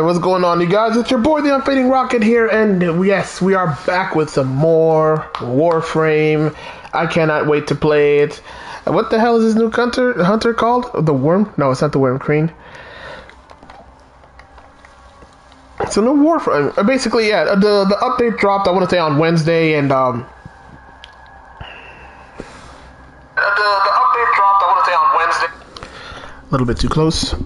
What's going on, you guys? It's your boy, the UnFadingRocket here, and yes, we are back with some more Warframe. I cannot wait to play it. What the hell is this new hunter called? The Worm? No, it's not the Worm Crane. It's a new Warframe. Basically, yeah, the update dropped, I want to say, on Wednesday, and the update dropped, I want to say, on Wednesday. A little bit too close.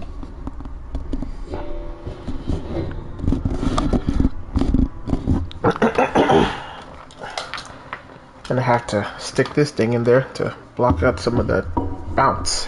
Gonna have to stick this thing in there to block out some of that bounce.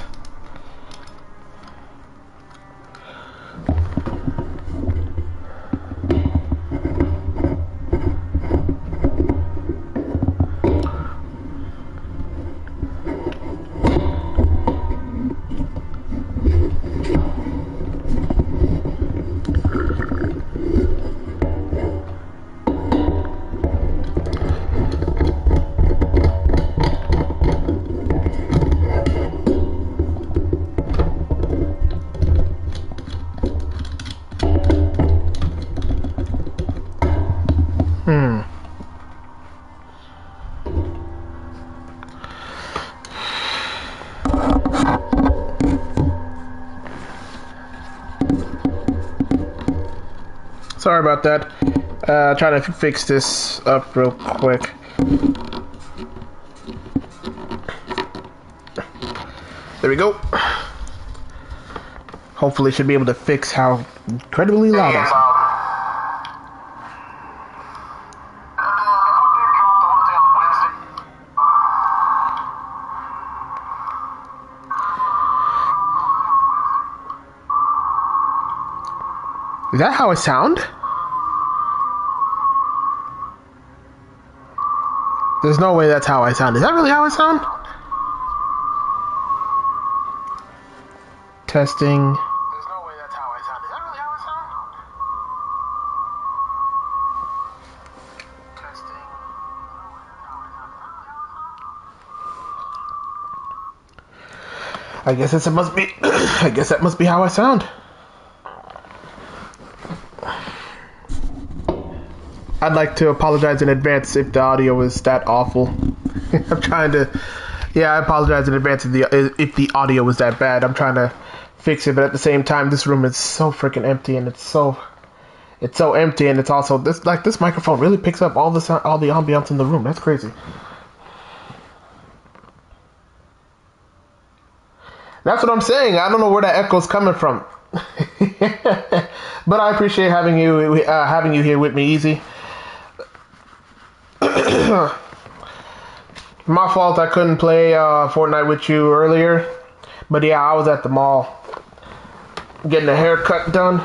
Sorry about that. Trying to fix this up real quick. There we go. Hopefully should be able to fix how incredibly loud I sound. Is that how I sound? There's no way that's how I sound. Is that really how I sound? Testing. There's no way that's how I sound. Is that really how I sound? Testing. I guess it must be. I guess that must be how I sound. I'd like to apologize in advance if the audio was that awful. I'm trying to... Yeah, I apologize in advance if the audio was that bad. I'm trying to fix it, but at the same time, this room is so freaking empty, and it's so empty, and it's also... This microphone really picks up all the sound, all the ambiance in the room. That's crazy. That's what I'm saying. I don't know where that echo's coming from. But I appreciate having you here with me, Easy. My fault I couldn't play Fortnite with you earlier, but yeah, I was at the mall getting a haircut done.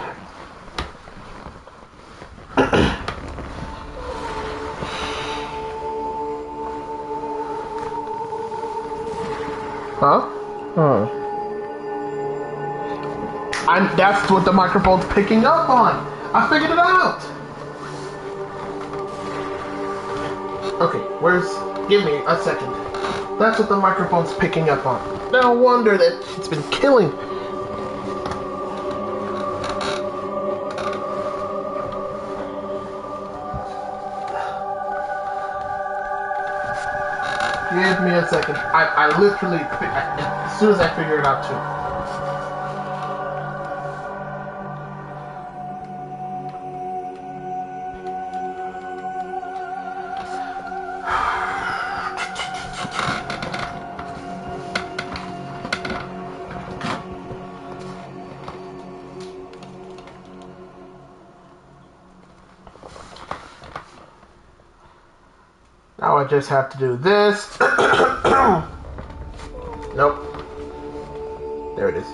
Huh? That's what the microphone's picking up on. I figured it out. Okay, give me a second. That's what the microphone's picking up on. No wonder that it's been killing. Give me a second. I literally, as soon as I figure it out too. Now I just have to do this. Nope. There it is.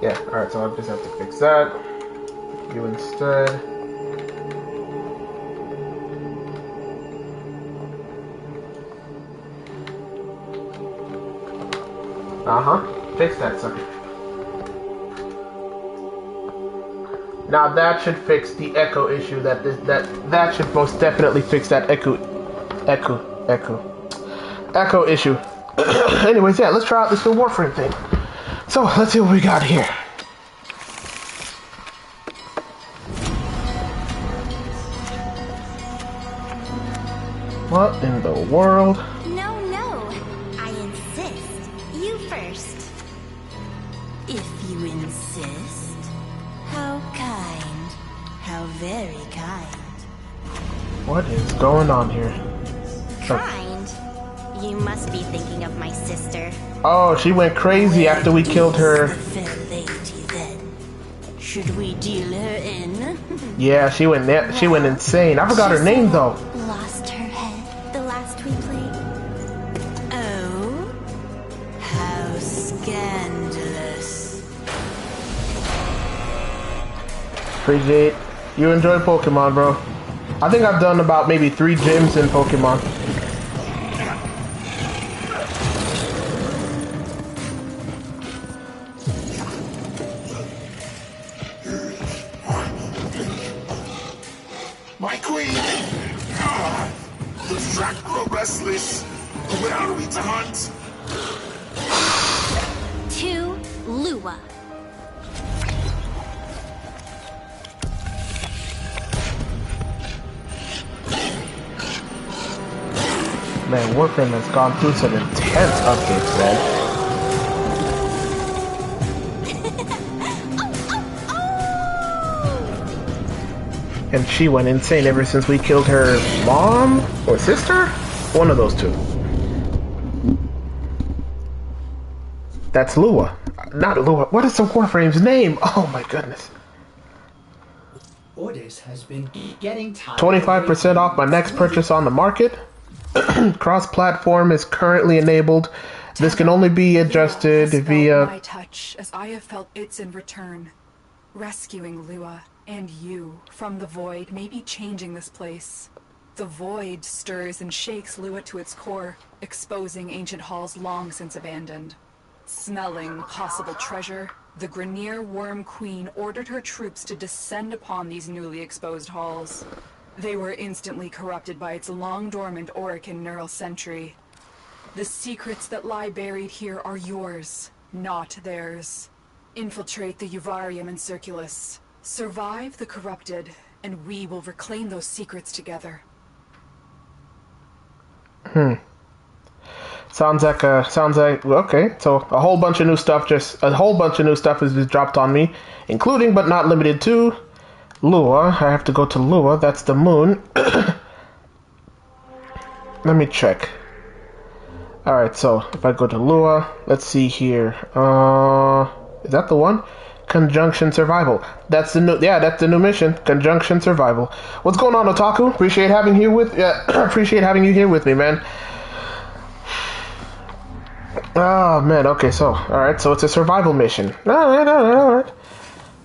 Yeah, alright, so I just have to fix that. You instead. Fix that sucker. Now that should fix the echo issue. That should most definitely fix that echo issue. Anyways, yeah, let's try out this new Warframe thing. So let's see what we got here. What in the world? No, I insist. You first. If you insist. How kind. How very kind. What is going on here? Kind? You must be thinking of my sister. Oh, she went crazy after we killed her. Fair lady, then. Should we deal her in? Yeah, she went insane. I forgot her name though. Lost her head the last we played. Oh? How scandalous. Appreciate you enjoy Pokemon, bro. I think I've done about maybe 3 gyms in Pokemon. My queen! The track grow restless. Where are we to hunt? To Lua. Man, Warframe has gone through some intense updates, man. And she went insane ever since we killed her mom or sister? One of those two. That's Lua. Not Lua. What is the Warframe's name? Oh my goodness. Orders has been getting tired. 25% off my next purchase on the market. Cross-platform is currently enabled. This can only be adjusted via... my touch as I have felt its in return. Rescuing Lua and you from the void may be changing this place. The void stirs and shakes Lua to its core, exposing ancient halls long since abandoned. Smelling possible treasure, the Grenier Worm Queen ordered her troops to descend upon these newly exposed halls. They were instantly corrupted by its long-dormant Orican neural sentry. The secrets that lie buried here are yours, not theirs. Infiltrate the Uvarium and Circulus. Survive the corrupted, and we will reclaim those secrets together. Sounds like okay. So a whole bunch of new stuff has just dropped on me, including but not limited to Lua. I have to go to Lua. That's the moon. Let me check. All right. So if I go to Lua, let's see here. Is that the one? Conjunction Survival. That's the new. Yeah, that's the new mission. Conjunction Survival. What's going on, Otaku? Appreciate having you here with me, man. Oh man, okay, so alright, so it's a survival mission. Alright.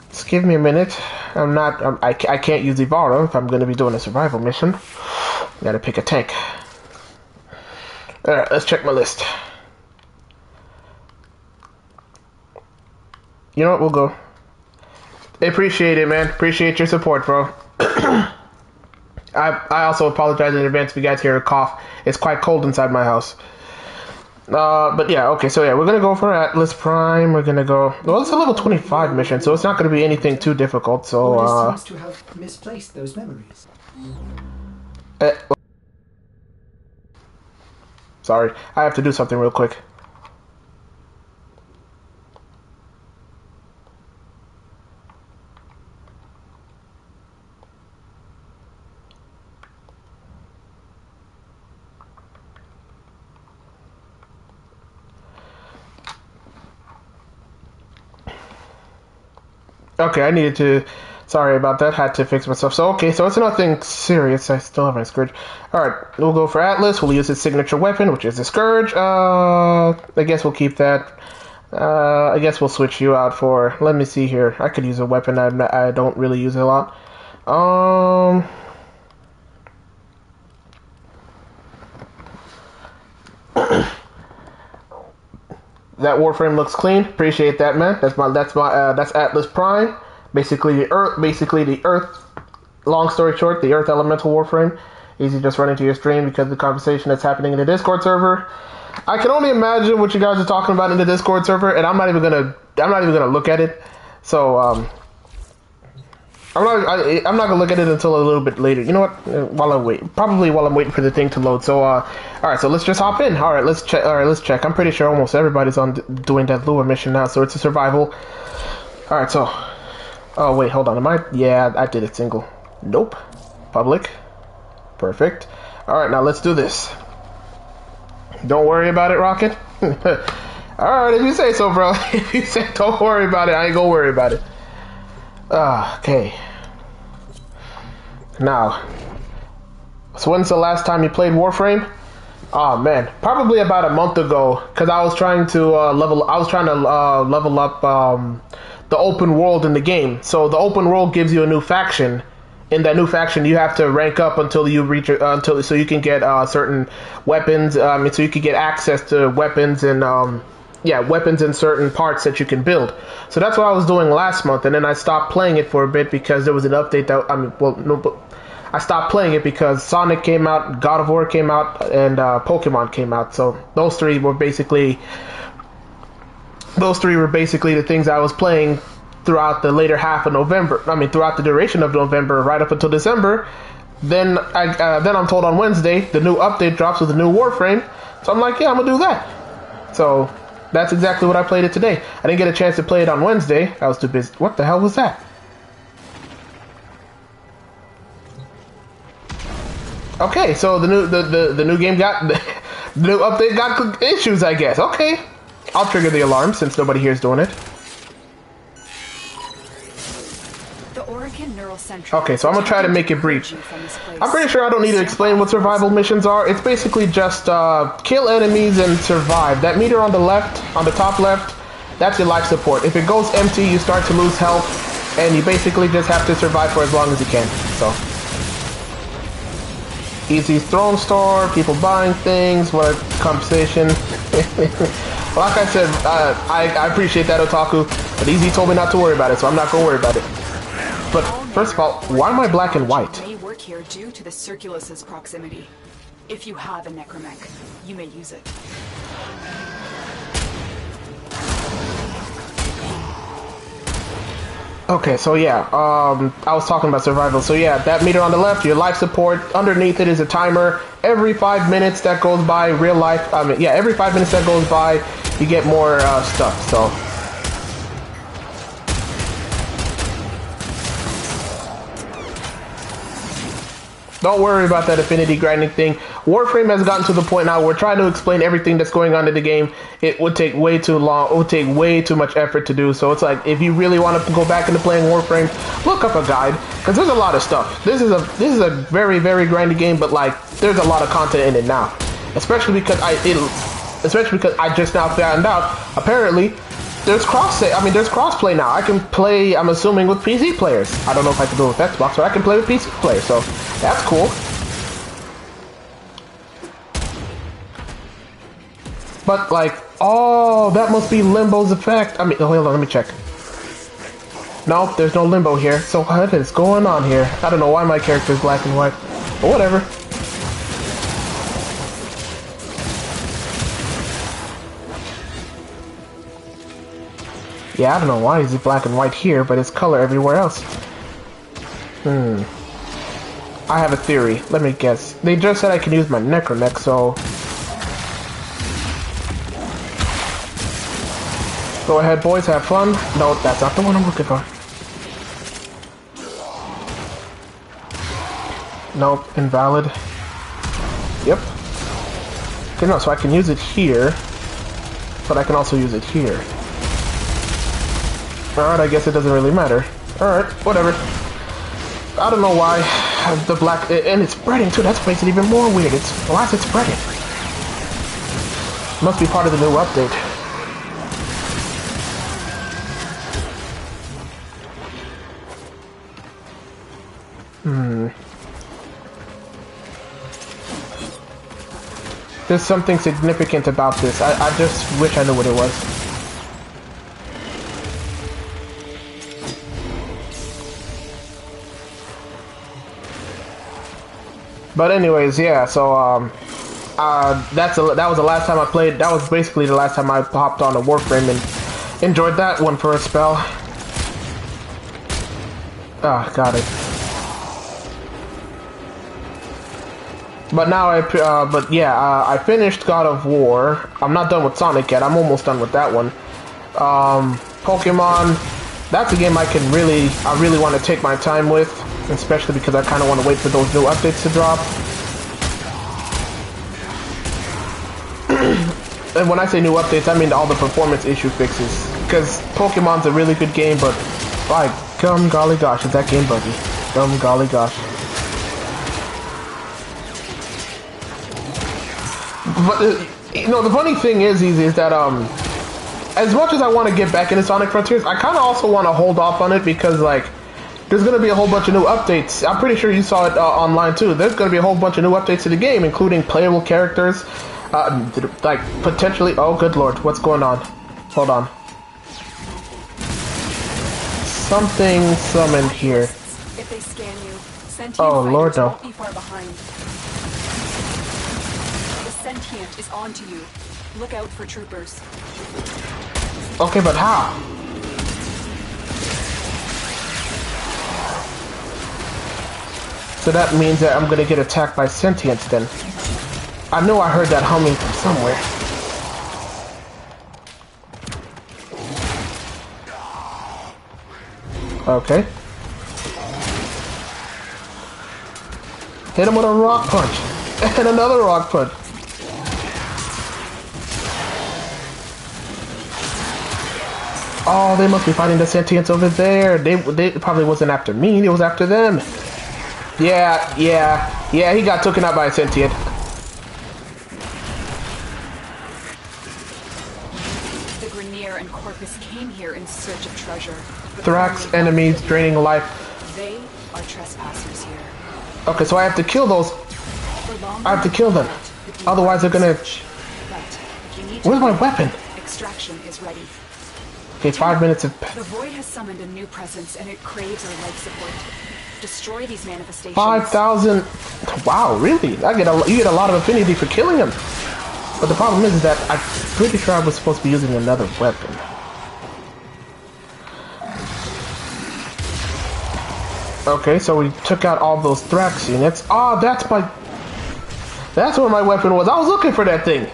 Just give me a minute. I can't use Ivara if I'm gonna be doing a survival mission. Gotta pick a tank. Alright, let's check my list. You know what, we'll go. Appreciate it, man. Appreciate your support, bro. I also apologize in advance if you guys hear a cough. It's quite cold inside my house. But yeah, okay, so yeah, we're gonna go for Atlas Prime. We're gonna go. Well, it's a level 25 mission, so it's not gonna be anything too difficult. So, Orders seems to have misplaced those memories. Sorry, I have to do something real quick. Okay, I needed to... Sorry about that. Had to fix myself. So, okay, so it's nothing serious. I still have my Scourge. Alright, we'll go for Atlas. We'll use his signature weapon, which is the Scourge. I guess we'll keep that. I guess we'll switch you out for... Let me see here. I could use a weapon I don't really use a lot. that Warframe looks clean. Appreciate that, man. That's Atlas Prime. Basically the Earth. Long story short, the Earth Elemental Warframe. Easy just run into your stream because of the conversation that's happening in the Discord server. I can only imagine what you guys are talking about in the Discord server, and I'm not even gonna look at it. So I'm not gonna look at it until a little bit later. You know what? While I'm waiting for the thing to load. So all right, so let's just hop in. All right, let's check. I'm pretty sure almost everybody's on doing that lure mission now, so it's a survival. All right, so oh wait, hold on. Yeah, I did it single. Nope. Public. Perfect. All right, now let's do this. Don't worry about it, Rocket. Alright, if you say so, bro. If you say don't worry about it, I ain't gonna worry about it. Okay. Now, so when's the last time you played Warframe? Oh man, probably about a month ago, because I was trying to level up the open world in the game. So the open world gives you a new faction. In that new faction, you have to rank up until you reach so you can get certain weapons. So you can get access to weapons and weapons and certain parts that you can build. So that's what I was doing last month, and then I stopped playing it for a bit because there was an update that I stopped playing it because Sonic came out, God of War came out, and Pokemon came out. So those three were basically the things I was playing throughout the later half of November. Throughout the duration of November, right up until December. Then I'm told on Wednesday the new update drops with a new Warframe. So I'm like, yeah, I'm gonna do that. So that's exactly what I played it today. I didn't get a chance to play it on Wednesday. I was too busy. What the hell was that? Okay, so the new game got the new update got issues, I guess. Okay, I'll trigger the alarm since nobody here is doing it. Okay, so I'm gonna try to make it brief. I'm pretty sure I don't need to explain what survival missions are. It's basically just kill enemies and survive. That meter on the left, on the top left, that's your life support. If it goes empty, you start to lose health, and you basically just have to survive for as long as you can. So easy throne store, people buying things, what a conversation. Like I said, I appreciate that, Otaku, but Easy told me not to worry about it, so I'm not gonna worry about it. But first of all, why am I black and white? May work here due to the Circulus's proximity. If you have a necromech, you may use it. Okay, so yeah, I was talking about survival. So yeah, that meter on the left, your life support. Underneath it is a timer. Every 5 minutes that goes by, every 5 minutes that goes by, you get more stuff. So. Don't worry about that affinity grinding thing. Warframe has gotten to the point now where we're trying to explain everything that's going on in the game. It would take way too long. It would take way too much effort to do. So it's like, if you really want to go back into playing Warframe, look up a guide, because there's a lot of stuff. This is a very, very grindy game, but like, there's a lot of content in it now. Especially because I just now found out, apparently, there's crossplay now. I can play, I'm assuming, with PC players. I don't know if I can do it with Xbox, but I can play with PC players, so that's cool. But like, oh, that must be Limbo's effect. Hold on, let me check. Nope, there's no Limbo here. So what is going on here? I don't know why my character is black and white, but whatever. Yeah, I don't know why is it black and white here, but it's color everywhere else. I have a theory. Let me guess. They just said I can use my necromech, so... Go ahead, boys, have fun. No, that's not the one I'm looking for. Nope, invalid. Yep. Okay, no, so I can use it here, but I can also use it here. Alright, I guess it doesn't really matter. Alright, whatever. I don't know why the black... And it's spreading too, that makes it even more weird. Why is it spreading? Must be part of the new update. There's something significant about this. I just wish I knew what it was. But anyways, yeah. So that was the last time I played. That was basically the last time I hopped on a Warframe and enjoyed that one for a spell. Ah, got it. But now I finished God of War. I'm not done with Sonic yet. I'm almost done with that one. Pokemon, that's a game I really want to take my time with, especially because I kind of want to wait for those new updates to drop. And when I say new updates, I mean all the performance issue fixes. Because Pokemon's a really good game, but by gum golly gosh, is that game buggy? Gum golly gosh. But you know, the funny thing is that as much as I want to get back into Sonic Frontiers, I kind of also want to hold off on it because like there's gonna be a whole bunch of new updates. I'm pretty sure you saw it online too. There's gonna be a whole bunch of new updates to the game, including playable characters, like potentially. Oh, good lord, what's going on? Hold on. Something summoned here. If they scan you, sentient Oh lord, fighters no. won't be far behind. The sentient is onto you. Look out for troopers. Okay, but how? So that means that I'm gonna get attacked by sentients then. I know I heard that humming from somewhere. Okay. Hit him with a rock punch. And another rock punch. Oh, they must be fighting the sentients over there. They probably wasn't after me. It was after them. Yeah, he got taken out by a sentient. The Grenier and Corpus came here in search of treasure. Thrax enemies draining life. They are trespassers here. Okay, so I have to kill those. I have to kill them. Otherwise they're gonna... Where's my weapon? Extraction is ready. Okay, 5 minutes of... The Void has summoned a new presence and it craves our life support. Destroy these manifestations. 5,000... Wow, really? You get a lot of affinity for killing them. But the problem is that I'm pretty sure I was supposed to be using another weapon. Okay, so we took out all those Thrax units. Oh, that's where my weapon was. I was looking for that thing.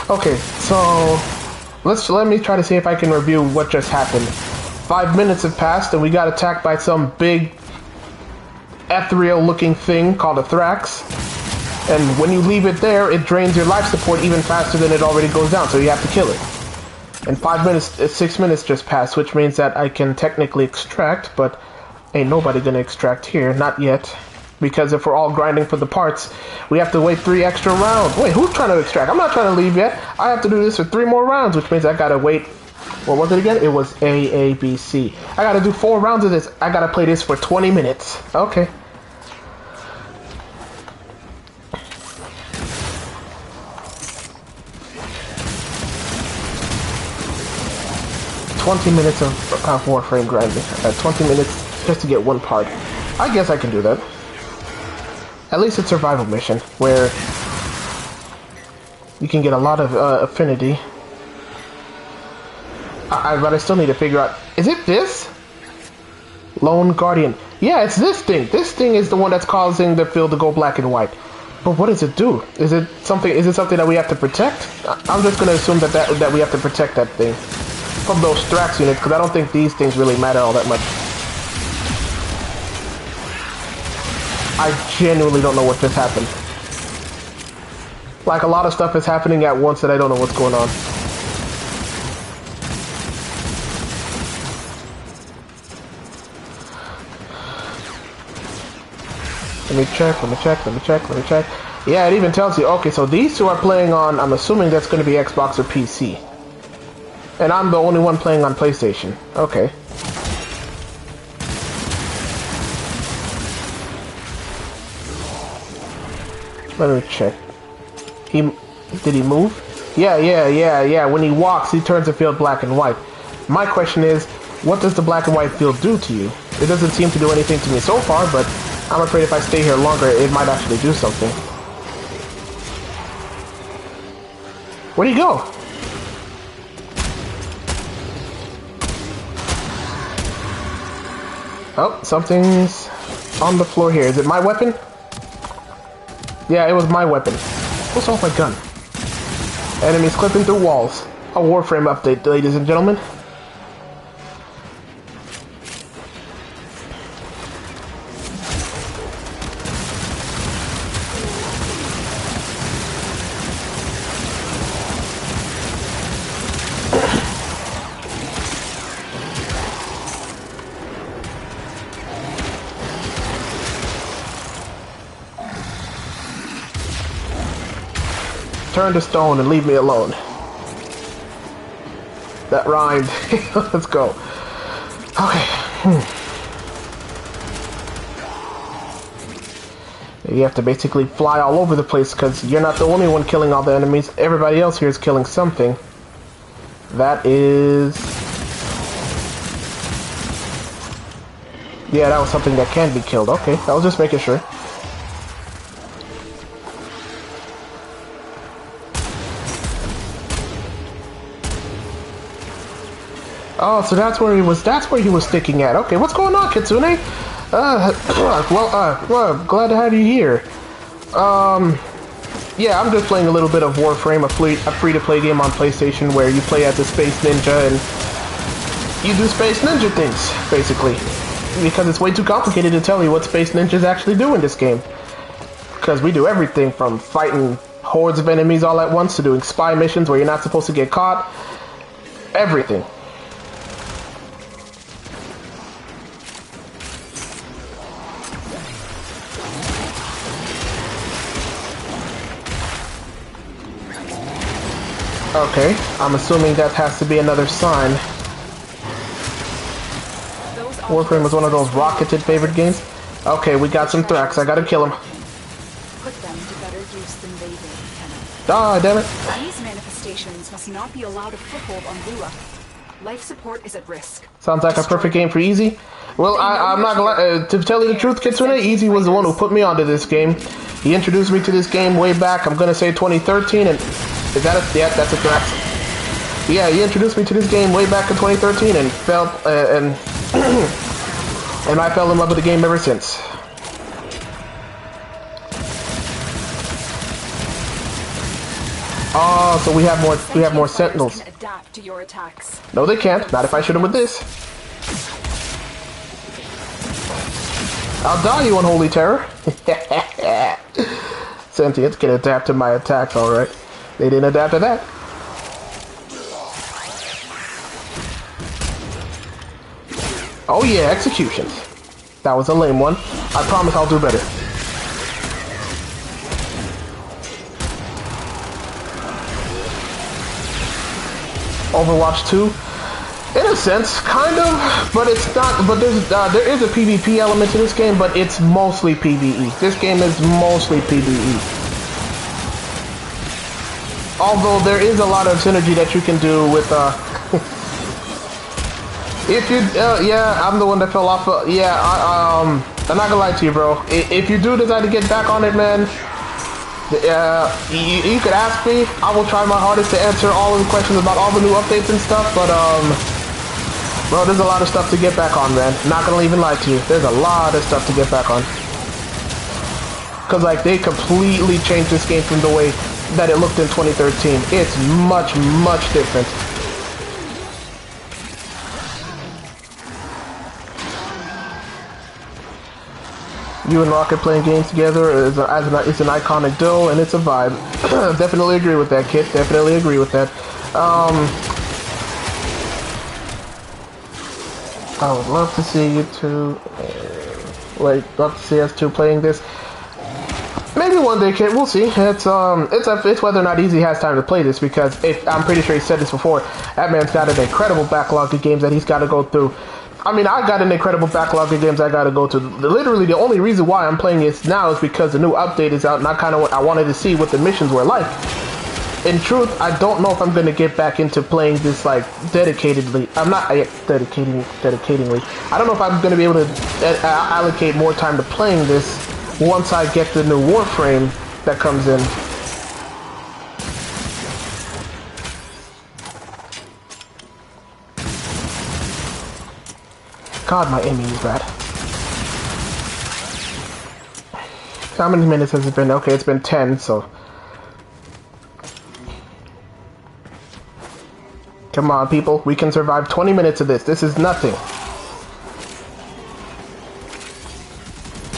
Okay, so... Let me try to see if I can review what just happened. 5 minutes have passed and we got attacked by some big ethereal looking thing called a Thrax. And when you leave it there, it drains your life support even faster than it already goes down, so you have to kill it. And 6 minutes just passed, which means that I can technically extract, but ain't nobody gonna extract here, not yet. Because if we're all grinding for the parts, we have to wait 3 extra rounds. Wait, who's trying to extract? I'm not trying to leave yet. I have to do this for 3 more rounds, which means I gotta wait. What was it again? It was A, B, C. I gotta do 4 rounds of this. I gotta play this for 20 minutes. Okay. $20 minutes of Warframe grinding. 20 minutes just to get 1 part. I guess I can do that. At least it's a survival mission, where you can get a lot of affinity. But I still need to figure out... Is it this? Lone Guardian. Yeah, it's this thing. This thing is the one that's causing the field to go black and white. But what does it do? Is it something that we have to protect? I'm just going to assume that we have to protect that thing from those Thrax units, because I don't think these things really matter all that much. I genuinely don't know what just happened. Like, a lot of stuff is happening at once that I don't know what's going on. Let me check. Yeah, it even tells you, okay, so these 2 are playing on, I'm assuming that's going to be Xbox or PC. And I'm the only one playing on PlayStation. Okay. Let me check. Did he move? Yeah. When he walks, he turns the field black and white. My question is, what does the black and white field do to you? It doesn't seem to do anything to me so far, but I'm afraid if I stay here longer, it might actually do something. Where'd he go? Oh, something's on the floor here. Is it my weapon? Yeah, it was my weapon. What's wrong with my gun? Enemies clipping through walls. A Warframe update, ladies and gentlemen. Turn to stone and leave me alone. That rhymed. Let's go. Okay. You have to basically fly all over the place because you're not the only one killing all the enemies. Everybody else here is killing something. That is... Yeah, that was something that can be killed. Okay, I was just making sure. Oh, so that's where he was. That's where he was sticking at. Okay, what's going on, Kitsune? Well, glad to have you here. Yeah, I'm just playing a little bit of Warframe, a free-to-play game on PlayStation where you play as a space ninja and you do space ninja things, basically. Because it's way too complicated to tell you what space ninjas actually do in this game. Because we do everything from fighting hordes of enemies all at once to doing spy missions where you're not supposed to get caught. Everything. Okay, I'm assuming that has to be another sign. Warframe was one of those rocketed favorite games. Okay, we got some Thrax. I gotta kill him. Put them to better use than they did, Lieutenant. Ah, damn it. These manifestations must not be allowed a foothold on Lua. Life support is at risk. Sounds like a perfect game for Easy. Well, I'm not gonna to tell you the truth, Kitsune, Easy was the one who put me onto this game. He introduced me to this game way back, I'm gonna say 2013, and... Is that a... Yeah, that's a Thrax. Yeah, he introduced me to this game way back in 2013 and felt... and I fell in love with the game ever since. Oh, so we have more sentinels. Can adapt to your attacks. No, they can't. Not if I shoot them with this. I'll die, you unholy terror. Sentients can adapt to my attacks, alright. They didn't adapt to that. Oh yeah, executions. That was a lame one. I promise I'll do better. Overwatch 2? In a sense, kind of, but it's not. But there is a PvP element to this game, but it's mostly PvE. This game is mostly PvE. Although there is a lot of synergy that you can do with if you yeah, I'm the one that fell off. Yeah, I'm not gonna lie to you, bro. If you do decide to get back on it, man, you could ask me. I will try my hardest to answer all of the questions about all the new updates and stuff. But bro, there's a lot of stuff to get back on, man. Not gonna even lie to you. There's a lot of stuff to get back on. Cause like they completely changed this game from the way that it looked in 2013. It's much, much different. You and Rocket playing games together is it's an iconic duo, and it's a vibe. Definitely agree with that, Kit. Definitely agree with that. I would love to see you two. Love to see us two playing this. Maybe one day, Kit. We'll see. It's whether or not Easy has time to play this, because I'm pretty sure he said this before. That man's got an incredible backlog of games that he's got to go through. I mean, I got an incredible backlog of games I got to go to. Literally, the only reason why I'm playing this now is because the new update is out, and I wanted to see what the missions were like. in truth, I don't know if I'm gonna get back into playing this like dedicatedly. I'm not dedicatingly. I don't know if I'm gonna be able to allocate more time to playing this once I get the new Warframe that comes in. God, my aiming is bad. How many minutes has it been? Okay, it's been 10, so... Come on, people. We can survive 20 minutes of this. This is nothing.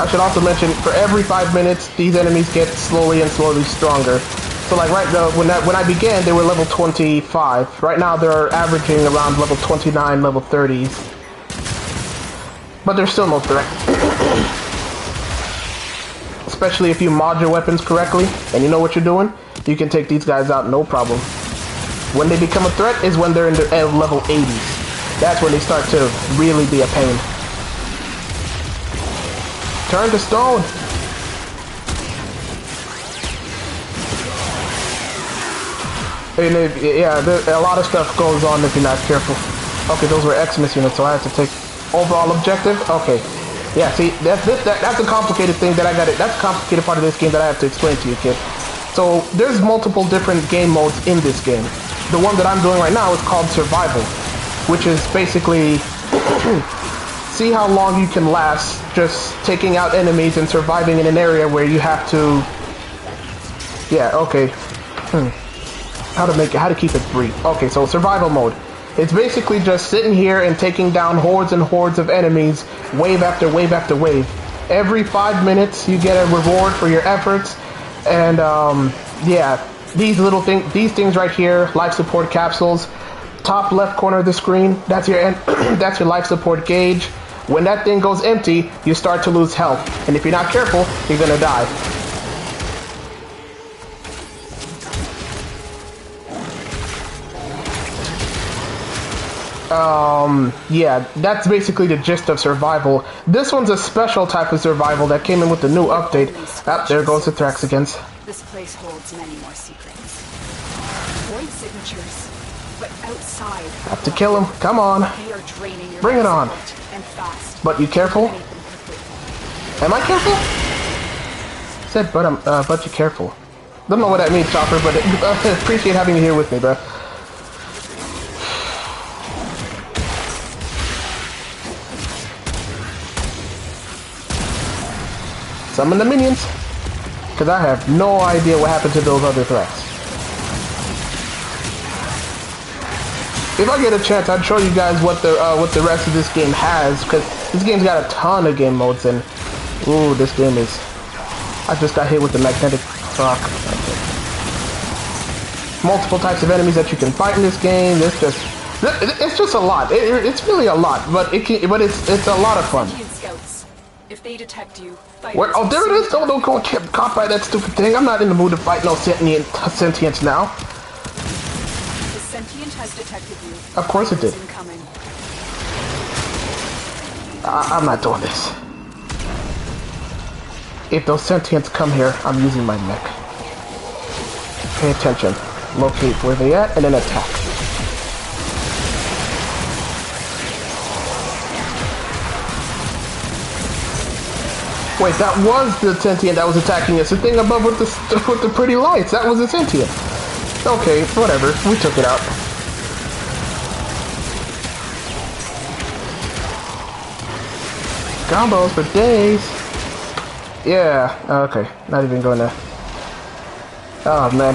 I should also mention, for every 5 minutes, these enemies get slowly and slowly stronger. So, like, right now, when I began, they were level 25. Right now, they're averaging around level 29, level 30s. But there's still no threat. Especially if you mod your weapons correctly, and you know what you're doing, you can take these guys out no problem. When they become a threat is when they're in the level 80s. That's when they start to really be a pain. Turn to stone! And yeah, a lot of stuff goes on if you're not careful. Okay, those were Xmas units, so I have to take overall objective. Okay, yeah. See, that's a complicated thing that I got. That's a complicated part of this game that I have to explain to you, kid. So there's multiple different game modes in this game. The one that I'm doing right now is called Survival, which is basically see how long you can last just taking out enemies and surviving in an area where you have to. Yeah. Okay. How to keep it brief. Okay, so survival mode. It's basically just sitting here and taking down hordes and hordes of enemies, wave after wave after wave. Every 5 minutes, you get a reward for your efforts, and yeah, these things right here, life support capsules. Top left corner of the screen, that's your that's your life support gauge. When that thing goes empty, you start to lose health, and if you're not careful, you're gonna die. Yeah, that's basically the gist of survival. This one's a special type of survival that came in with the new update. Ah, there goes the Thrax again. This place holds many more secrets. Void signatures, but outside. Have to kill him. Come on. They are draining your Bring it on. And fast. But you careful? Am I careful? Said, but you careful. Don't know what that means, Chopper, but appreciate having you here with me, bro. Summon the minions, because I have no idea what happened to those other threats. If I get a chance, I'd show you guys what the rest of this game has, because this game's got a ton of game modes, and ooh, this game is. I just got hit with the magnetic rock. Okay. Multiple types of enemies that you can fight in this game. It's just a lot. It's really a lot, but it's a lot of fun. If they detect you, where, oh, there it is! Don't go get caught by that stupid thing. I'm not in the mood to fight no sentience now. The sentient has detected you. Of course it did. I'm not doing this. If those sentients come here, I'm using my mech. Pay attention. Locate where they at, and then attack. Wait, that was the sentient that was attacking us. The thing above with the pretty lights, that was the sentient. Okay, whatever. We took it out. Combos for days. Yeah, okay. Not even going to... Oh, man.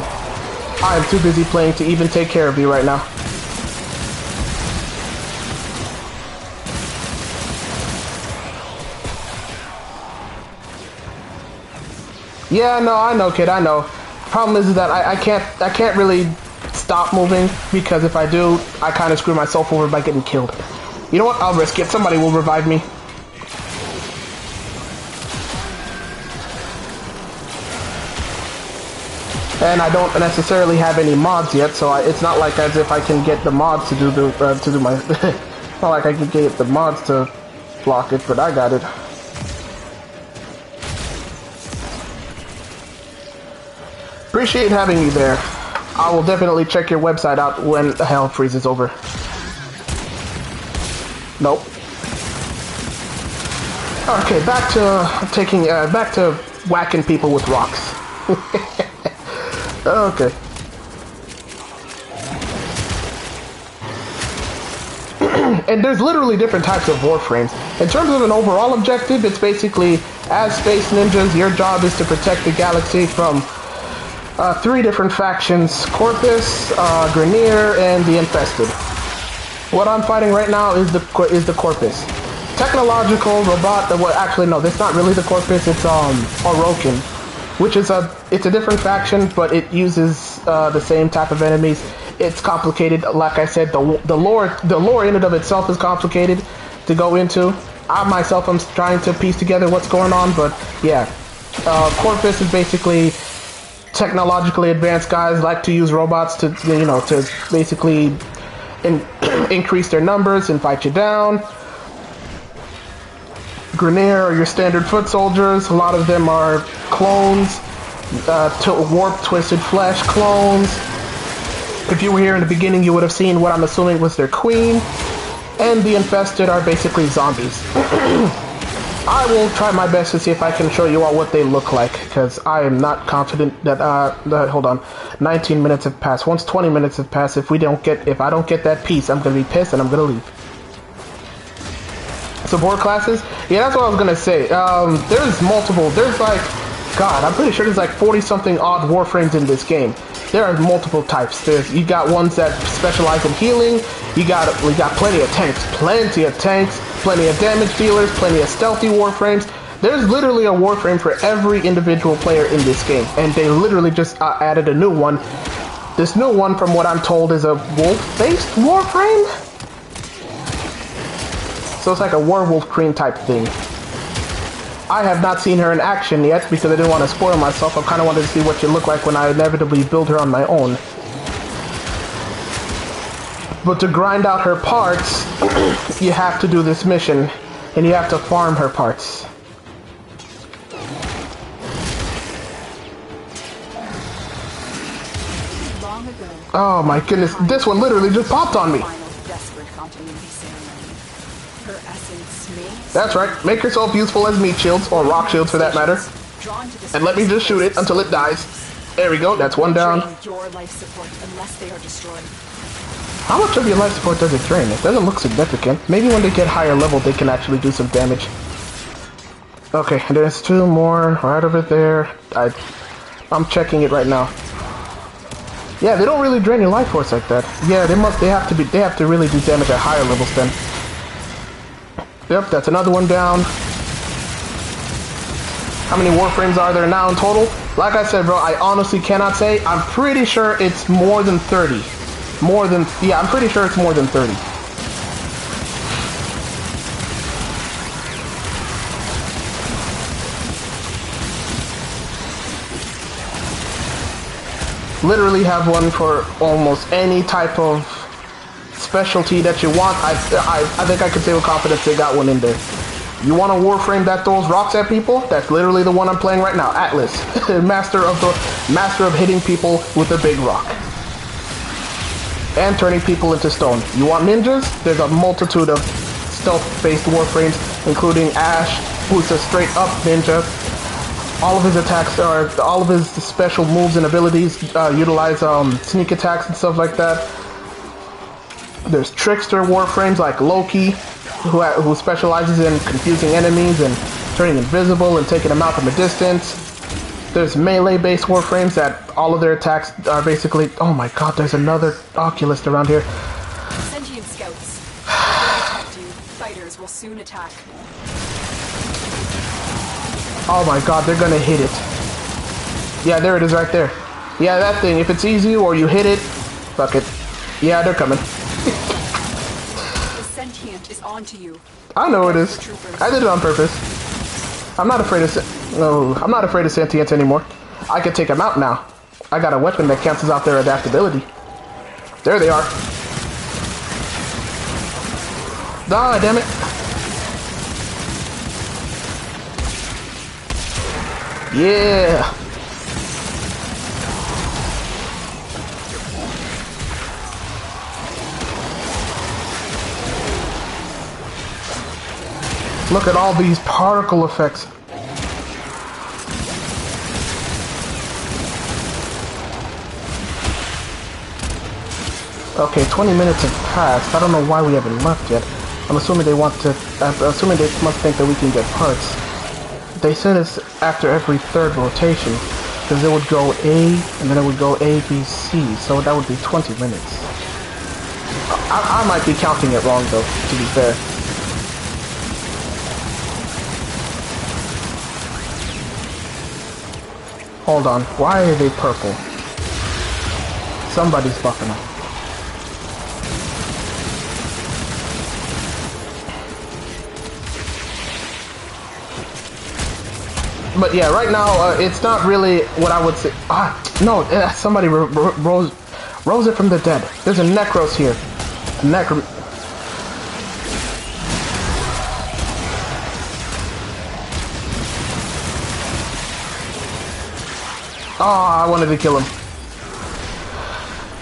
I am too busy playing to even take care of you right now. Yeah, no, I know, kid, I know. Problem is that I can't really stop moving, because if I do, I kind of screw myself over by getting killed. You know what? I'll risk it. Somebody will revive me. And I don't necessarily have any mods yet, so it's not like as if I can get the mods to do my. It's not like I can get the mods to block it, but I got it. Appreciate having you there. I will definitely check your website out when the hell freezes over. Nope. Okay, back to whacking people with rocks. Okay. And there's literally different types of Warframes. In terms of an overall objective, it's basically, as space ninjas, your job is to protect the galaxy from 3 different factions: Corpus, Grenier, and the Infested. What I'm fighting right now is the Corpus. Technological robot. Well, actually, no, that's not really the Corpus. It's Orokin, which is a different faction, but it uses the same type of enemies. It's complicated. Like I said, the lore in and of itself is complicated to go into. I myself am trying to piece together what's going on, but yeah, Corpus is basically technologically advanced guys like to use robots to basically increase their numbers and fight you down. Grenier are your standard foot soldiers. A lot of them are clones, warped, twisted flesh clones. If you were here in the beginning, you would have seen what I'm assuming was their queen. And the Infested are basically zombies. I will try my best to see if I can show you all what they look like, because I am not confident that, hold on, 19 minutes have passed. Once 20 minutes have passed, if I don't get that piece, I'm going to be pissed and I'm going to leave. Support classes? Yeah, that's what I was going to say. There's multiple, God, I'm pretty sure there's like 40-something odd Warframes in this game. There are multiple types. You got ones that specialize in healing. We got plenty of tanks, plenty of damage dealers, plenty of stealthy Warframes. There's literally a Warframe for every individual player in this game, and they literally just added a new one. This new one, from what I'm told, is a wolf-based Warframe. So it's like a werewolf cream type thing. I have not seen her in action yet because I didn't want to spoil myself. I kind of wanted to see what she looked like when I inevitably build her on my own. But to grind out her parts, you have to do this mission, and you have to farm her parts. Oh my goodness, this one literally just popped on me. That's right, make yourself useful as meat shields, or rock shields for that matter. And let me just shoot it until it dies. There we go, that's one down. How much of your life support does it drain? It doesn't look significant. Maybe when they get higher level they can actually do some damage. Okay, and there's 2 more right over there. I'm checking it right now. Yeah, they don't really drain your life force like that. Yeah, they have to really do damage at higher levels then. Yep, that's another one down. How many Warframes are there now in total? Like I said, bro, I honestly cannot say. I'm pretty sure it's more than 30. I'm pretty sure it's more than 30. Literally have one for almost any type of specialty that you want. I think I could say with confidence they got one in there. You want a Warframe that throws rocks at people? That's literally the one I'm playing right now. Atlas, master of hitting people with a big rock and turning people into stone. You want ninjas? There's a multitude of stealth-based Warframes, including Ash, who's a straight-up ninja. All of his special moves and abilities utilize sneak attacks and stuff like that. There's trickster Warframes like Loki, who specializes in confusing enemies and turning invisible and taking them out from a distance. There's melee-based Warframes that all of their attacks are basically... Oh my god, there's another Oculist around here. Sentient scouts. Fighters will soon attack. Oh my god, they're gonna hit it. Yeah, there it is right there. Yeah, that thing, if it's easy or you hit it, fuck it. Yeah, they're coming. The sentient is onto you. I know it is. I did it on purpose. I'm not afraid of sentients anymore. I can take them out now. I got a weapon that cancels out their adaptability. There they are. Ah, damn it. Yeah. Look at all these particle effects. Okay, 20 minutes have passed. I don't know why we haven't left yet. I'm assuming they want to... I'm assuming they must think that we can get parts. They said it's after every third rotation. Because it would go A, and then it would go A, B, C. So that would be 20 minutes. I might be counting it wrong, though, to be fair. Hold on. Why are they purple? Somebody's buffing them. But yeah, right now, it's not really what I would say. No, somebody rose it from the dead. There's a Necros here. Oh, I wanted to kill him.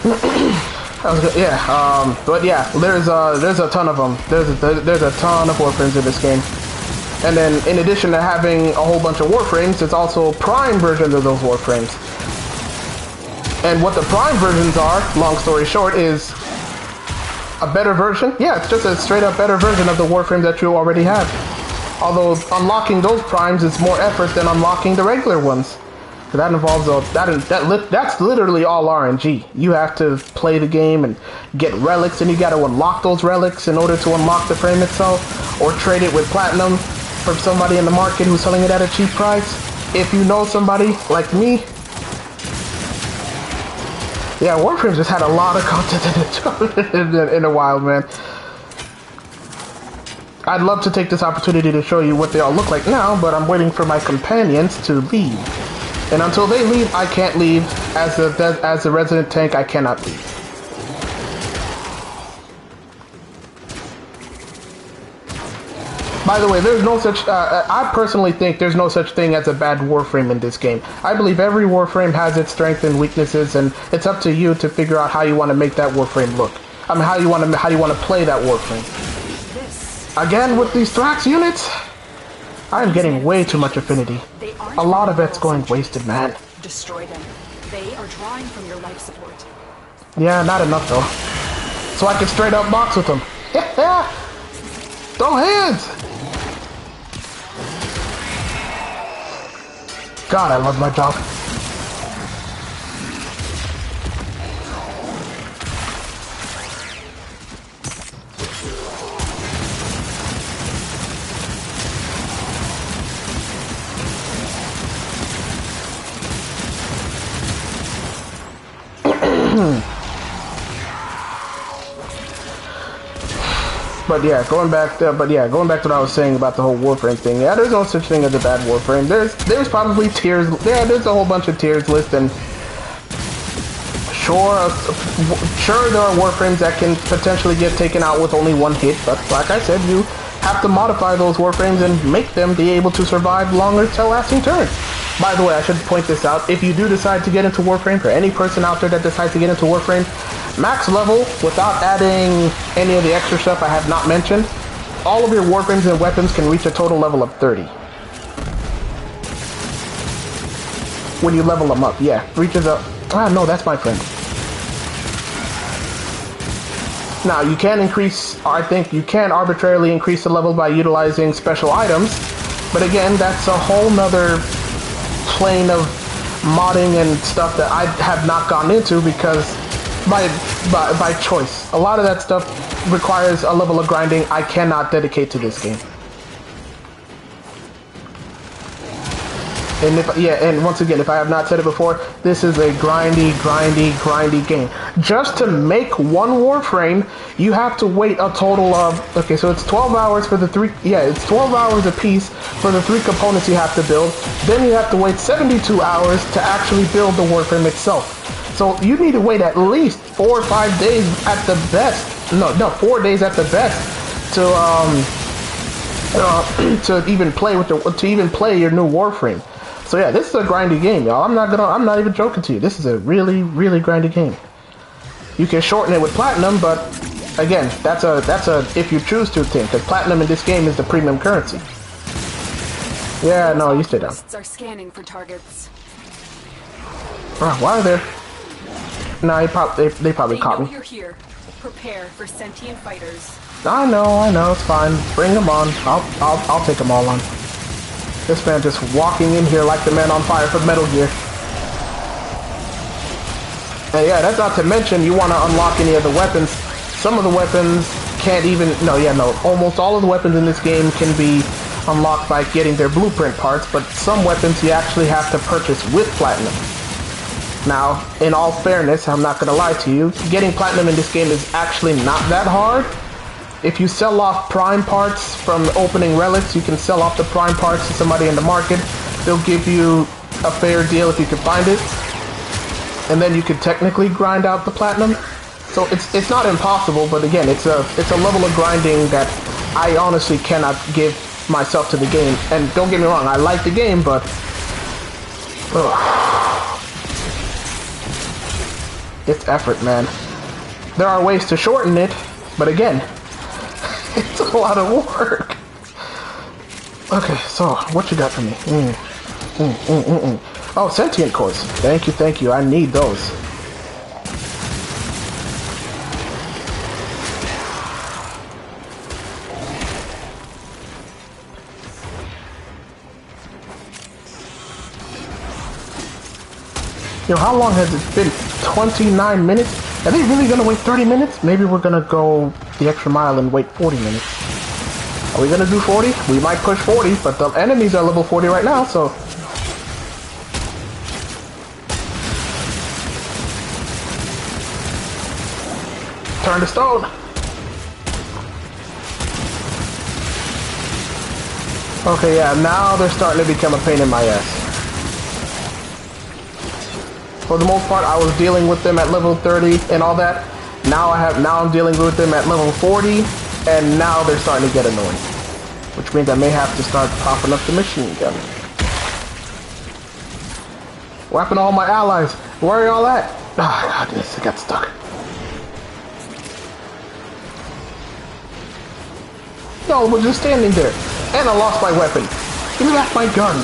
That was good. Yeah, but yeah, there's a ton of them. There's a ton of Warframes in this game. And then, in addition to having a whole bunch of Warframes, there's also Prime versions of those Warframes. And what the Prime versions are, long story short, is a better version. Yeah, it's just a straight up better version of the Warframe that you already have. Although, unlocking those Primes is more effort than unlocking the regular ones. So that involves that's literally all RNG. You have to play the game and get relics, and you got to unlock those relics in order to unlock the frame itself, or trade it with platinum from somebody in the market who's selling it at a cheap price. If you know somebody like me, yeah, Warframe just had a lot of content in a while, man. I'd love to take this opportunity to show you what they all look like now, but I'm waiting for my companions to leave. And until they leave, I can't leave. As the resident tank, I cannot leave. By the way, there's no such... I personally think there's no such thing as a bad Warframe in this game. I believe every Warframe has its strengths and weaknesses, and it's up to you to figure out how you want to make that Warframe look. I mean, how you want to play that Warframe. Again, with these Thrax units, I'm getting way too much affinity. A lot of it's going wasted, man. Destroy them. They are drawing from your life support. Yeah, not enough though. So I can straight up box with them. Throw hands! God, I love my job. But yeah, going back to what I was saying about the whole Warframe thing. Yeah, there's no such thing as a bad Warframe. There's probably tiers. Yeah, there's a whole bunch of tiers list, and sure there are Warframes that can potentially get taken out with only one hit. But like I said, you have to modify those Warframes and make them be able to survive longer to lasting turns. By the way, I should point this out. If you do decide to get into Warframe, for any person out there that decides to get into Warframe, max level, without adding any of the extra stuff I have not mentioned, all of your Warframes and weapons can reach a total level of 30. When you level them up, yeah. Reaches up... no, that's my friend. Now, you can increase... I think you can arbitrarily increase the level by utilizing special items, but again, that's a whole nother plane of modding and stuff that I have not gone into because by choice. A lot of that stuff requires a level of grinding I cannot dedicate to this game. And once again, if I have not said it before, this is a grindy game. Just to make one Warframe, you have to wait a total of... Okay, so it's 12 hours for the three... Yeah, it's 12 hours a piece for the 3 components you have to build. Then you have to wait 72 hours to actually build the Warframe itself. So you need to wait at least 4 or 5 days at the best. No, 4 days at the best to even play your new Warframe. So yeah, this is a grindy game, y'all. I'm not even joking to you. This is a really grindy game. You can shorten it with platinum, but again, that's a if you choose to thing, because platinum in this game is the premium currency. Yeah, no, you stay down. Are scanning for targets. Why are there? Nah, they probably caught me. You're here. Prepare for sentient fighters. I know, it's fine. Bring them on. I'll take them all on. This man just walking in here like the man on fire for Metal Gear. And yeah, that's not to mention you want to unlock any of the weapons. Some of the weapons can't even... No, almost all of the weapons in this game can be unlocked by getting their blueprint parts, but some weapons you actually have to purchase with platinum. Now, in all fairness, I'm not going to lie to you, getting platinum in this game is actually not that hard. If you sell off prime parts from opening relics, you can sell off the prime parts to somebody in the market. They'll give you a fair deal if you can find it. And then you could technically grind out the platinum. So it's not impossible, but again, it's a level of grinding that I honestly cannot give myself to the game. And don't get me wrong, I like the game, but it's effort, man. There are ways to shorten it, but again, it's a lot of work. Okay, so what you got for me? Oh, sentient cores. Thank you. I need those. Yo, how long has it been? 29 minutes? Are they really gonna wait 30 minutes? Maybe we're gonna go the extra mile and wait 40 minutes. Are we gonna do 40? We might push 40, but the enemies are level 40 right now, so... Turn to stone. Okay, yeah, now they're starting to become a pain in my ass. For the most part, I was dealing with them at level 30 and all that. Now I'm dealing with them at level 40, and now they're starting to get annoying. Which means I may have to start popping up the machine gun. What happened to all my allies? Where are y'all at? Oh, goodness, I got stuck. Y'all were just standing there. And I lost my weapon. Give me back my gun.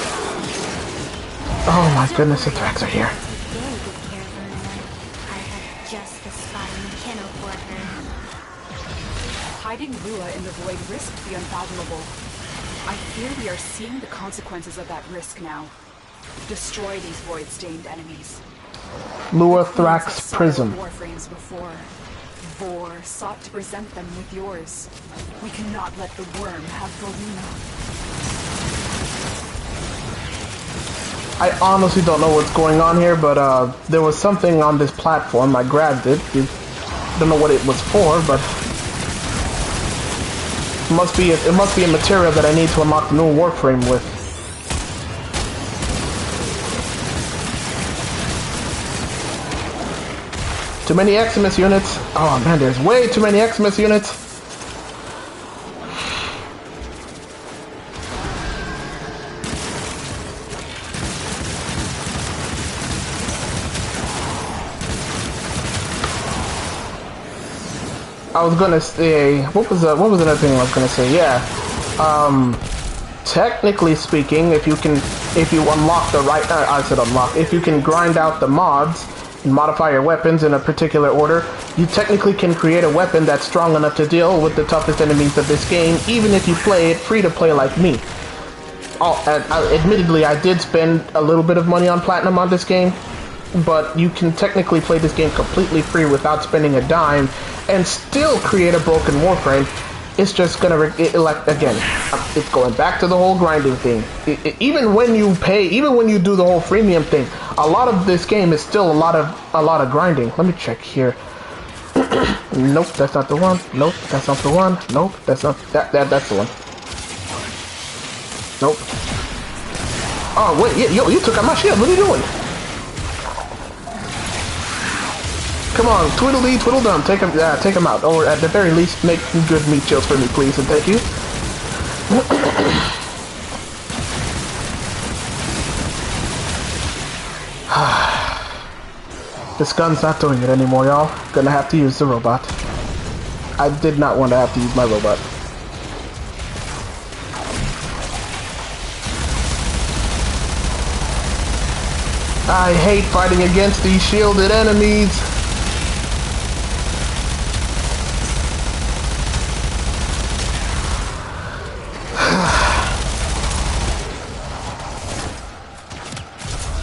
Oh my goodness, the tracks are here. Hiding Lua in the void risked the unfathomable. I fear we are seeing the consequences of that risk now. Destroy these void-stained enemies. Lua Thrax Prism. Warframes before. Vor sought to present them with yours. We cannot let the worm have Voluna. I honestly don't know what's going on here, but there was something on this platform. I grabbed it. Don't know what it was for, but it must be a material that I need to unlock the new Warframe with. Too many Eximus units. Oh man, there's way too many Eximus units. I was gonna say, what was another thing I was gonna say? Yeah, technically speaking, if you unlock the right, if you can grind out the mods and modify your weapons in a particular order, you technically can create a weapon that's strong enough to deal with the toughest enemies of this game, even if you play it free to play like me. Admittedly, I did spend a little bit of money on platinum on this game, but you can technically play this game completely free without spending a dime and still create a broken Warframe. It's just gonna, it's going back to the whole grinding thing. Even when you pay, even when you do the whole freemium thing, a lot of this game is still a lot of grinding. Let me check here. Nope, that's not the one. Nope, that's not the one. Nope, that's not that's the one. Nope. Oh wait, yo, you took out my shield. What are you doing? Come on, Twiddledee, Twiddledum, take him out, or at the very least, make good meat chills for me, please, and thank you. This gun's not doing it anymore, y'all. Gonna have to use the robot. I did not want to have to use my robot. I hate fighting against these shielded enemies.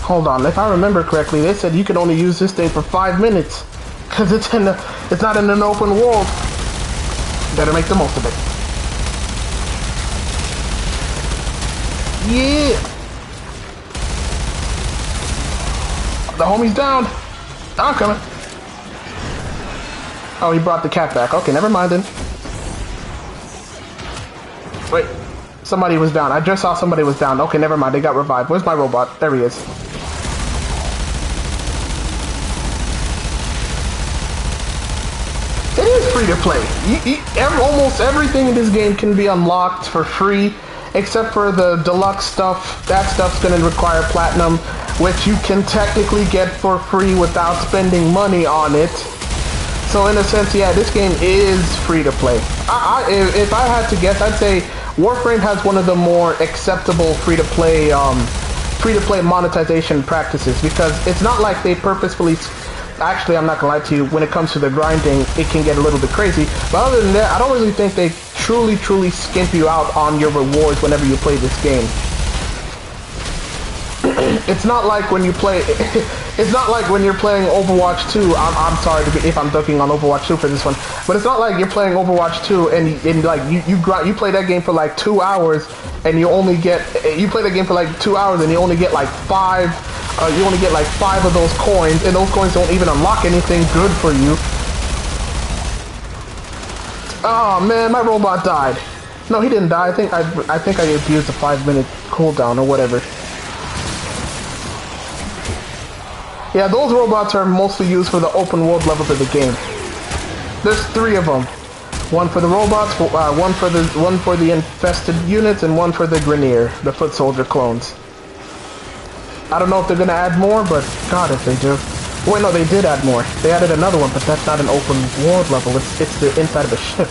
Hold on, if I remember correctly, they said you can only use this thing for 5 minutes. Cause it's not in an open world. Better make the most of it. Yeah. The homie's down. I'm coming. Oh, he brought the cat back. Okay, never mind then. Wait, somebody was down. I just saw somebody was down. Okay, never mind. They got revived. Where's my robot? There he is. It is free to play. Almost everything in this game can be unlocked for free, except for the deluxe stuff. That stuff's going to require platinum, which you can technically get for free without spending money on it. So in a sense, yeah, this game is free to play. If I had to guess, I'd say Warframe has one of the more acceptable free to play monetization practices, because it's not like they purposefully. Actually, I'm not gonna lie to you, when it comes to the grinding, it can get a little bit crazy. But other than that, I don't really think they truly skimp you out on your rewards whenever you play this game. It's not like when you play, it's not like when you're playing Overwatch 2, I'm sorry if I'm ducking on Overwatch 2 for this one, but it's not like you're playing Overwatch 2 and like you play that game for like 2 hours and you only get, you play that game for like 2 hours and you only get like 5 of those coins, and those coins don't even unlock anything good for you. Oh man, my robot died. No, he didn't die. I think I abused the 5-minute cooldown or whatever. Yeah, those robots are mostly used for the open world levels of the game. There's 3 of them. One for the robots, one for the infested units, and one for the Grenier, the foot soldier clones. I don't know if they're gonna add more, but God, if they do. Wait, no, they did add more. They added another one, but that's not an open world level. It's the inside of a ship.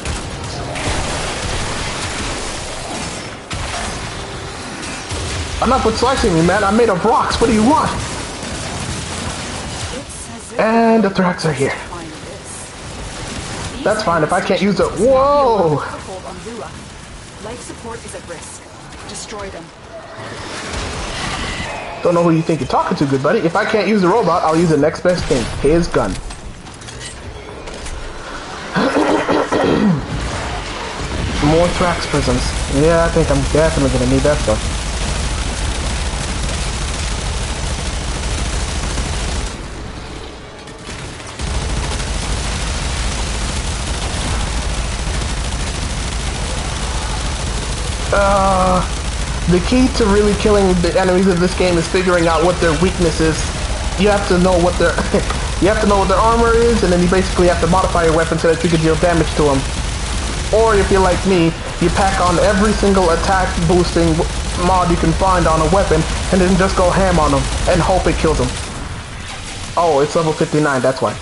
Enough with slicing me, man. I'm made of rocks. What do you want? And the Thrax are here. That's fine if I can't use it. Whoa! Life support is at risk. Destroy them. Don't know who you think you're talking to, good buddy. If I can't use the robot, I'll use the next best thing. His gun. More Thrax prisms. Yeah, I think I'm definitely gonna need that stuff. The key to really killing the enemies of this game is figuring out what their weakness is. You have to know what their armor is, and then you basically have to modify your weapon so that you can deal damage to them. Or if you're like me, you pack on every single attack boosting mod you can find on a weapon, and then just go ham on them and hope it kills them. Oh, it's level 59, that's why.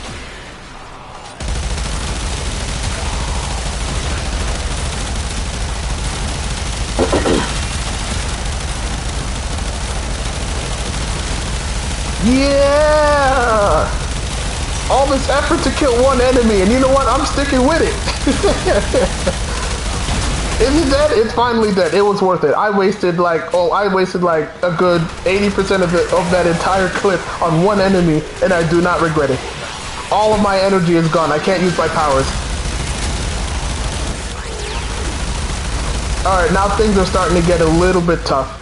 Yeah! All this effort to kill one enemy, and you know what? I'm sticking with it. Is it dead? It's finally dead. It was worth it. I wasted like a good 80% of that entire clip on one enemy, and I do not regret it. All of my energy is gone. I can't use my powers. Alright, now things are starting to get a little bit tough.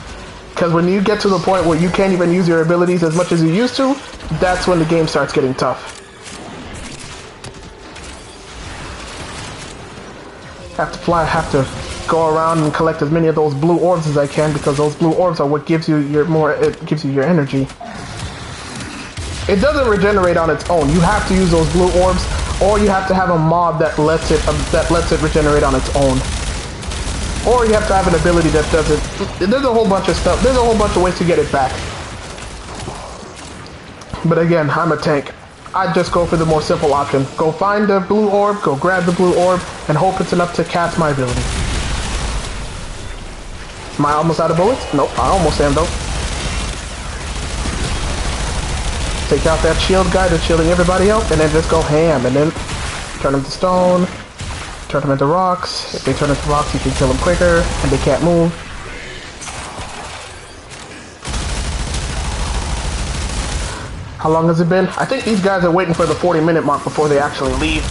Because when you get to the point where you can't even use your abilities as much as you used to, that's when the game starts getting tough. Have to go around and collect as many of those blue orbs as I can, because those blue orbs are what gives you your energy. It doesn't regenerate on its own. You have to use those blue orbs, or you have to have a mod that lets it regenerate on its own. Or you have to have an ability that does it. There's a whole bunch of stuff. There's a whole bunch of ways to get it back. But again, I'm a tank. I'd just go for the more simple option. Go find the blue orb, go grab the blue orb, and hope it's enough to cast my ability. Am I almost out of bullets? Nope, I almost am though. Take out that shield guy that's shielding everybody else, and then just go ham, and then turn them to stone, turn them into rocks. If they turn into rocks, you can kill them quicker, and they can't move. How long has it been? I think these guys are waiting for the 40-minute mark before they actually leave.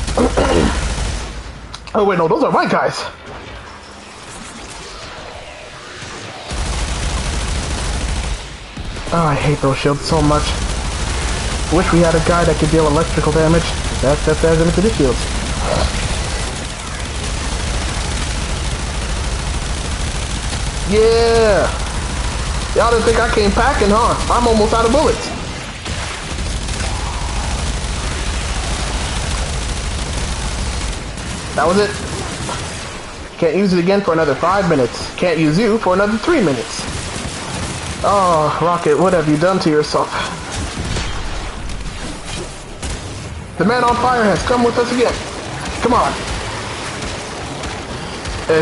Oh wait, no, those are my guys. Oh, I hate those shields so much. Wish we had a guy that could deal electrical damage. That's as into the shields. Yeah! Y'all didn't think I came packing, huh? I'm almost out of bullets. That was it. Can't use it again for another 5 minutes. Can't use you for another 3 minutes. Oh, Rocket, what have you done to yourself? The man on fire has come with us again. Come on.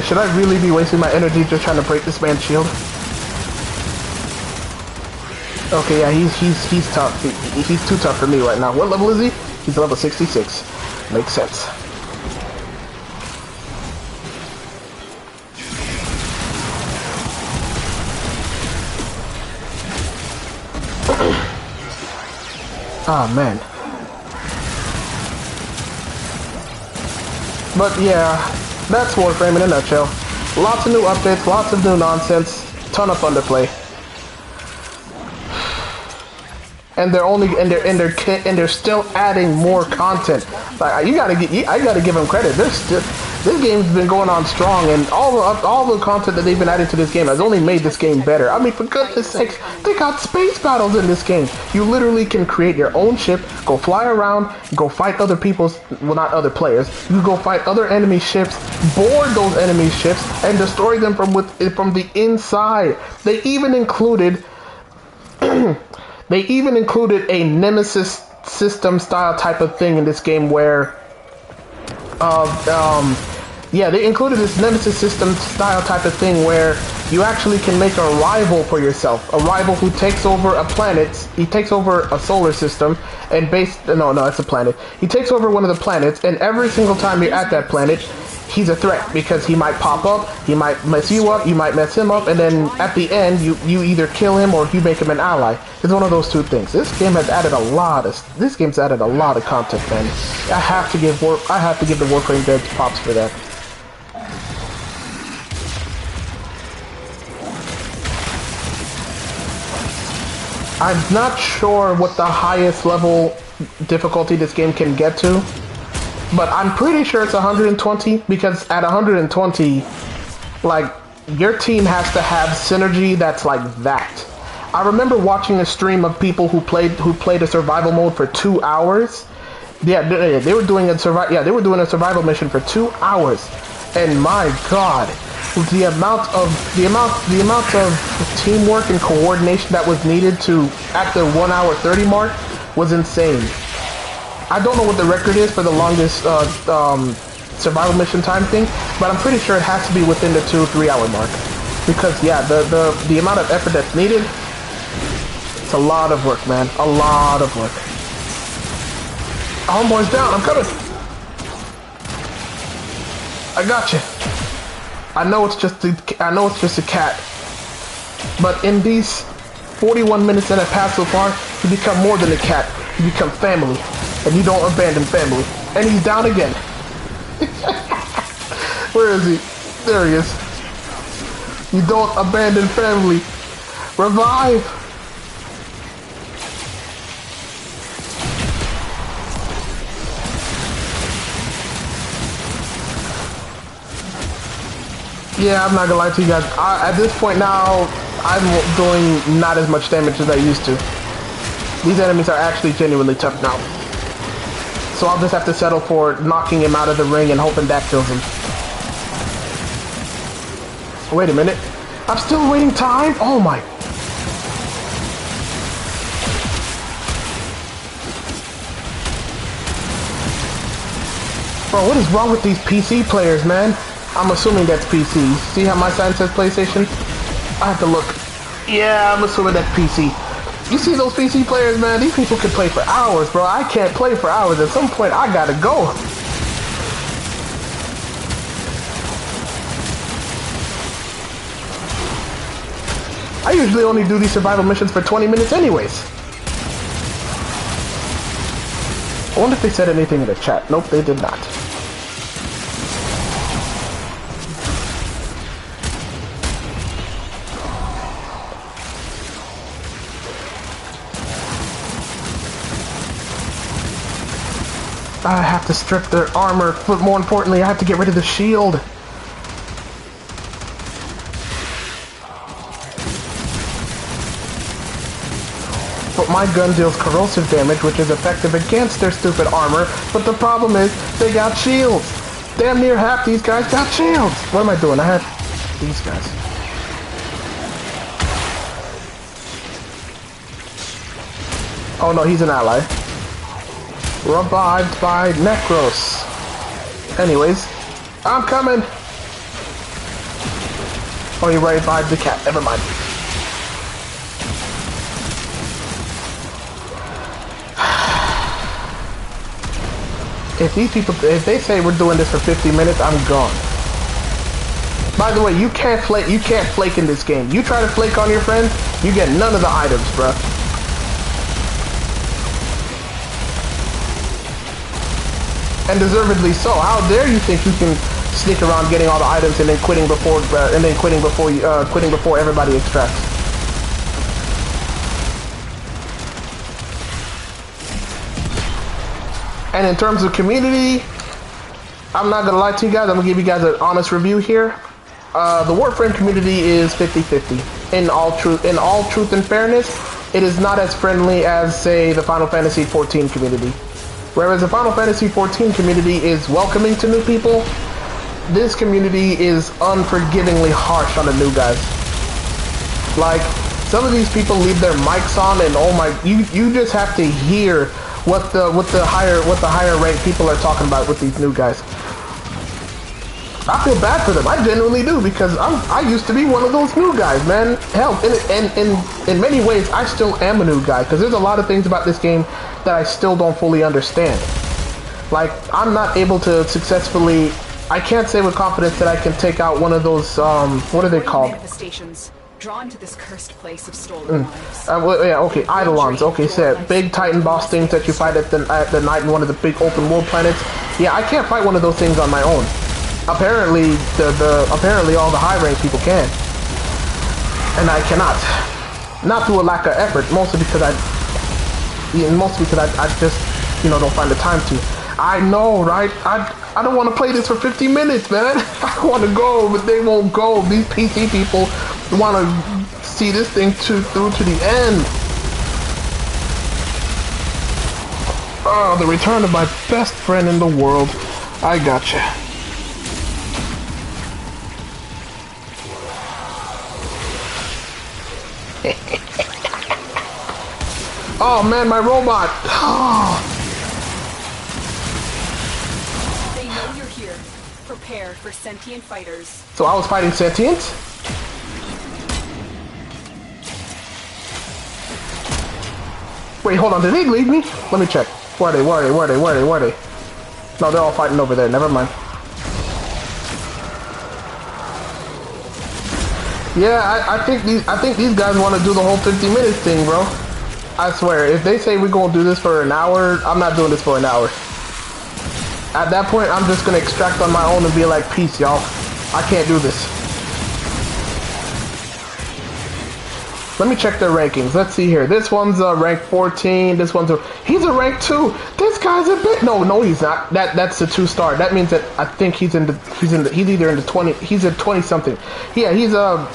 Should I really be wasting my energy just trying to break this man's shield? Okay, yeah, he's tough. He's too tough for me right now. What level is he? He's level 66. Makes sense. Oh man. But yeah, that's Warframe in a nutshell. Lots of new updates, lots of new nonsense, ton of fun to play. And they're still adding more content. Like I gotta give them credit. This game's been going on strong, and all the content that they've been adding to this game has only made this game better. I mean, for goodness sakes, they got space battles in this game. You literally can create your own ship, go fly around, go fight other people's, well, not other players. You go fight other enemy ships, board those enemy ships, and destroy them from the inside. They even included a Nemesis system style type of thing in this game where yeah, they included this Nemesis system style type of thing where you actually can make a rival for yourself. A rival who takes over a planet. He takes over a solar system and no, it's a planet. He takes over one of the planets, and every single time you're at that planet, he's a threat because he might pop up, he might mess you up, you might mess him up, and then at the end you either kill him or you make him an ally. It's one of those two things. This game's added a lot of content, man. I have to give the Warframe devs props for that. I'm not sure what the highest level difficulty this game can get to, but I'm pretty sure it's 120, because at 120, like, your team has to have synergy that's like that. I remember watching a stream of people who played a survival mode for 2 hours. Yeah, they were doing a survival mission for 2 hours, and my God, the amount of teamwork and coordination that was needed to at the 1 hour 30 mark was insane. I don't know what the record is for the longest survival mission time thing, but I'm pretty sure it has to be within the 2-3 hour mark, because yeah, the amount of effort that's needed, it's a lot of work, man, a lot of work. Homeboy's down, I'm coming. I got you. I know it's just a cat, but in these 41 minutes that have passed so far, you become more than a cat. You become family, and you don't abandon family. And he's down again. Where is he? There he is. You don't abandon family. Revive. Yeah, I'm not gonna lie to you guys. At this point now, I'm doing not as much damage as I used to. These enemies are actually genuinely tough now. So I'll just have to settle for knocking him out of the ring and hoping that kills him. Wait a minute. I'm still waiting time? Oh my. Bro, what is wrong with these PC players, man? I'm assuming that's PC. See how my sign says PlayStation? I have to look. Yeah, I'm assuming that's PC. You see those PC players, man? These people can play for hours, bro. I can't play for hours. At some point, I gotta go. I usually only do these survival missions for 20 minutes anyways. I wonder if they said anything in the chat. Nope, they did not. I have to strip their armor, but more importantly, I have to get rid of the shield. But my gun deals corrosive damage, which is effective against their stupid armor, but the problem is, they got shields. Damn near half these guys got shields. What am I doing? I have these guys. Oh no, he's an ally. Revived by Necros. Anyways, I'm coming. Oh, he revived the cat. Never mind. If these people, if they say we're doing this for 50 minutes, I'm gone. By the way, you can't flake in this game. You try to flake on your friend, you get none of the items, bruh. And deservedly so. How dare you think you can sneak around getting all the items and then quitting before everybody extracts? And in terms of community, I'm not gonna lie to you guys. I'm gonna give you guys an honest review here. The Warframe community is 50-50. In all truth and fairness, it is not as friendly as, say, the Final Fantasy XIV community. Whereas the Final Fantasy XIV community is welcoming to new people, this community is unforgivingly harsh on the new guys. Like, some of these people leave their mics on, and oh my, you just have to hear what the higher ranked people are talking about with these new guys. I feel bad for them. I genuinely do, because I used to be one of those new guys, man. Hell, in many ways, I still am a new guy, because there's a lot of things about this game that I still don't fully understand. Like, I'm not able to successfully. I can't say with confidence that I can take out one of those. What are they called? Manifestations. Drawn to this cursed place of stolen lives. Well, yeah, okay, Eidolons. Okay, so big Titan boss things that you fight at the night in one of the big open world planets. Yeah, I can't fight one of those things on my own. Apparently, apparently all the high rank people can, and I cannot. Not through a lack of effort, mostly because I just don't find the time to. I know, right? I don't want to play this for 50 minutes, man. I want to go, but they won't go. These PC people want to see this thing through to the end. Oh, the return of my best friend in the world. I gotcha. Oh man, my robot. Oh. They know you're here. Prepare for sentient fighters. So I was fighting sentients? Wait, hold on, did they leave me? Let me check. Where are they? No, they're all fighting over there, never mind. Yeah, I think these guys want to do the whole 50 minutes thing, bro. I swear, if they say we're gonna do this for an hour, I'm not doing this for an hour. At that point, I'm just gonna extract on my own and be like, peace, y'all. I can't do this. Let me check their rankings. Let's see here. This one's rank 14. This one's he's a rank 2. This guy's a bit. No, he's not. That's a 2-star. That means that I think he's either in the 20. He's at 20 something. Yeah, he's a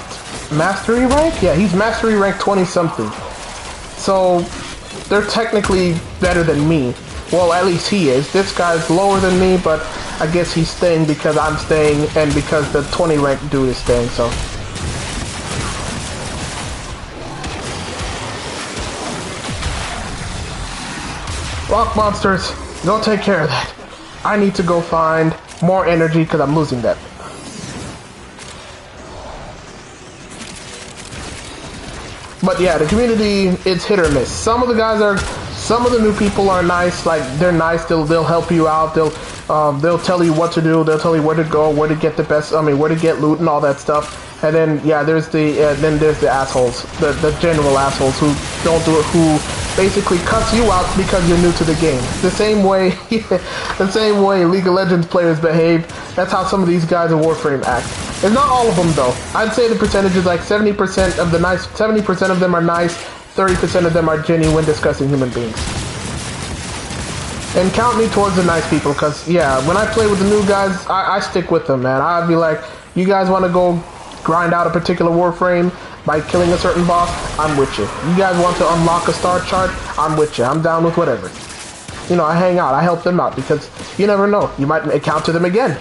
mastery rank. Yeah, he's mastery rank 20 something. So they're technically better than me. Well, at least he is. This guy's lower than me, but I guess he's staying because I'm staying and because the 20 rank dude is staying. So. Rock monsters, go take care of that. I need to go find more energy because I'm losing that. But yeah, the community, it's hit or miss. Some of the guys are, some of the new people are nice. Like they're nice. They'll help you out. They'll tell you what to do. They'll tell you where to go, where to get the best. I mean, where to get loot and all that stuff. And then yeah, there's the assholes, the general assholes who don't do it, who basically cuss you out because you're new to the game. The same way, the same way League of Legends players behave. That's how some of these guys in Warframe act. It's not all of them though. I'd say the percentage is like 70% of the nice, 70% of them are nice, 30% of them are genuine, disgusting human beings. And count me towards the nice people, because yeah, when I play with the new guys, I stick with them, man. I'd be like, you guys want to go grind out a particular Warframe by killing a certain boss, I'm with you. You guys want to unlock a star chart, I'm with you. I'm down with whatever. You know, I hang out, I help them out, because you never know, you might encounter them again.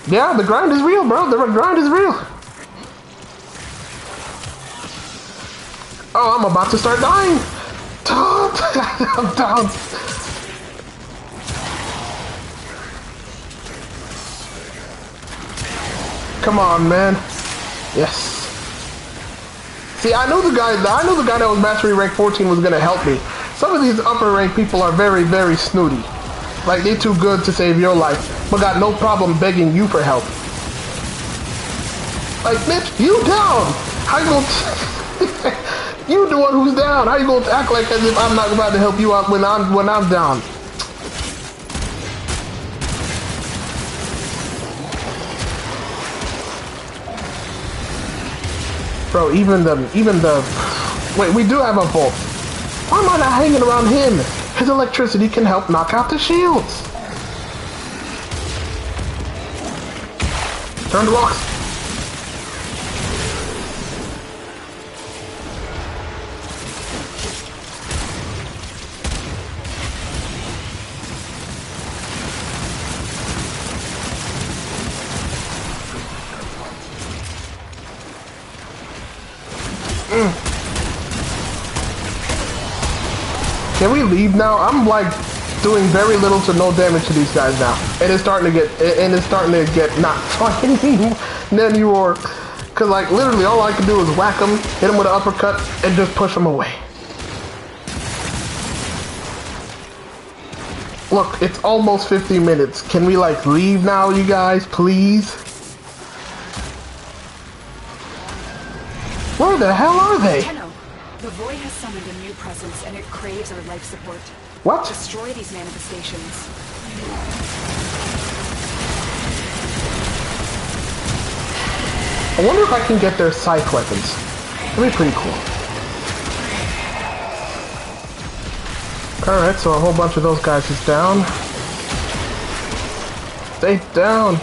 Yeah, the grind is real, bro. The grind is real. Oh, I'm about to start dying. I'm down. Come on, man. Yes. See, I know the guy that was mastery rank 14 was gonna help me. Some of these upper rank people are very, very snooty. Like they're too good to save your life, but got no problem begging you for help. Like, bitch, you down? How you gonna? You the one who's down. How you gonna act like as if I'm not about to help you out when I'm down? Bro, even the wait, we do have a Volt. Why am I not hanging around him? His electricity can help knock out the shields. Turn the rocks. Can we leave now? I'm like doing very little to no damage to these guys now, and it's starting to get not fun anymore. Cause like literally all I can do is whack them, hit them with an uppercut, and just push them away. Look, it's almost 50 minutes. Can we like leave now, you guys, please? Where the hell are they? The void has summoned a new presence, and it craves our life support. What? Destroy these manifestations. I wonder if I can get their scythe weapons. That'd be pretty cool. Alright, so a whole bunch of those guys is down. Stay down.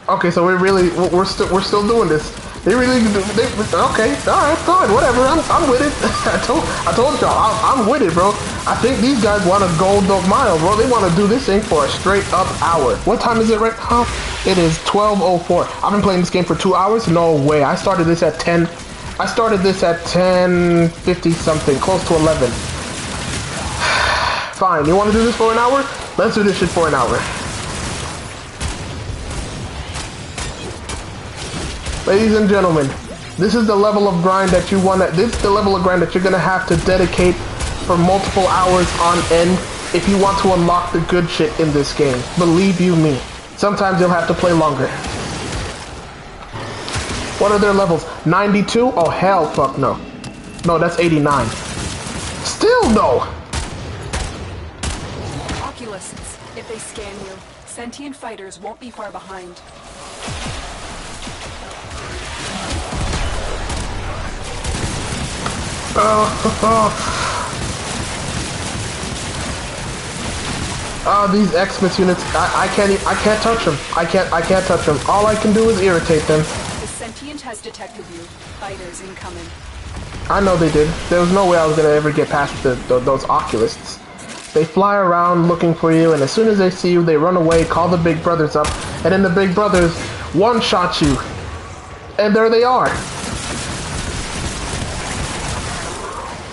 Okay, so we're still doing this. They really okay, alright, fine, whatever. I'm with it. I told y'all, I'm with it, bro. I think these guys want to go the mile, bro. They want to do this thing for a straight up hour. What time is it right now? It is 12:04. I've been playing this game for 2 hours. No way. I started this at 10. I started this at 10:50 something, close to 11. Fine. You want to do this for an hour? Let's do this shit for an hour. Ladies and gentlemen, this is the level of grind that you want to, this is the level of grind that you're going to have to dedicate for multiple hours on end if you want to unlock the good shit in this game. Believe you me. Sometimes you'll have to play longer. What are their levels? 92? Oh hell fuck no. No, that's 89. Still no! Oculists, if they scan you, sentient fighters won't be far behind. These Xmas units, I can't touch them. I can't touch them. All I can do is irritate them. The sentient has detected you. Fighters incoming. I know they did. There was no way I was gonna ever get past those oculists. They fly around looking for you, and as soon as they see you, they run away, call the big brothers up, and then the big brothers one-shot you. And there they are.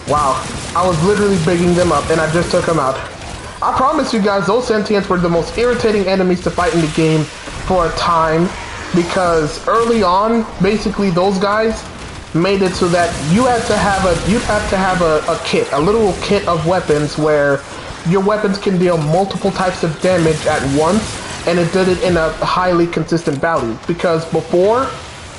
Wow. I was literally bigging them up, and I just took them out. I promise you guys, those sentients were the most irritating enemies to fight in the game for a time, because early on, basically those guys made it so that you'd have to have a kit, a literal kit of weapons where your weapons can deal multiple types of damage at once, and it did it in a highly consistent value. Because before,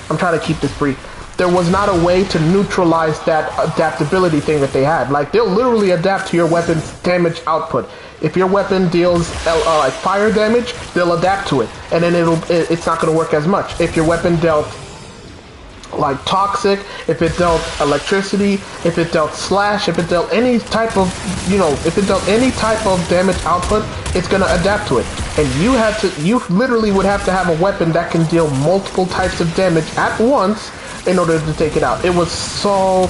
I'm trying to keep this brief, there was not a way to neutralize that adaptability thing that they had. Like, they'll literally adapt to your weapon's damage output. If your weapon deals like fire damage, they'll adapt to it, and then it's not going to work as much. If your weapon dealt like toxic, if it dealt electricity, if it dealt slash, if it dealt any type of, if it dealt any type of damage output, it's going to adapt to it. And you literally would have to have a weapon that can deal multiple types of damage at once in order to take it out. It was so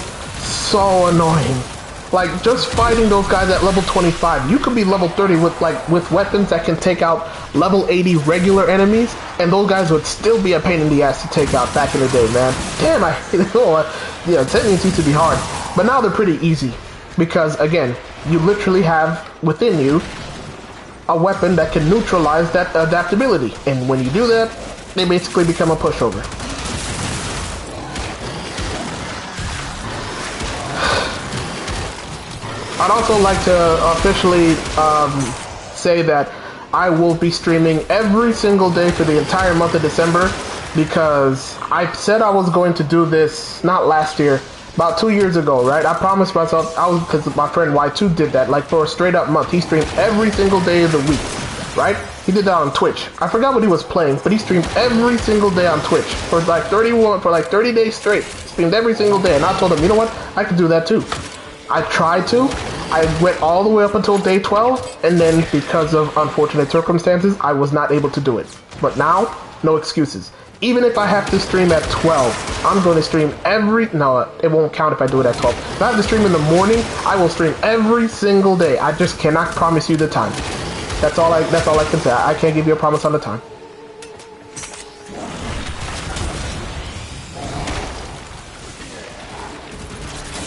annoying. Like, just fighting those guys at level 25, you could be level 30 with weapons that can take out level 80 regular enemies, and those guys would still be a pain in the ass to take out back in the day, man. Damn, Sentients used to be hard. But now they're pretty easy, because, again, you literally have within you a weapon that can neutralize that adaptability. And when you do that, they basically become a pushover. I'd also like to officially say that I will be streaming every single day for the entire month of December, because I said I was going to do this, not last year, about 2 years ago, right? I promised myself, because my friend Y2 did that, like for a straight up month. He streamed every single day of the week, right? He did that on Twitch. I forgot what he was playing, but he streamed every single day on Twitch for like 30 days straight. Streamed every single day, and I told him, you know what? I could do that too. I tried to. I went all the way up until day 12, and then because of unfortunate circumstances, I was not able to do it. But now, no excuses. Even if I have to stream at 12, I'm going to stream no, it won't count if I do it at 12. If I have to stream in the morning, I will stream every single day. I just cannot promise you the time. That's all I can say. I can't give you a promise on the time.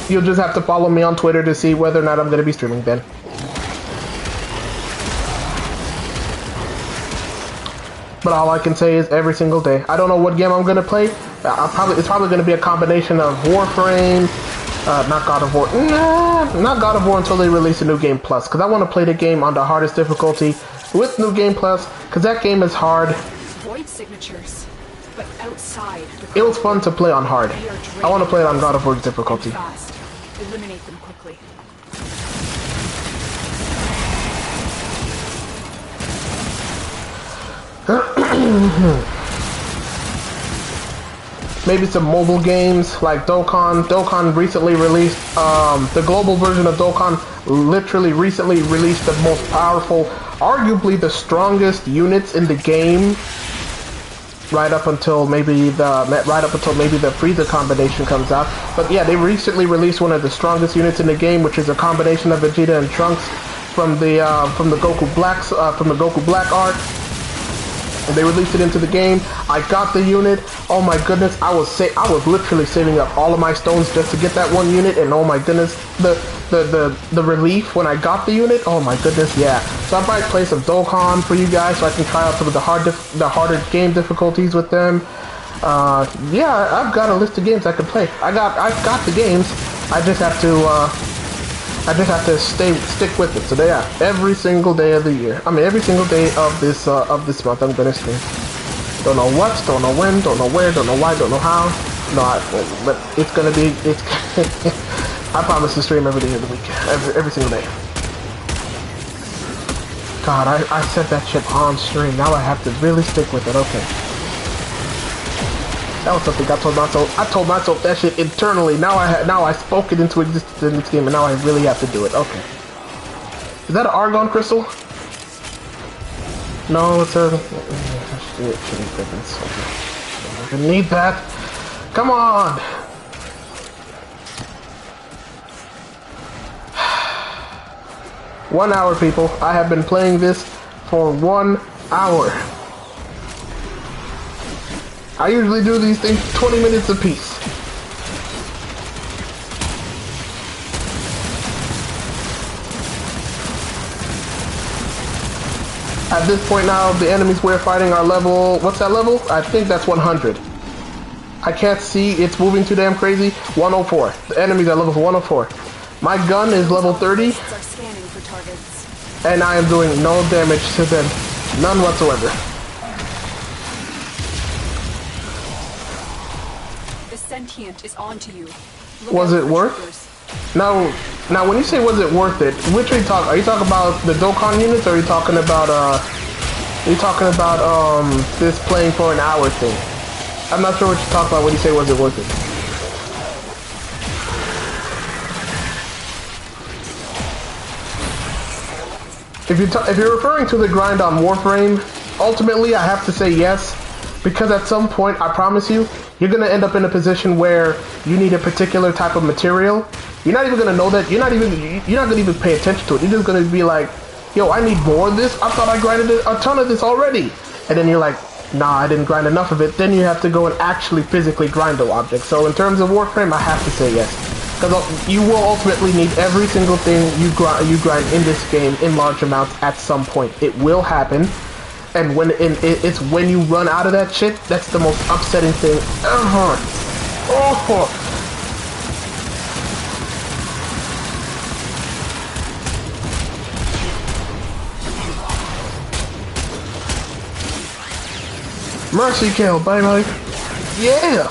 You'll just have to follow me on Twitter to see whether or not I'm going to be streaming then. But all I can say is every single day. I don't know what game I'm going to play. It's probably going to be a combination of Warframe, not God of War. Not God of War until they release a New Game Plus. Because I want to play the game on the hardest difficulty with New Game Plus. Because that game is hard. Void signatures, but outside. It was fun to play on hard. I want to play it on God of War's difficulty. Fast. Eliminate them quickly. Maybe some mobile games like Dokkan. Dokkan recently released, the global version of Dokkan literally recently released the most powerful, arguably the strongest units in the game. Right up until maybe the Frieza combination comes out. But yeah, they recently released one of the strongest units in the game, which is a combination of Vegeta and Trunks from the Goku Black arc. And they released it into the game. I got the unit. Oh my goodness, I was literally saving up all of my stones just to get that one unit. And oh my goodness, the relief when I got the unit. Oh my goodness, yeah. So I might play some Dokkan for you guys so I can try out some of the harder game difficulties with them. Yeah, I've got a list of games I can play. I've got the games. I just have to stick with it. So yeah, every single day of the year. I mean, every single day of this month, I'm gonna stream. Don't know what, don't know when, don't know where, don't know why, don't know how. No, but it's gonna be. I promise to stream every day of the week, every single day. God, I said that shit on stream. Now I have to really stick with it. Okay. That was something I told myself. I told myself that shit internally. Now I spoke it into existence in this game, and now I really have to do it. Okay. Is that an argon crystal? No, it's a. I need that. Come on. One hour, people. I have been playing this for 1 hour. I usually do these things 20 minutes apiece. At this point now, the enemies we're fighting are level... What's that level? I think that's 100. I can't see. It's moving too damn crazy. 104. The enemies are level 104. My gun is level 30. And I am doing no damage to them. None whatsoever. The sentient is onto you. Was it worth? Now, when you say was it worth it, which are you talking? Are you talking about the Dokkan units, or are you talking about this playing for an hour thing? I'm not sure what you're talking about when you say was it worth it. If you're referring to the grind on Warframe, ultimately I have to say yes, because at some point, I promise you, you're gonna end up in a position where you need a particular type of material. You're not even gonna know that. You're not gonna even pay attention to it. You're just gonna be like, yo, I need more of this. I thought I grinded a ton of this already. And then you're like, nah, I didn't grind enough of it. Then you have to go and actually physically grind the object. So in terms of Warframe, I have to say yes. Because you will ultimately need every single thing you grind in this game in large amounts at some point. It will happen. And it's when you run out of that shit, that's the most upsetting thing ever. Oh. Mercy kill, baby. Yeah.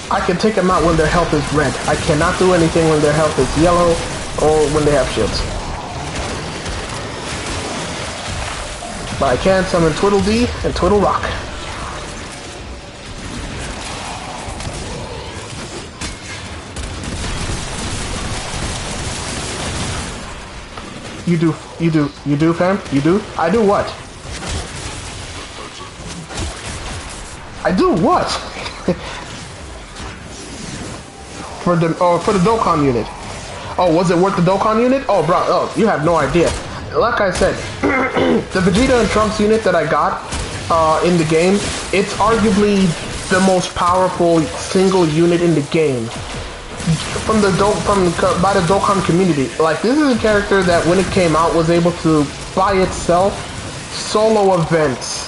I can take them out when their health is red. I cannot do anything when their health is yellow or when they have shields. But I can summon Twiddle Dee and Twiddle Rock. You do, fam? You do? I do what? I do what? for the Dokkan unit. Oh, was it worth the Dokkan unit? Oh, bro, oh, you have no idea. Like I said, the Vegeta and Trunks unit that I got in the game, it's arguably the most powerful single unit in the game. By the Dokkan community. Like, this is a character that when it came out was able to by itself solo events.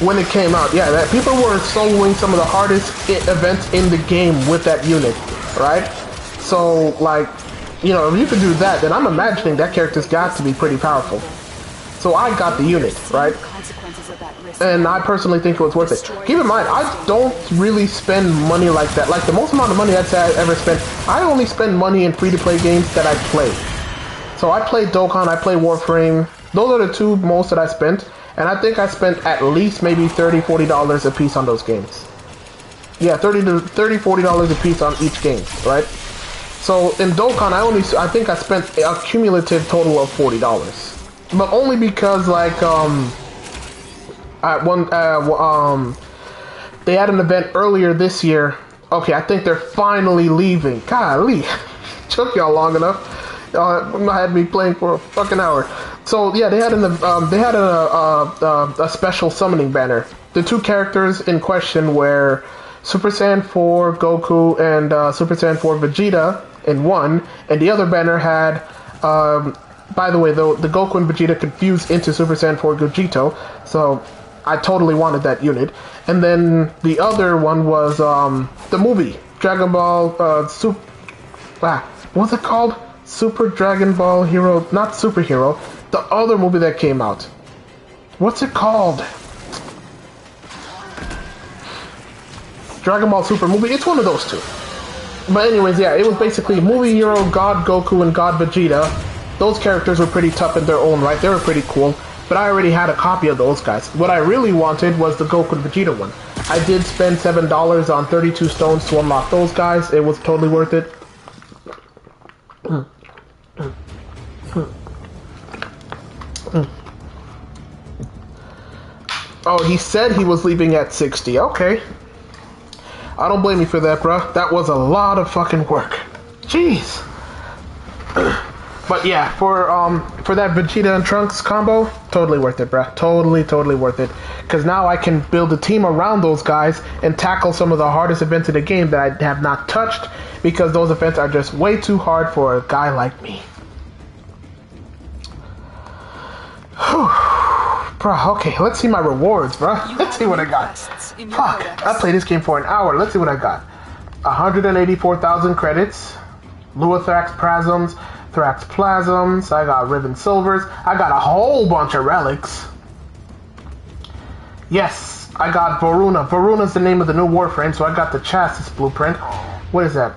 When it came out, yeah, that people were soloing some of the hardest events in the game with that unit, right? So, like, you know, if you could do that, then I'm imagining that character's got to be pretty powerful. So I got the unit, right? And I personally think it was worth it. Keep in mind, I don't really spend money like that. Like, the most amount of money I'd say I ever spent, I only spend money in free-to-play games that I play. So I play Dokkan, I play Warframe. Those are the two most that I spent. And I think I spent at least maybe $30, $40 a piece on those games. Yeah, $30, $40 a piece on each game, right? So in Dokkan, I think I spent a cumulative total of $40. But only because, like, they had an event earlier this year. Okay, I think they're finally leaving. Golly, took y'all long enough. Had me playing for a fucking hour. So yeah, they had a special summoning banner. The two characters in question were Super Saiyan 4 Goku and Super Saiyan 4 Vegeta in one, and the other banner had. By the way, though, the Goku and Vegeta could fuse into Super Saiyan 4 Gogeta, so I totally wanted that unit. And then the other one was the movie Dragon Ball what's it called? Super Dragon Ball Hero, not Superhero, the other movie that came out. What's it called? Dragon Ball Super movie, it's one of those two. But anyways, yeah, it was basically movie hero God Goku and God Vegeta. Those characters were pretty tough in their own right, they were pretty cool. But I already had a copy of those guys. What I really wanted was the Goku and Vegeta one. I did spend $7 on 32 stones to unlock those guys. It was totally worth it. Oh, he said he was leaving at 60. Okay. I don't blame you for that, bruh. That was a lot of fucking work. Jeez. But yeah, for that Vegeta and Trunks combo, totally worth it, bruh. Totally worth it. Because now I can build a team around those guys and tackle some of the hardest events in the game that I have not touched, because those events are just way too hard for a guy like me. Whew. Bruh, okay, let's see my rewards, bruh. Let's see what I got. Fuck, I played this game for an hour. Let's see what I got. 184,000 credits. Luathrax Prasms. Thrax Plasms. I got Riven Silvers. I got a whole bunch of relics. Yes, I got Varuna. Varuna's the name of the new Warframe, so I got the chassis blueprint. What is that?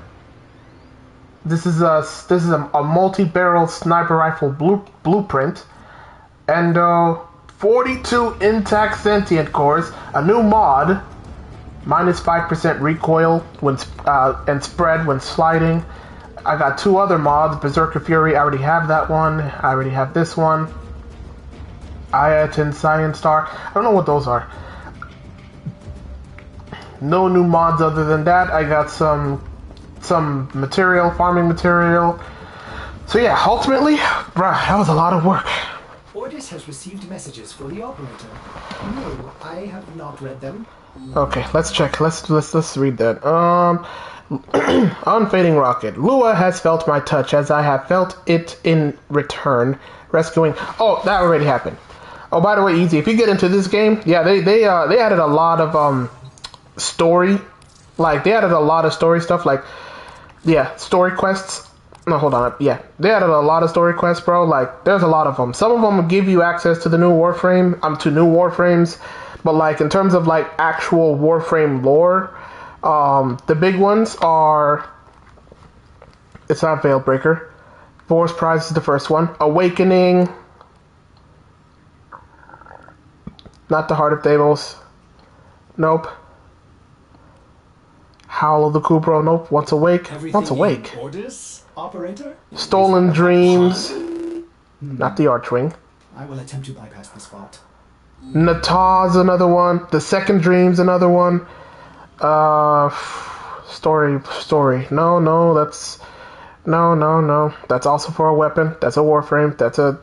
This is a multi-barrel sniper rifle blueprint. And 42 intact sentient cores, a new mod, minus 5% recoil when and spread when sliding. I got 2 other mods, Berserker Fury, I already have that one. I already have this one. Ayatin Science Star, I don't know what those are. No new mods other than that. I got some material, farming material. So yeah, ultimately, bruh, that was a lot of work. Ordis has received messages for the operator. No, I have not read them. Okay, let's check. Let's read that. UnFadingRocket. Lua has felt my touch as I have felt it in return. Rescuing. Oh, that already happened. Oh, by the way, easy. If you get into this game, yeah, they added a lot of story. Like they added a lot of story stuff. Like yeah, story quests. No, hold on. Yeah, they added a lot of story quests, bro. Like, there's a lot of them. Some of them will give you access to the new Warframe, to new Warframes. But, like, in terms of, like, actual Warframe lore, the big ones are... It's not Veilbreaker. Force Prize is the first one. Awakening. Not the Heart of Deimos. Nope. Howl of the Kubro. Nope. Once Awake. Once Awake. Orders, operator? Stolen Dreams. Not the Archwing. I will attempt to bypass the spot. Natah's another one. The Second Dream's another one. Story. No, that's... No. That's also for a weapon. That's a Warframe. That's a...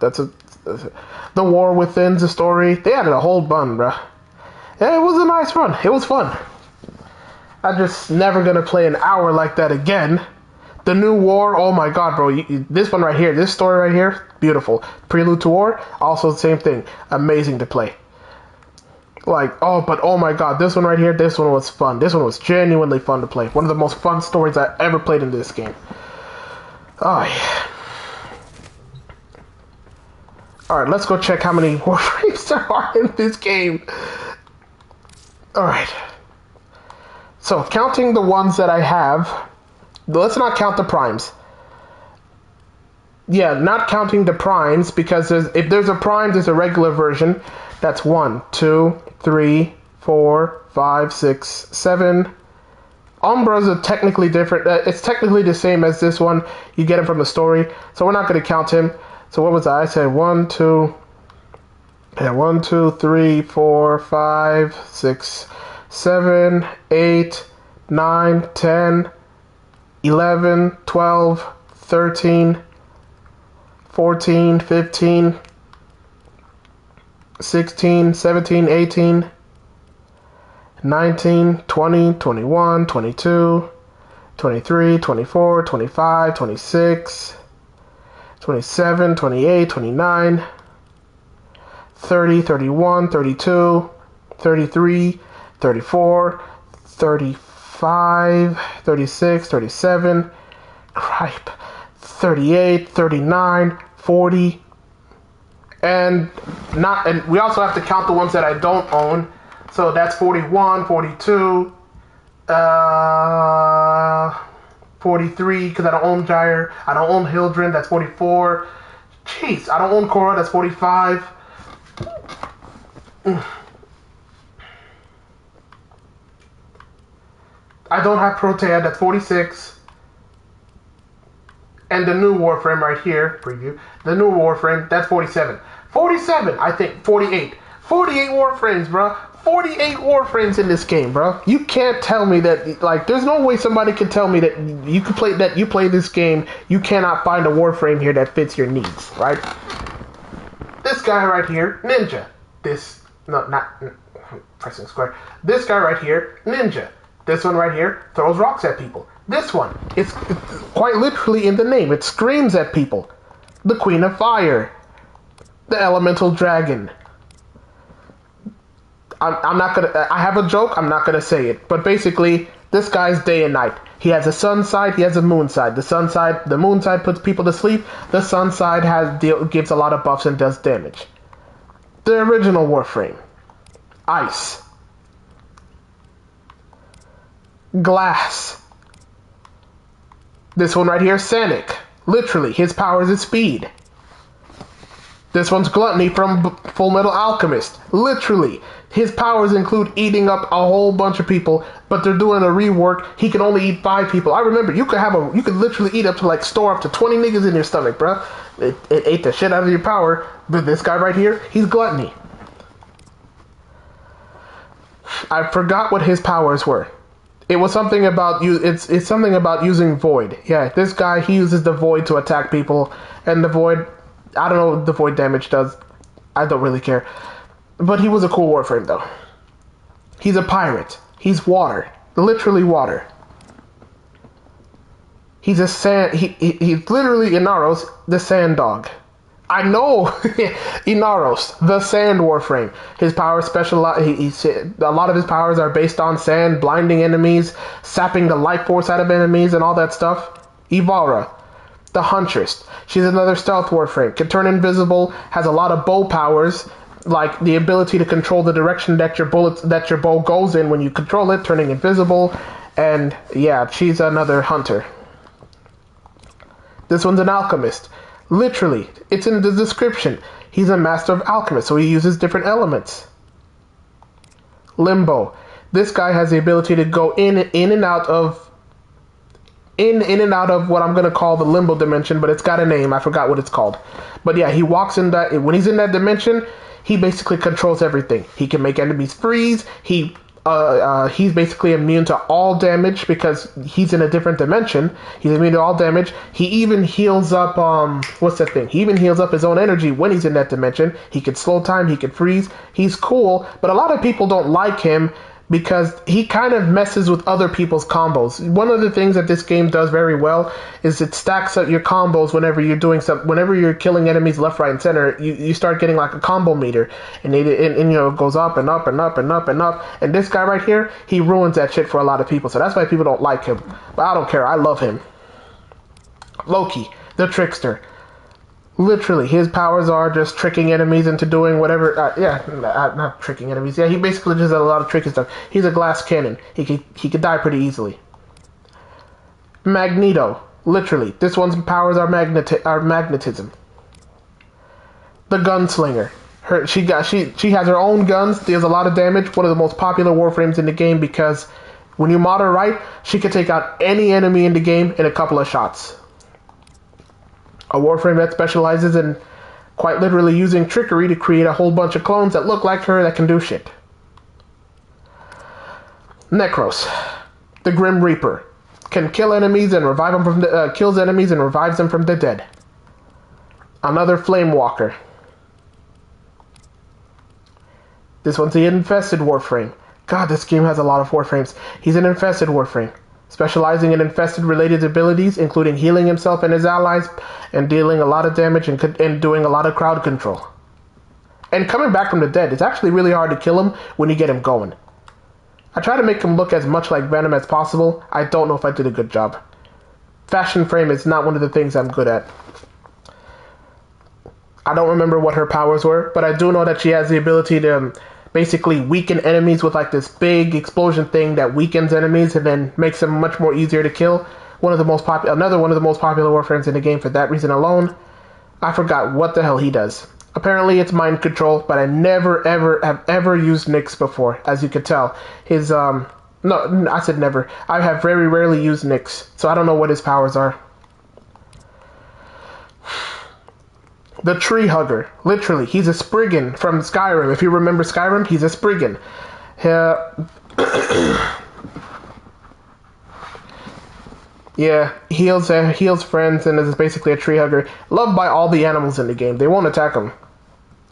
The War Within's a story. They added a whole bun, bruh. Yeah, it was a nice run. It was fun. I'm just never gonna play an hour like that again. The new War, oh my god, bro. This one right here, this story right here, beautiful. Prelude to War, also the same thing. Amazing to play. Like, oh my god, this one right here, this one was fun. This one was genuinely fun to play. One of the most fun stories I ever played in this game. Oh, yeah. Alright, let's go check how many Warframes there are in this game. Alright. So, counting the ones that I have, let's not count the primes. Yeah, not counting the primes, because if there's a prime, there's a regular version. That's 1, 2, 3, 4, 5, 6, 7. Umbra's are technically different. It's technically the same as this one. You get him from the story, so we're not going to count him. So what was that? I said 1, 2, 3, 4, 5, 6, 7, 8, 9, 10, 11, 12, 13, 14, 15, 16, 17, 18, 19, 20, 21, 22, 23, 24, 25, 26, 27, 28, 29, 30, 31, 32, 33, 34, 35, 36, 37, cripe, 38, 39, 40, and we also have to count the ones that I don't own. So that's 41, 42, 43, because I don't own Gyre. I don't own Hildren, that's 44. Jeez, I don't own Korra, that's 45. I don't have Protea, that's 46. And the new Warframe right here, preview, the new Warframe, that's 47. 47, I think, 48. 48 Warframes, bruh. 48 Warframes in this game, bro. You can't tell me that, like, there's no way somebody can tell me that you play this game, you cannot find a Warframe here that fits your needs, right? This guy right here, Ninja. Pressing square. This guy right here, Ninja. This one right here throws rocks at people. This one, it's quite literally in the name. It screams at people. The Queen of Fire. The Elemental Dragon. I'm not gonna. I have a joke. I'm not gonna say it. But basically, this guy's day and night. He has a sun side. He has a moon side. The moon side puts people to sleep. The sun side gives a lot of buffs and does damage. The original Warframe. Ice. Glass. This one right here, Sanic. Literally, his power is his speed. This one's Gluttony from Full Metal Alchemist. Literally, his powers include eating up a whole bunch of people, but they're doing a rework. He can only eat 5 people. I remember you could literally eat up to like store up to 20 niggas in your stomach, bruh. It ate the shit out of your power. But this guy right here, he's Gluttony. I forgot what his powers were. It was something about it's something about using Void. Yeah, this guy, he uses the Void to attack people, and the Void, I don't know what the Void damage does. I don't really care. But he was a cool Warframe though. He's a pirate. He's water. Literally water. He's a sand he's literally Inaros, the sand dog. I know Inaros, the sand Warframe. His power a lot of his powers are based on sand, blinding enemies, sapping the life force out of enemies, and all that stuff. Ivara, the Huntress. She's another stealth Warframe. Can turn invisible, has a lot of bow powers, like the ability to control the direction that your bow goes in when you control it, turning invisible. And yeah, she's another hunter. This one's an alchemist. Literally, it's in the description. He's a master of alchemist, so he uses different elements. Limbo. This guy has the ability to go in and out of what I'm gonna call the limbo dimension, but it's got a name. I forgot what it's called. But yeah, he walks in that. When he's in that dimension, he basically controls everything. He can make enemies freeze. He's basically immune to all damage because he's in a different dimension. He's immune to all damage. He even heals up, what's that thing? He even heals up his own energy when he's in that dimension. He can slow time, he can freeze. He's cool, but a lot of people don't like him because he kind of messes with other people's combos. One of the things that this game does very well is it stacks up your combos whenever you're killing enemies left, right, and center. You start getting like a combo meter, and it goes up and up and up and up and up. And this guy right here, he ruins that shit for a lot of people. So that's why people don't like him. But I don't care. I love him. Loki, the trickster. Literally, his powers are just tricking enemies into doing whatever. Not tricking enemies. Yeah, he basically just does a lot of tricky stuff. He's a glass cannon. He could die pretty easily. Magneto. Literally, this one's powers are magnetism. The gunslinger. She has her own guns. Deals a lot of damage. One of the most popular Warframes in the game because when you mod her right, she can take out any enemy in the game in a couple of shots. A Warframe that specializes in quite literally using trickery to create a whole bunch of clones that look like her that can do shit. Necros, the Grim Reaper, can kill enemies and revive them kills enemies and revives them from the dead. Another Flame Walker. This one's the Infested Warframe. God, this game has a lot of Warframes. He's an Infested Warframe, specializing in infested-related abilities, including healing himself and his allies, and dealing a lot of damage and doing a lot of crowd control. And coming back from the dead, it's actually really hard to kill him when you get him going. I try to make him look as much like Venom as possible. I don't know if I did a good job. Fashion Frame is not one of the things I'm good at. I don't remember what her powers were, but I do know that she has the ability to basically weaken enemies with like this big explosion thing that weakens enemies and then makes them much more easier to kill. Another one of the most popular Warframes in the game for that reason alone. I forgot what the hell he does. Apparently it's mind control, but I never ever used Nyx before, as you could tell. No, I said never. I have very rarely used Nyx, so I don't know what his powers are. The Tree Hugger. Literally, he's a Spriggan from Skyrim. If you remember Skyrim, he's a Spriggan. Yeah. Yeah, heals friends and is basically a tree hugger. Loved by all the animals in the game. They won't attack him.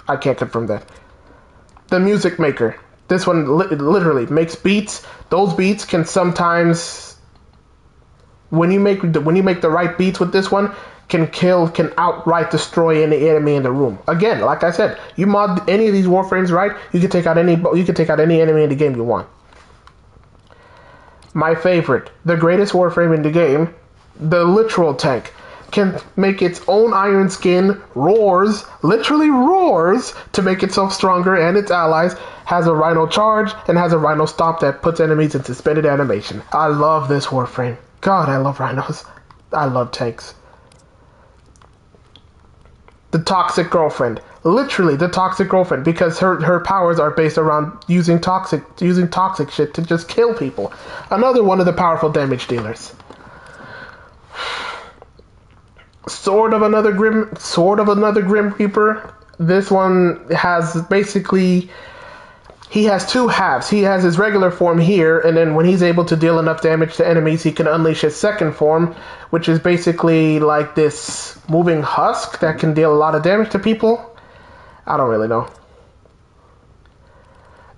I can't confirm that. The music maker. This one literally makes beats. Those beats can sometimes, when you make the right beats with this one, can outright destroy any enemy in the room. Again, like I said, you mod any of these Warframes right, you can take out any enemy in the game you want. My favorite, the greatest Warframe in the game, the literal tank, can make its own iron skin, literally roars, to make itself stronger and its allies, has a Rhino charge, and has a Rhino stop that puts enemies in suspended animation. I love this Warframe. God, I love Rhinos. I love tanks. The toxic girlfriend. Literally the toxic girlfriend, because her powers are based around using toxic shit to just kill people. Another one of the powerful damage dealers. Sword of another Grim Reaper. This one has basically, he has two halves. He has his regular form here, and then when he's able to deal enough damage to enemies, he can unleash his second form, which is basically like this moving husk that can deal a lot of damage to people. I don't really know.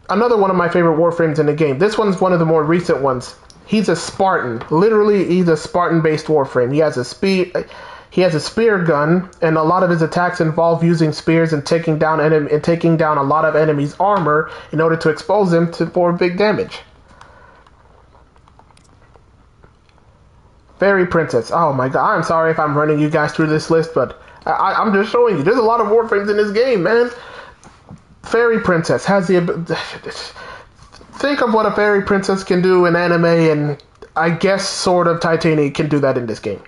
Another one of my favorite Warframes in the game. This one's one of the more recent ones. He's a Spartan. Literally, he's a Spartan-based Warframe. He has a spear gun, and a lot of his attacks involve using spears and taking down a lot of enemies' armor in order to expose them for big damage. Fairy Princess. Oh my god, I'm sorry if I'm running you guys through this list, but I'm just showing you. There's a lot of Warframes in this game, man. Fairy Princess has the... Think of what a Fairy Princess can do in anime, and I guess Sword of Titania can do that in this game.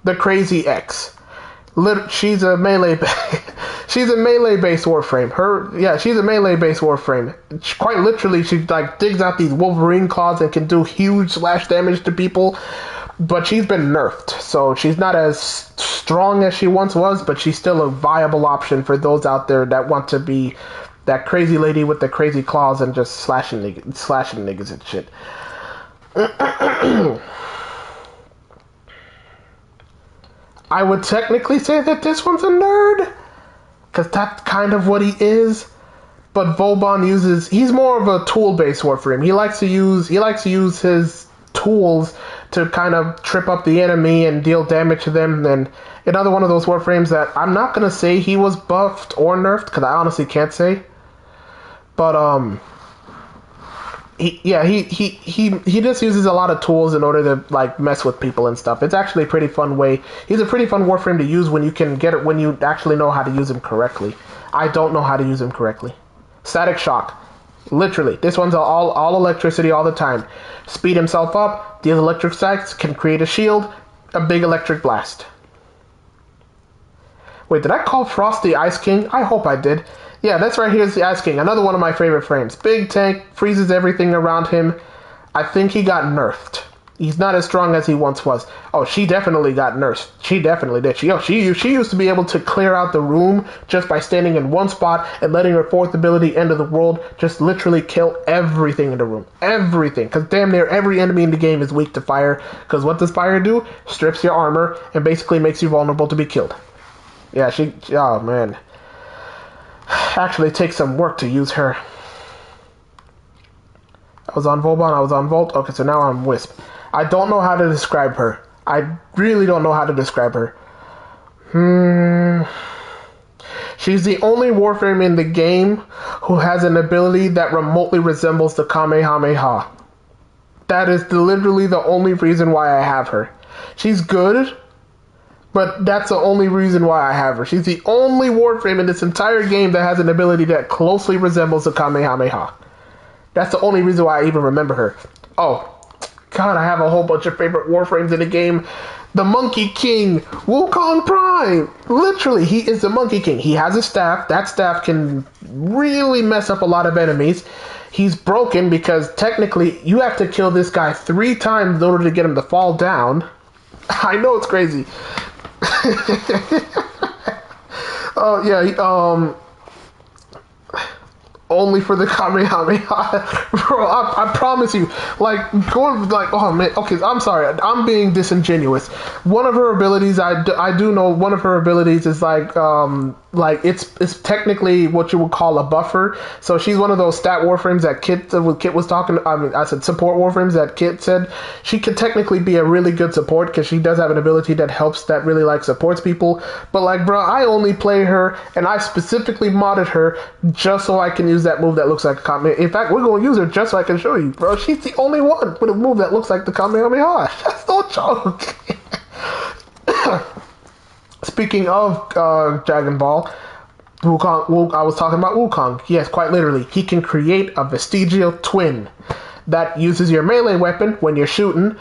The Crazy X. She's a melee... She's a melee-based Warframe. She's a melee-based Warframe. Quite literally, she digs out these Wolverine claws and can do huge slash damage to people. But she's been nerfed, so she's not as strong as she once was, but she's still a viable option for those out there that want to be that crazy lady with the crazy claws and just slashing niggas and shit. I would technically say that this one's a nerd, because that's kind of what he is. But Vauban he's more of a tool-based Warframe. He likes to use his tools to kind of trip up the enemy and deal damage to them. And another one of those Warframes that I'm not going to say he was buffed or nerfed, because I honestly can't say. But, he just uses a lot of tools in order to, mess with people and stuff. It's actually a pretty fun way. He's a pretty fun Warframe to use when you actually know how to use him correctly. I don't know how to use him correctly. Static Shock. Literally, this one's all electricity all the time. Speed himself up, deals electric strikes, can create a shield, a big electric blast. Wait, did I call Frost the Ice King? I hope I did. Yeah, that's right, here's the Ice King. Another one of my favorite frames. Big tank, freezes everything around him. I think he got nerfed. He's not as strong as he once was. Oh, she definitely got nerfed. She definitely did. She used to be able to clear out the room just by standing in one spot and letting her fourth ability, End of the World, just literally kill everything in the room. Everything. Because damn near every enemy in the game is weak to fire. Because what does fire do? Strips your armor and basically makes you vulnerable to be killed. Yeah, oh man. Actually takes some work to use her. I was on Vauban, I was on Volt. Okay, so now I'm Wisp. I don't know how to describe her. I really don't know how to describe her. She's the only Warframe in the game who has an ability that remotely resembles the Kamehameha. That is literally the only reason why I have her. She's good, but that's the only reason why I have her. She's the only Warframe in this entire game that has an ability that closely resembles the Kamehameha. That's the only reason why I even remember her. Oh, God, I have a whole bunch of favorite Warframes in the game. The Monkey King, Wukong Prime. Literally, he is the Monkey King. He has a staff. That staff can really mess up a lot of enemies. He's broken because technically you have to kill this guy 3 times in order to get him to fall down. I know it's crazy. Oh, yeah, only for the Kamehameha. Bro, I promise you. Like, going, like, oh man, okay, I'm sorry. I'm being disingenuous. One of her abilities, I do know one of her abilities is like it's technically what you would call a buffer. So she's one of those stat warframes that Kit was talking. I mean, I said support warframes that Kit said. She could technically be a really good support because she does have an ability that helps, that really like supports people. But like, bro, I only play her, and I specifically modded her just so I can use that move that looks like a Kamehameha. In fact, we're going to use her just so I can show you, bro. She's the only one with a move that looks like the Kamehameha. That's no joke. Speaking of Dragon Ball, Wukong, I was talking about Wukong. Yes, quite literally. He can create a vestigial twin that uses your melee weapon when you're shooting,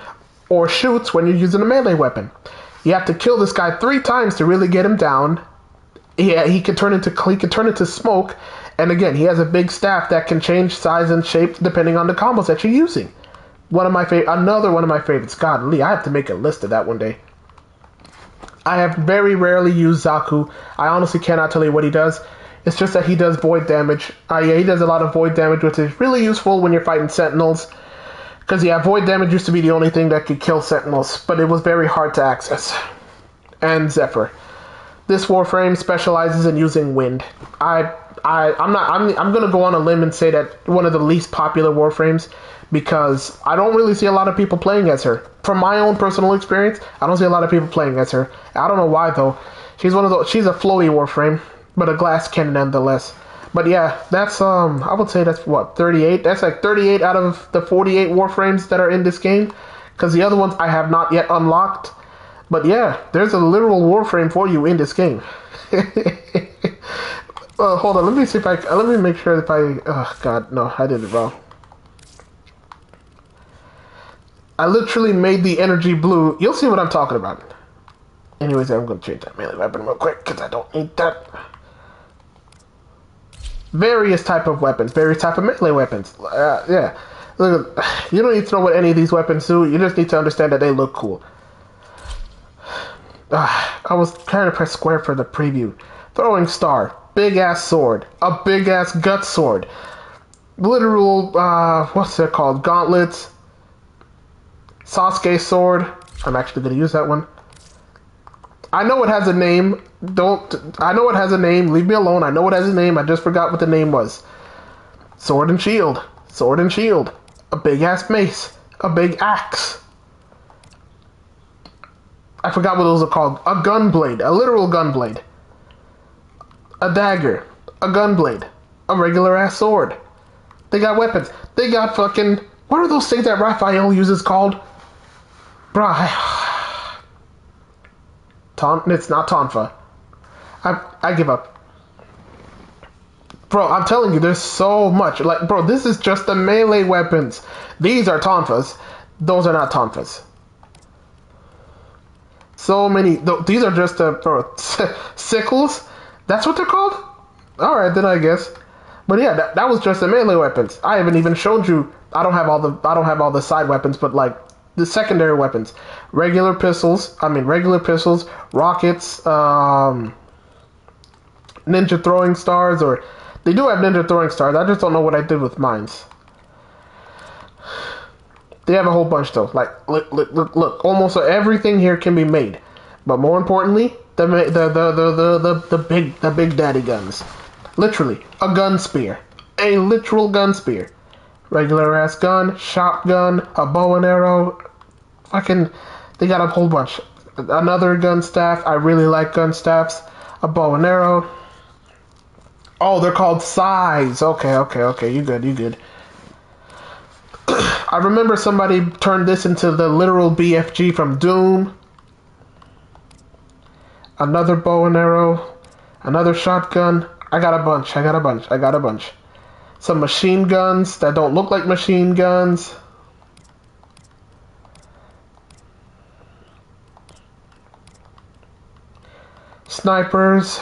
or shoots when you're using a melee weapon. You have to kill this guy 3 times to really get him down. Yeah, he can turn into smoke, and again, he has a big staff that can change size and shape depending on the combos that you're using. Another one of my favorites. God, Lee, I have to make a list of that one day. I have very rarely used Zaku. I honestly cannot tell you what he does. It's just that he does void damage. Yeah, he does a lot of void damage, which is really useful when you're fighting Sentinels. Because, yeah, void damage used to be the only thing that could kill Sentinels, but it was very hard to access. And Zephyr. This Warframe specializes in using wind. I'm gonna go on a limb and say that one of the least popular Warframes, because I don't really see a lot of people playing as her. From my own personal experience, I don't see a lot of people playing as her. I don't know why though. She's a floaty Warframe, but a glass cannon nonetheless. But yeah, that's I would say that's what, 38? That's like 38 out of the 48 Warframes that are in this game, because the other ones I have not yet unlocked. But yeah, there's a literal Warframe for you in this game. Hold on, let me make sure if I, oh god, no, I did it wrong. I literally made the energy blue. You'll see what I'm talking about. Anyways, I'm going to change that melee weapon real quick, because I don't need that. Various type of weapons, various type of melee weapons. Yeah. Look, you don't need to know what any of these weapons do, you just need to understand that they look cool. I was trying to press square for the preview. Throwing star. Big ass sword. A big ass gut sword. Literal, what's it called? Gauntlets. Sasuke sword. I'm actually going to use that one. I know it has a name. I know it has a name. Leave me alone. I know it has a name. I just forgot what the name was. Sword and shield. Sword and shield. A big ass mace. A big axe. I forgot what those are called. A gunblade. A literal gunblade. A dagger. A gunblade. A regular ass sword. They got weapons. They got fucking... What are those things that Raphael uses called? Bruh. It's not Tonfa. I give up. Bro, I'm telling you, there's so much. Like, bro, this is just the melee weapons. These are Tonfas. Those are not Tonfas. So many. These are just sickles. That's what they're called? Alright, then I guess. But yeah, that was just the melee weapons. I haven't even showed you. I don't have all the side weapons, but like the secondary weapons. Regular pistols, rockets, ninja throwing stars, or they do have ninja throwing stars. I just don't know what I did with mines. They have a whole bunch though. Like look, almost everything here can be made. But more importantly, the big daddy guns. Literally, a gun spear. A literal gun spear. Regular ass gun, shotgun, a bow and arrow. They got a whole bunch. Another gun staff. I really like gun staffs. A bow and arrow. Oh, they're called scythes. Okay. You good. I remember somebody turned this into the literal BFG from Doom. Another bow and arrow. Another shotgun. I got a bunch. Some machine guns that don't look like machine guns. Snipers.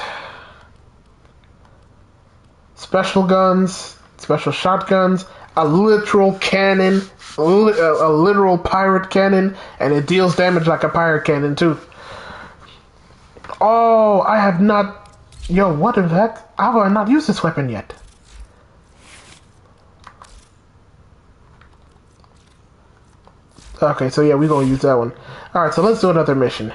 Special guns. Special shotguns. A literal cannon. A literal pirate cannon. And it deals damage like a pirate cannon too. Oh, I have not... Yo, what the heck? How have I not used this weapon yet? Okay, so yeah, we're gonna use that one. Alright, so let's do another mission.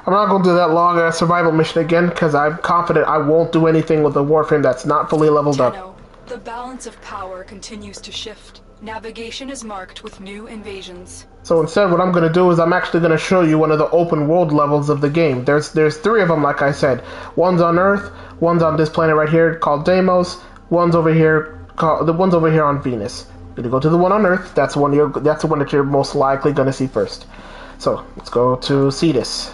I'm not going to do that long survival mission again because I'm confident I won't do anything with the Warframe that's not fully leveled up. Tenno, the balance of power continues to shift. Navigation is marked with new invasions. So instead, what I'm going to do is I'm actually going to show you one of the open world levels of the game. There's 3 of them, like I said. One's on Earth, one's on this planet right here called Deimos, one's over here on Venus. You're gonna go to the one on Earth. That's the one that you're most likely going to see first. So let's go to Cetus.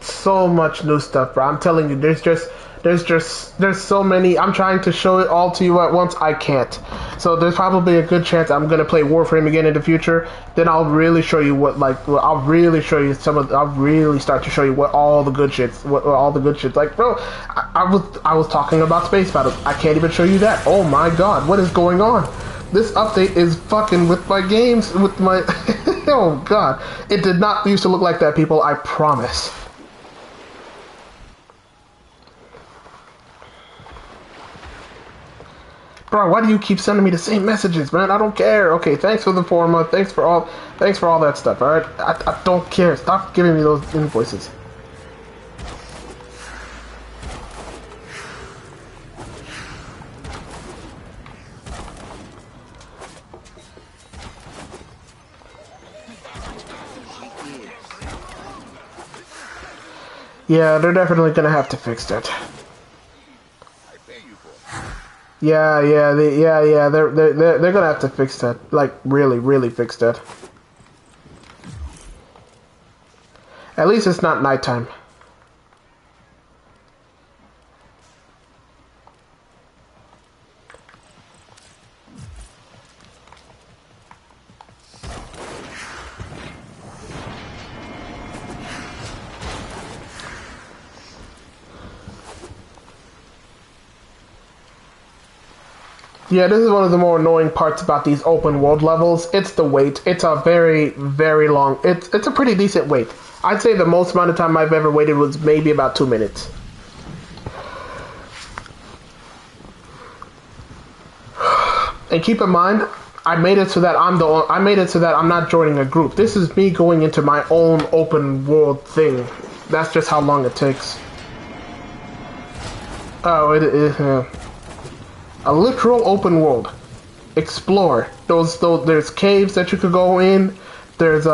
So much new stuff, bro. I'm telling you, there's so many. I'm trying to show it all to you at once. I can't. So there's probably a good chance I'm gonna play Warframe again in the future. Then I'll really show you I'll really start to show you what all the good shits. Like, bro, I was talking about space battles. I can't even show you that. Oh my god, what is going on? This update is fucking with my games, with my. Oh god, it did not used to look like that, people. I promise. Bro, why do you keep sending me the same messages, man? I don't care. Okay, thanks for the forma. Thanks for all that stuff. All right, I don't care. Stop giving me those invoices. Yeah, they're definitely gonna have to fix that. Yeah, they're gonna have to fix that. Like, really fix that. At least it's not nighttime. Yeah, this is one of the more annoying parts about these open world levels. It's the wait. It's a very, very long... It's a pretty decent wait. I'd say the most amount of time I've ever waited was maybe about 2 minutes. And keep in mind, I made it so that I'm not joining a group. This is me going into my own open world thing. That's just how long it takes. Oh, it is... a literal open world. Explore. There's caves that you could go in. There's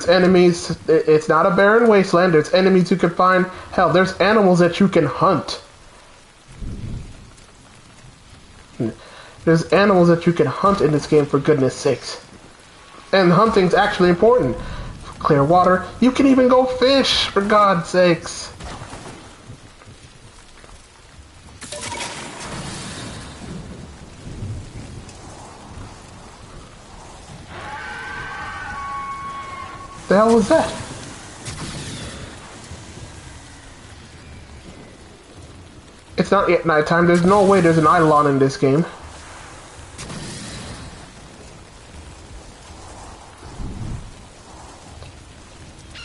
enemies. It's not a barren wasteland. There's enemies you can find. Hell, there's animals that you can hunt. There's animals that you can hunt in this game, for goodness sakes. And hunting's actually important. Clear water. You can even go fish, for God's sakes. The hell was that? It's not yet nighttime. There's no way there's an Eidolon in this game.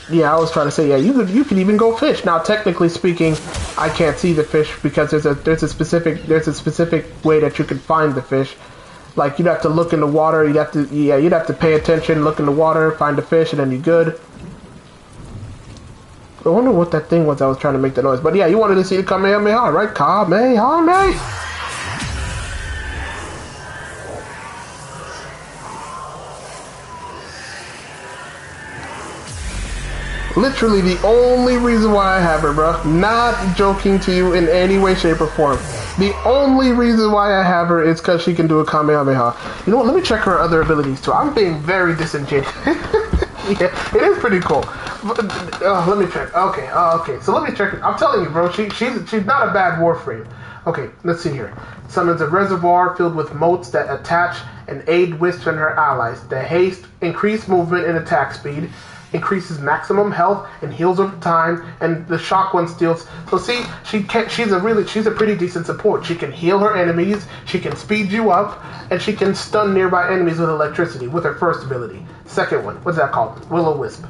Yeah, I was trying to say, yeah, you could even go fish. Now, technically speaking, I can't see the fish because there's a specific way that you can find the fish. Like, you'd have to look in the water, you'd have to pay attention, look in the water, find the fish, and then you're good. I wonder what that thing was that was trying to make the noise. But yeah, you wanted to see the Kamehameha, right? Kamehameha! Literally the only reason why I have her, bro. Not joking to you in any way, shape, or form. The only reason why I have her is because she can do a Kamehameha. You know what? Let me check her other abilities too. I'm being very disingenuous. Yeah, it is pretty cool. Let me check. Okay. So let me check. I'm telling you, bro. She's not a bad Warframe. Okay, let's see here. Summons a reservoir filled with motes that attach and aid Wisp and her allies. The haste, increased movement and attack speed. increases maximum health and heals over time, and the shock one steals. So see, she's a pretty decent support. She can heal her enemies, she can speed you up, and she can stun nearby enemies with electricity with her first ability. Second one, what's that called? Will-O-Wisp.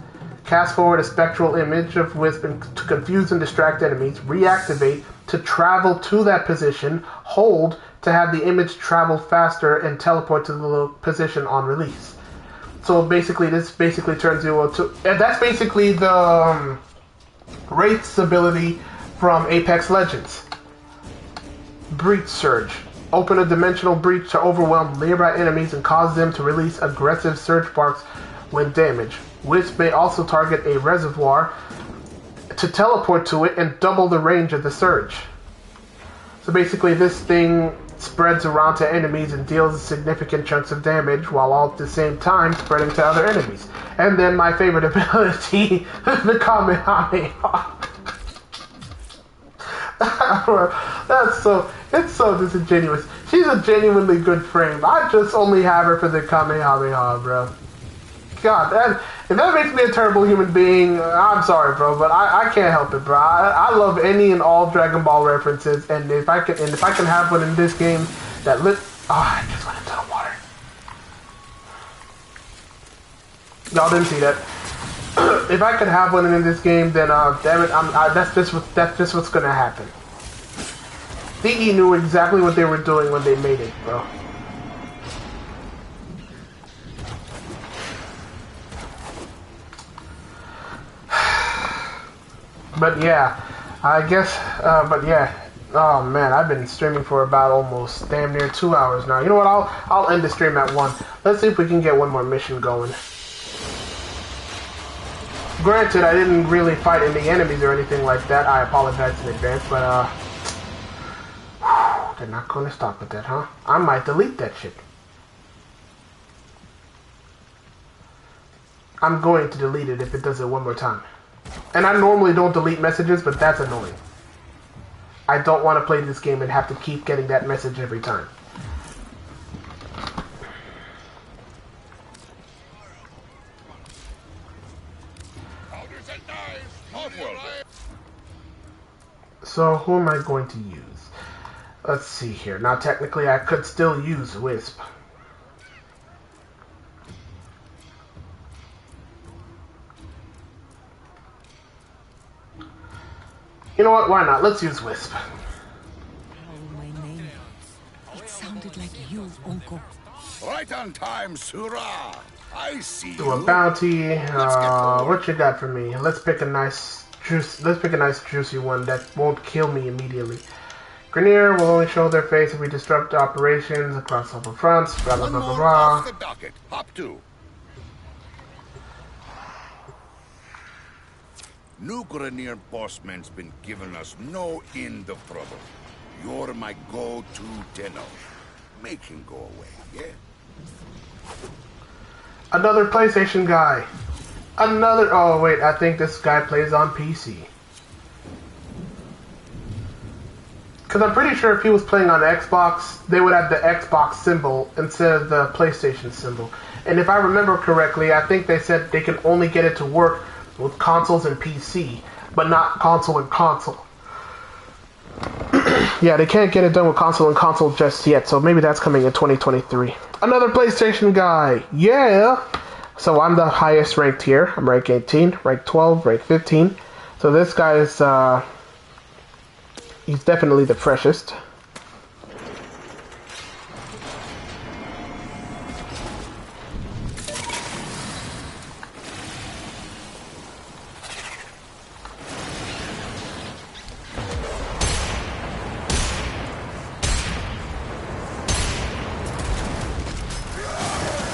Cast forward a spectral image of Wisp to confuse and distract enemies. Reactivate to travel to that position. Hold to have the image travel faster and teleport to the position on release. So basically, this basically turns you into... And that's basically the Wraith's ability from Apex Legends. Breach Surge. Open a dimensional breach to overwhelm nearby enemies and cause them to release aggressive surge sparks when damaged. Wisp may also target a reservoir to teleport to it and double the range of the surge. So basically this thing spreads around to enemies and deals significant chunks of damage while all at the same time spreading to other enemies. And then my favorite ability, the Kamehameha. It's so disingenuous. She's a genuinely good frame. I just only have her for the Kamehameha, bro. God, if that makes me a terrible human being, I'm sorry, bro, but I can't help it, bro. I love any and all Dragon Ball references, and if I can have one in this game that I just went into the water. Y'all didn't see that. If I could have one in this game, then damn it, that's just what's gonna happen. DE knew exactly what they were doing when they made it, bro. But yeah, I guess, oh man, I've been streaming for about almost damn near 2 hours now. You know what, I'll end the stream at 1. Let's see if we can get one more mission going. Granted, I didn't really fight any enemies or anything like that. I apologize in advance, but they're not gonna stop with that, huh? I might delete that shit. I'm going to delete it if it does it one more time. And I normally don't delete messages, but that's annoying. I don't want to play this game and have to keep getting that message every time. So, who am I going to use? Let's see here. Now, technically, I could still use Wisp. You know what? Why not? Let's use Wisp. Oh, my name. It sounded like you, Uncle. Right on time, Surah. I see you. Do a bounty. What you got for me? Let's pick a nice juicy one that won't kill me immediately. Grenier will only show their face if we disrupt operations across all fronts. Blah blah blah blah blah. Off the docket. Hop to. New Grenier bossman's been giving us no end of trouble. You're my go-to Tenno. Make him go away, yeah? Another PlayStation guy. Oh wait, I think this guy plays on PC. Because I'm pretty sure if he was playing on Xbox, they would have the Xbox symbol instead of the PlayStation symbol. And if I remember correctly, I think they said they can only get it to work with consoles and PC, but not console and console. Yeah, they can't get it done with console and console just yet, so maybe that's coming in 2023. Another PlayStation guy, yeah! So I'm the highest ranked here. I'm rank 18, rank 12, rank 15. So this guy is, he's definitely the freshest.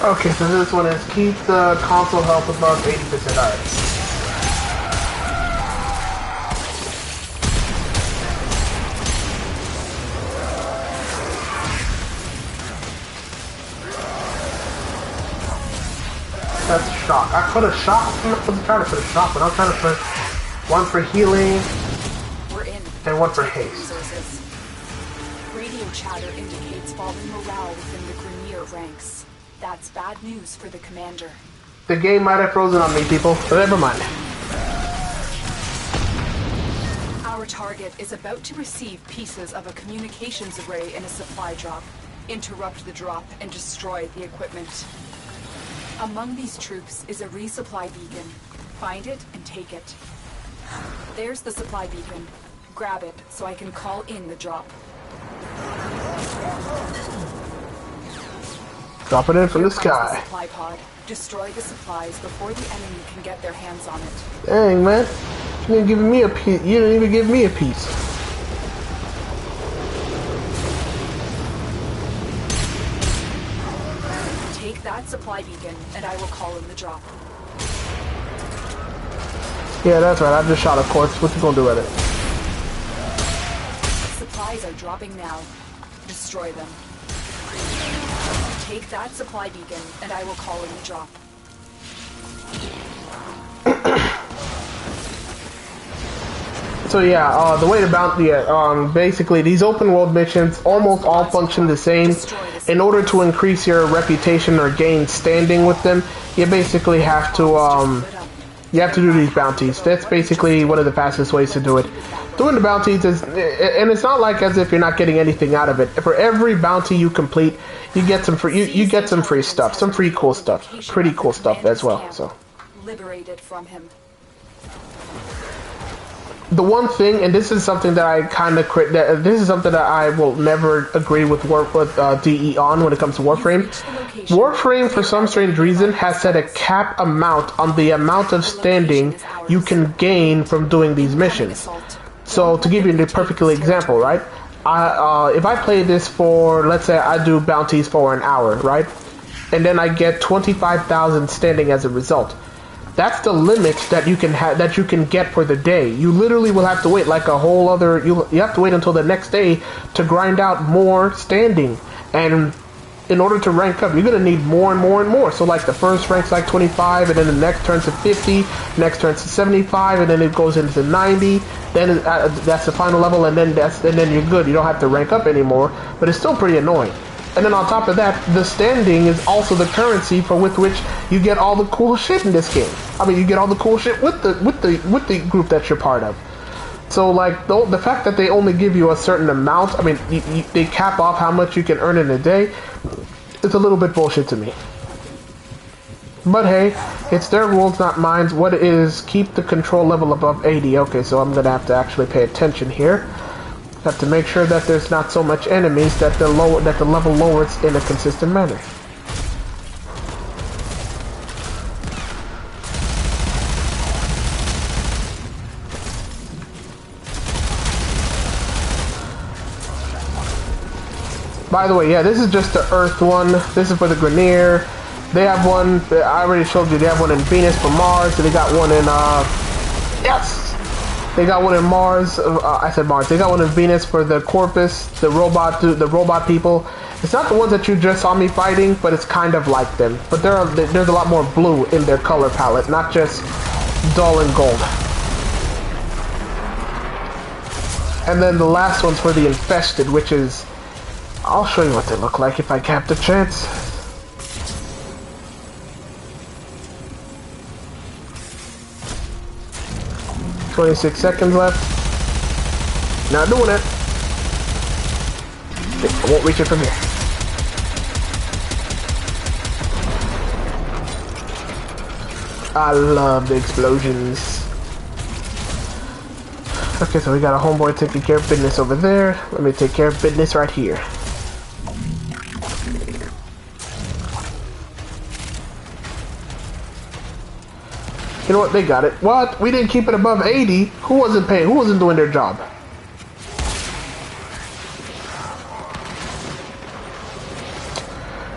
Okay, so this one is keep the console health above 80%. Alright. That's a shock. I put a shock. I wasn't trying to put a shock, but I'm trying to put one for healing and one for haste. Radio chatter indicates falling morale within the Grenier ranks. That's bad news for the commander. The game might have frozen on me, people. But never mind. Our target is about to receive pieces of a communications array in a supply drop. Interrupt the drop and destroy the equipment. Among these troops is a resupply beacon. Find it and take it. There's the supply beacon. Grab it so I can call in the drop. Drop it in from the sky. The supply pod. Destroy the supplies before the enemy can get their hands on it. Dang, man. You didn't give me a piece. You didn't even give me a piece. Take that supply beacon, and I will call in the drop. Yeah, that's right. I just shot a corpse. What you gonna do with it? Supplies are dropping now. Destroy them. Take that supply beacon, and I will call in the drop. So yeah, the way to bounty, basically these open world missions almost all function the same. In order to increase your reputation or gain standing with them, you basically have to do these bounties. That's basically one of the fastest ways to do it. Doing the bounties is, and it's not like as if you're not getting anything out of it. For every bounty you complete, you get some free, you get some free stuff, some free cool stuff, pretty cool stuff as well. So. Liberated from him. The one thing, and this is something that I kind of this is something that I will never agree with DE on when it comes to Warframe. Warframe, for some strange reason, has set a cap amount on the amount of standing you can gain from doing these missions. So, to give you a perfect example, right? If I play this for, let's say I do bounties for an hour, right? And then I get 25,000 standing as a result. That's the limit that you can get for the day. You literally will have to wait like a whole other. You have to wait until the next day to grind out more standing, and in order to rank up, you're gonna need more and more and more. So like the first rank's like 25, and then the next turns to 50, next turns to 75, and then it goes into 90. Then that's the final level, and then you're good. You don't have to rank up anymore, but it's still pretty annoying. And then on top of that, the standing is also the currency with which you get all the cool shit in this game. I mean, you get all the cool shit with the group that you're part of. So like the fact that they only give you a certain amount, I mean, they cap off how much you can earn in a day. It's a little bit bullshit to me. But hey, it's their rules, not mine. What it is, keep the control level above 80. Okay, so I'm gonna have to actually pay attention here. Have to make sure that there's not so much enemies that the level lowers in a consistent manner. By the way, yeah, this is just the Earth one. This is for the Grenier. They have one. I already showed you. They have one in Venus for Mars. So they got one in yes. They got one in Mars. I said Mars. They got one in Venus for the Corpus, the robot people. It's not the ones that you just saw me fighting, but it's kind of like them. But there's a lot more blue in their color palette, not just dull and gold. And then the last one's for the Infested, which is, I'll show you what they look like if I cap the chance. "26 seconds left. Not doing it. I won't reach it from here." I love the explosions. Okay, so we got a homeboy taking care of business over there. Let me take care of business right here. You know what? They got it. What? We didn't keep it above 80. Who wasn't paying? Who wasn't doing their job?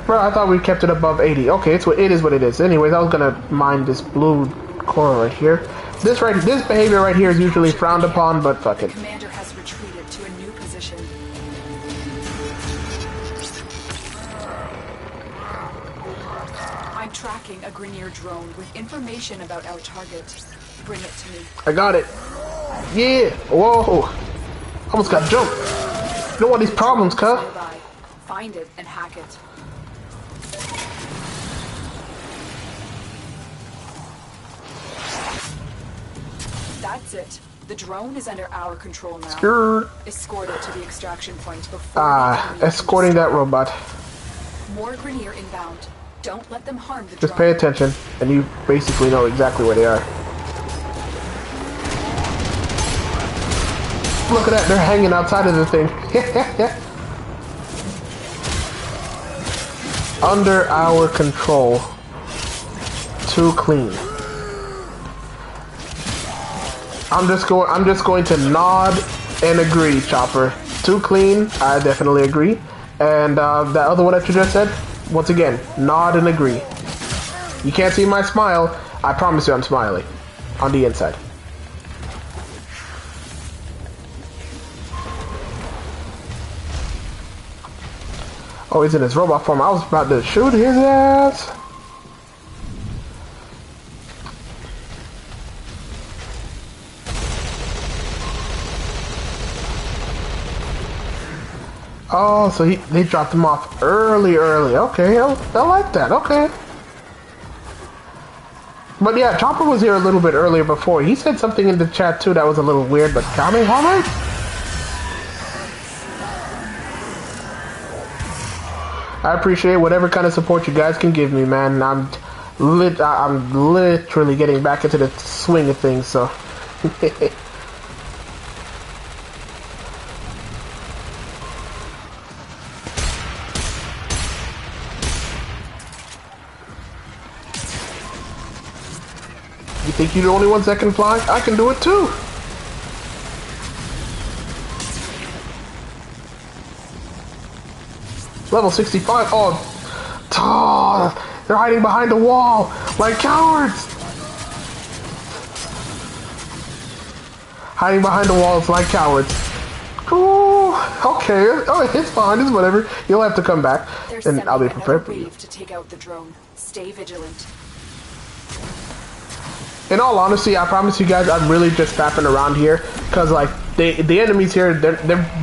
Bro, I thought we kept it above 80. Okay, it is what it is. Anyways, I was gonna mine this blue core right here. This behavior right here is usually frowned upon, but fuck it. Commander has retreated to a new position. I'm tracking a Grenier drone with information about our target. Bring it to me. I got it. Yeah. Whoa. Almost got jumped. You don't want these problems, cuh. Find it and hack it. That's it. The drone is under our control now. Skirt. Escort it to the extraction point before the enemy can Escorting that destroy it. robot. More Grenier inbound. Don't let them harm the Just drone. pay attention, and you basically know exactly where they are. Look at that, they're hanging outside of the thing. Under our control. Too clean. I'm just going to nod and agree, Chopper. Too clean, I definitely agree. And that other one that you just said, once again, nod and agree. You can't see my smile. I promise you I'm smiling. On the inside. Oh, he's in his robot form. I was about to shoot his ass. Oh, so they dropped him off early. Okay, I like that. Okay. But yeah, Chopper was here a little bit earlier before. He said something in the chat too that was a little weird, but Kamehameha? I appreciate whatever kind of support you guys can give me, man. I'm literally getting back into the swing of things, so. You think you're the only ones that can fly? I can do it too. Level 65. Oh, they're hiding behind the wall like cowards. Hiding behind the walls like cowards. Ooh, okay. Oh, it's fine. It's whatever. You'll have to come back, and I'll be prepared for you. To take out the drone. Stay vigilant. In all honesty, I promise you guys, I'm really just fapping around here, because like the enemies here, they're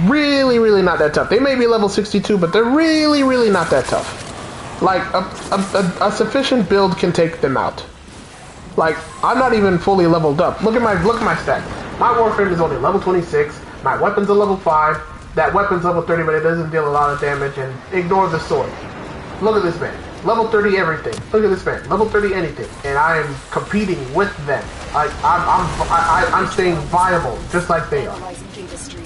really not that tough. They may be level 62, but they're really not that tough. Like a sufficient build can take them out. Like I'm not even fully leveled up. Look at my stat. My Warframe is only level 26. My weapon's a level 5. That weapon's level 30, but it doesn't deal a lot of damage. And ignore the sword. Look at this man. Level 30 everything. Look at this man. Level 30 anything. And I am competing with them. I'm staying viable, just like they are. Analyzing data stream.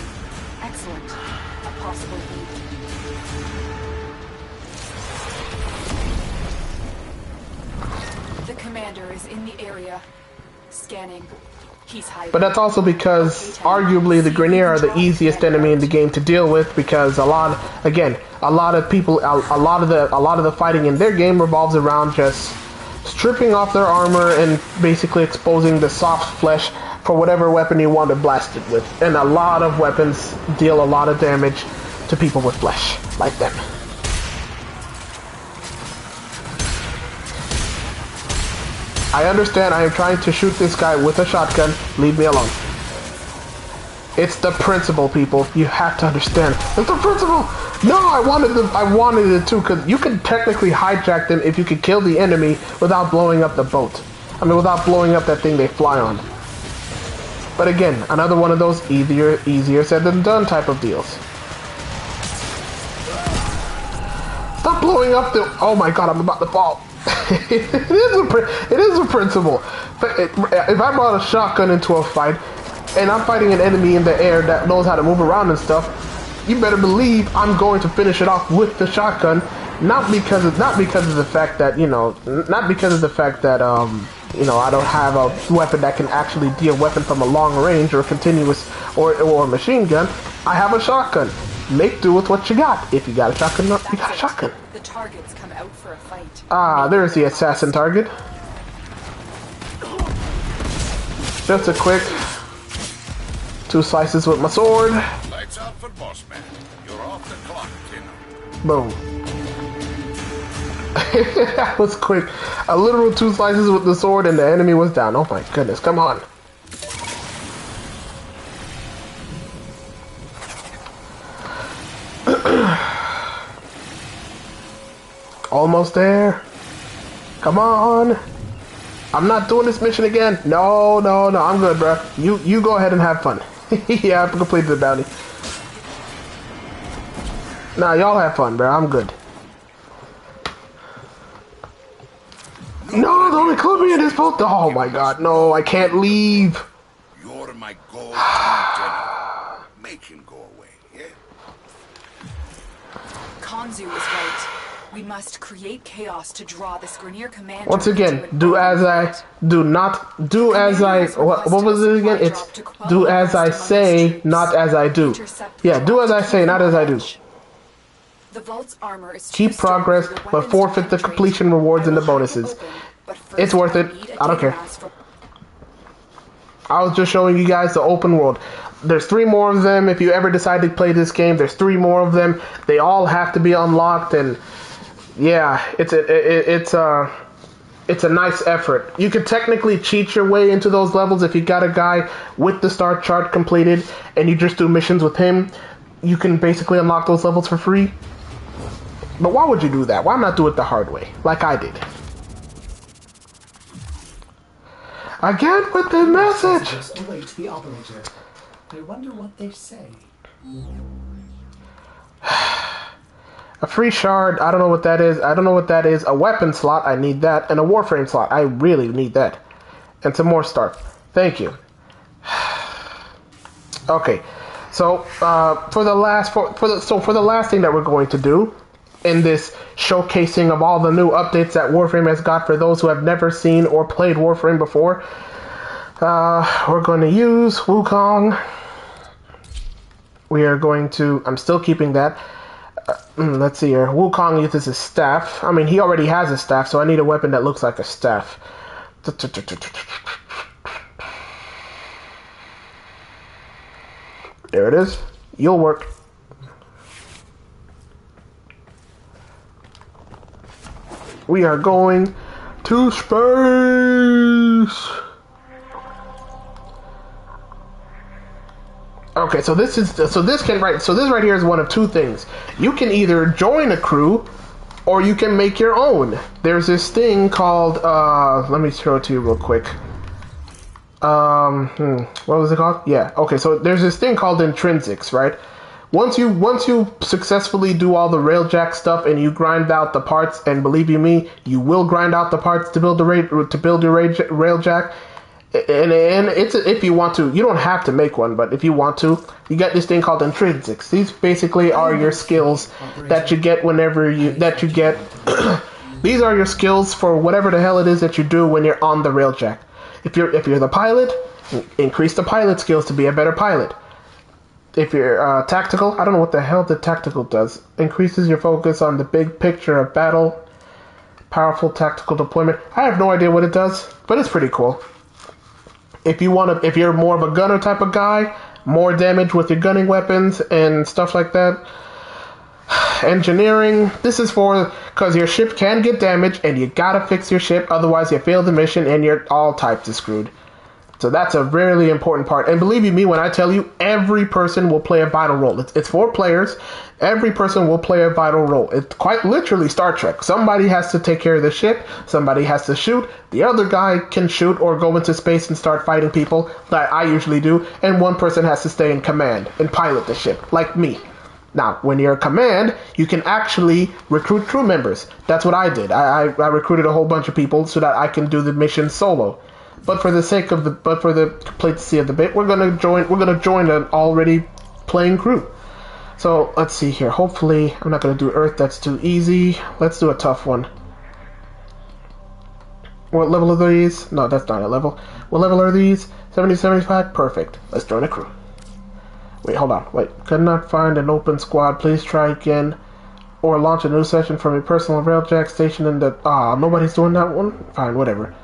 Excellent. A possible lead. The commander is in the area. Scanning. He's hiding. But that's also because arguably the Grenier are the easiest enemy in the game to deal with, because a lot of the fighting in their game revolves around just stripping off their armor and basically exposing the soft flesh for whatever weapon you want to blast it with. And a lot of weapons deal a lot of damage to people with flesh, like them. I understand I am trying to shoot this guy with a shotgun. Leave me alone. It's the principle, people. You have to understand. It's the principle! No, I wanted it too, because you can technically hijack them if you could kill the enemy without blowing up the boat. I mean, without blowing up that thing they fly on. But again, another one of those easier said than done type of deals. Stop blowing up the... Oh my god, I'm about to fall. It is a principle. If I brought a shotgun into a fight and I'm fighting an enemy in the air that knows how to move around and stuff, you better believe I'm going to finish it off with the shotgun. Not because of the fact that I don't have a weapon that can actually deal weapon from a long range or continuous or a machine gun. I have a shotgun. Make do with what you got. If you got a shotgun, you got a shotgun. The targets come out for a fight. Ah, there's the assassin target. Just a quick 2 slices with my sword. Lights out for boss man. You're off the clock, Tino. Boom. That was quick. A literal 2 slices with the sword and the enemy was down. Oh my goodness, come on. Almost there. Come on. I'm not doing this mission again. No, no, no. I'm good, bro. You go ahead and have fun. Yeah, I've completed the bounty. Nah, y'all have fun, bro. I'm good. No, don't include me in this boat. Oh my god, no, I can't leave. You're my go-to. Make him go away, yeah? Kanzu was right. We must create chaos to draw this Grineer commander. Once again, do as I do not do as I what was it again? It's do as I say, not as I do. Yeah, do as I say, not as I do. The vault's armor is Keep progress, but forfeit the completion rewards and the bonuses. It's worth it. I don't care. I was just showing you guys the open world. There's 3 more of them. If you ever decide to play this game, there's 3 more of them. They all have to be unlocked, and yeah, it's a nice effort. You can technically cheat your way into those levels if you got a guy with the star chart completed and you just do missions with him. You can basically unlock those levels for free. But why would you do that? Why not do it the hard way, like I did? Again with the message! Just await the operator. I wonder what they say. A free shard, I don't know what that is. I don't know what that is. A weapon slot, I need that. And a Warframe slot, I really need that. And some more stuff. Thank you. Okay, so for the last thing that we're going to do in this showcasing of all the new updates that Warframe has got for those who have never seen or played Warframe before, we're going to use Wukong. We are going to... I'm still keeping that. Let's see here. Wukong uses his staff. I mean, he already has a staff, so I need a weapon that looks like a staff. There it is. You'll work. We are going to space. Okay, so this right here is one of 2 things. You can either join a crew or you can make your own. There's this thing called let me show it to you real quick. What was it called? Yeah, okay, so there's this thing called intrinsics, right? Once you successfully do all the railjack stuff and you grind out the parts, and believe you me, you will grind out the parts to build your railjack. And it's if you want to, you don't have to make one, but if you want to, you get this thing called intrinsics. These basically are your skills that you get whenever these are your skills for whatever the hell it is that you do when you're on the railjack. If you're the pilot, increase the pilot skills to be a better pilot. If you're tactical, I don't know what the hell the tactical does. Increases your focus on the big picture of battle. Powerful tactical deployment. I have no idea what it does, but it's pretty cool. If you're more of a gunner type of guy, more damage with your gunning weapons and stuff like that. Engineering, this is for, because your ship can get damaged and you gotta fix your ship, otherwise you fail the mission and you're all types of screwed. So that's a really important part. And believe you me when I tell you, every person will play a vital role. It's 4 players. Every person will play a vital role. It's quite literally Star Trek. Somebody has to take care of the ship. Somebody has to shoot. The other guy can shoot or go into space and start fighting people, that I usually do. And one person has to stay in command and pilot the ship, like me. Now, when you're in command, you can actually recruit crew members. That's what I did. I recruited a whole bunch of people so that I can do the mission solo. But for the completeness of the bit, we're gonna join an already playing crew. So let's see here. Hopefully, I'm not gonna do Earth. That's too easy. Let's do a tough one. What level are these? No, that's not a level. What level are these? 70, 75? Perfect. Let's join a crew. Wait, hold on. Wait. Could not find an open squad. Please try again. Or launch a new session from a personal railjack station in the... nobody's doing that one? Fine, whatever.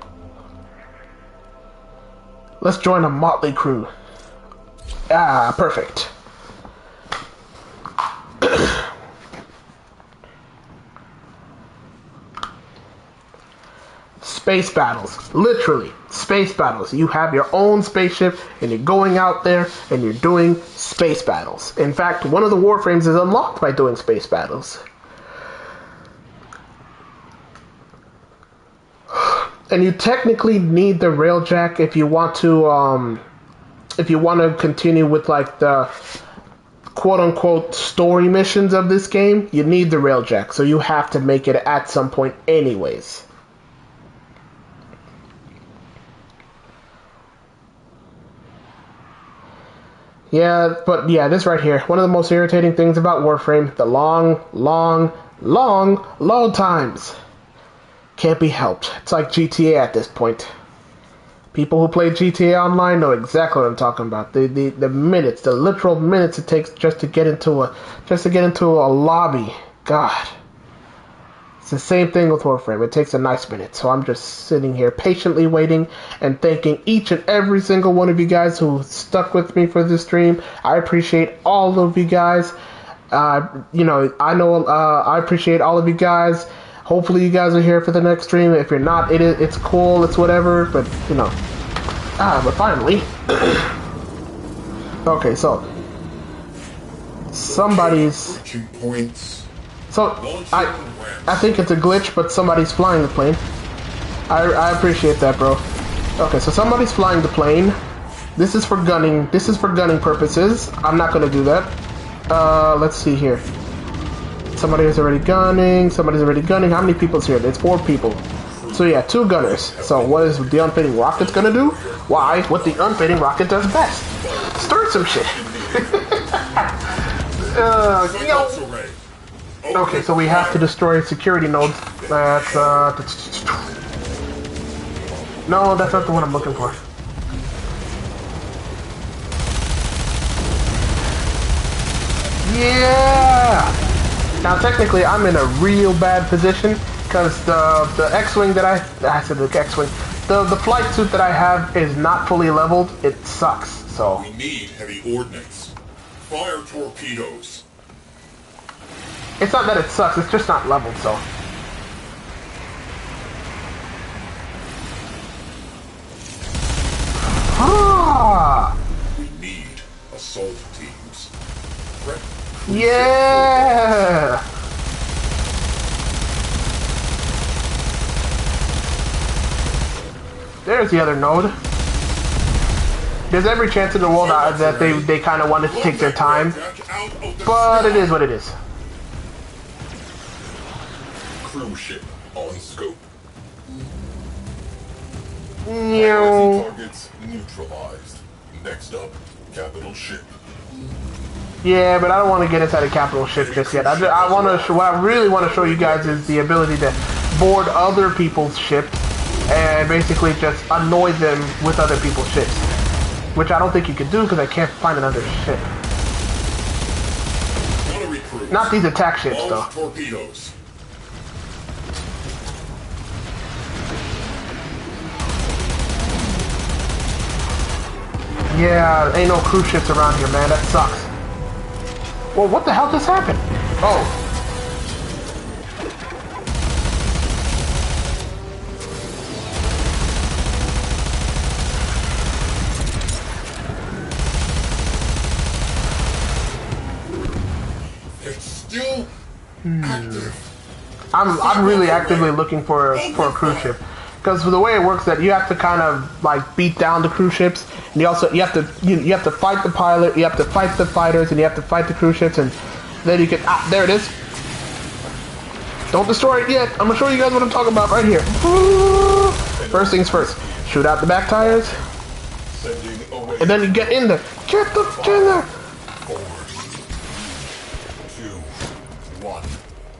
Let's join a motley crew. Perfect. Space battles. Literally, space battles. You have your own spaceship and you're going out there and you're doing space battles. In fact, one of the Warframes is unlocked by doing space battles. And you technically need the railjack if you want to continue with like the quote unquote story missions of this game. You need the railjack, so you have to make it at some point anyways. Yeah, but yeah, this right here, one of the most irritating things about Warframe, the long load times. Can't be helped. It's like GTA at this point. People who play GTA Online know exactly what I'm talking about. The minutes, the literal minutes it takes just to get into a lobby. God. It's the same thing with Warframe. It takes a nice minute. So I'm just sitting here patiently waiting and thanking each and every single one of you guys who stuck with me for this stream. I appreciate all of you guys. I appreciate all of you guys. Hopefully you guys are here for the next stream. If you're not, it's cool, it's whatever, but but finally. Okay, so somebody's I think it's a glitch, but somebody's flying the plane. I appreciate that, bro. Okay, so somebody's flying the plane. This is for gunning purposes. I'm not gonna do that. Let's see here. Somebody's already gunning. How many people's here? It's 4 people. So yeah, 2 gunners. So what is the UnFadingRocket gonna do? Why? What the UnFadingRocket does best. Start some shit. Okay, so we have to destroy security nodes. That's no, that's not the one I'm looking for. Yeah! Now technically I'm in a real bad position because the X-Wing that I said the X-Wing, the flight suit that I have is not fully leveled. It sucks, so. We need heavy ordnance. Fire torpedoes. It's not that it sucks, it's just not leveled, so. Ah! We need assault teams. Yeah! There's the other node. There's every chance in the world that they kind of wanted to take their time, but it is what it is. Crew ship on scope. No. Targets neutralized. Next up, capital ship. Yeah, but I don't want to get inside a capital ship just yet. What I really want to show you guys is the ability to board other people's ships and basically just annoy them with other people's ships, which I don't think you could do because I can't find another ship. Not these attack ships though. Torpedoes. Yeah, ain't no cruise ships around here, man. That sucks. Well, what the hell just happened? Oh. It's still active. I'm really actively looking for a cruise ship. Because the way it works, that you have to kind of like beat down the cruise ships, and you have to fight the pilot, you have to fight the fighters, and you have to fight the cruise ships, and then you can there it is. Don't destroy it yet. I'm gonna show you guys what I'm talking about right here. First things first, shoot out the back tires, and then you get in there. Get in there. 4, 2, 1,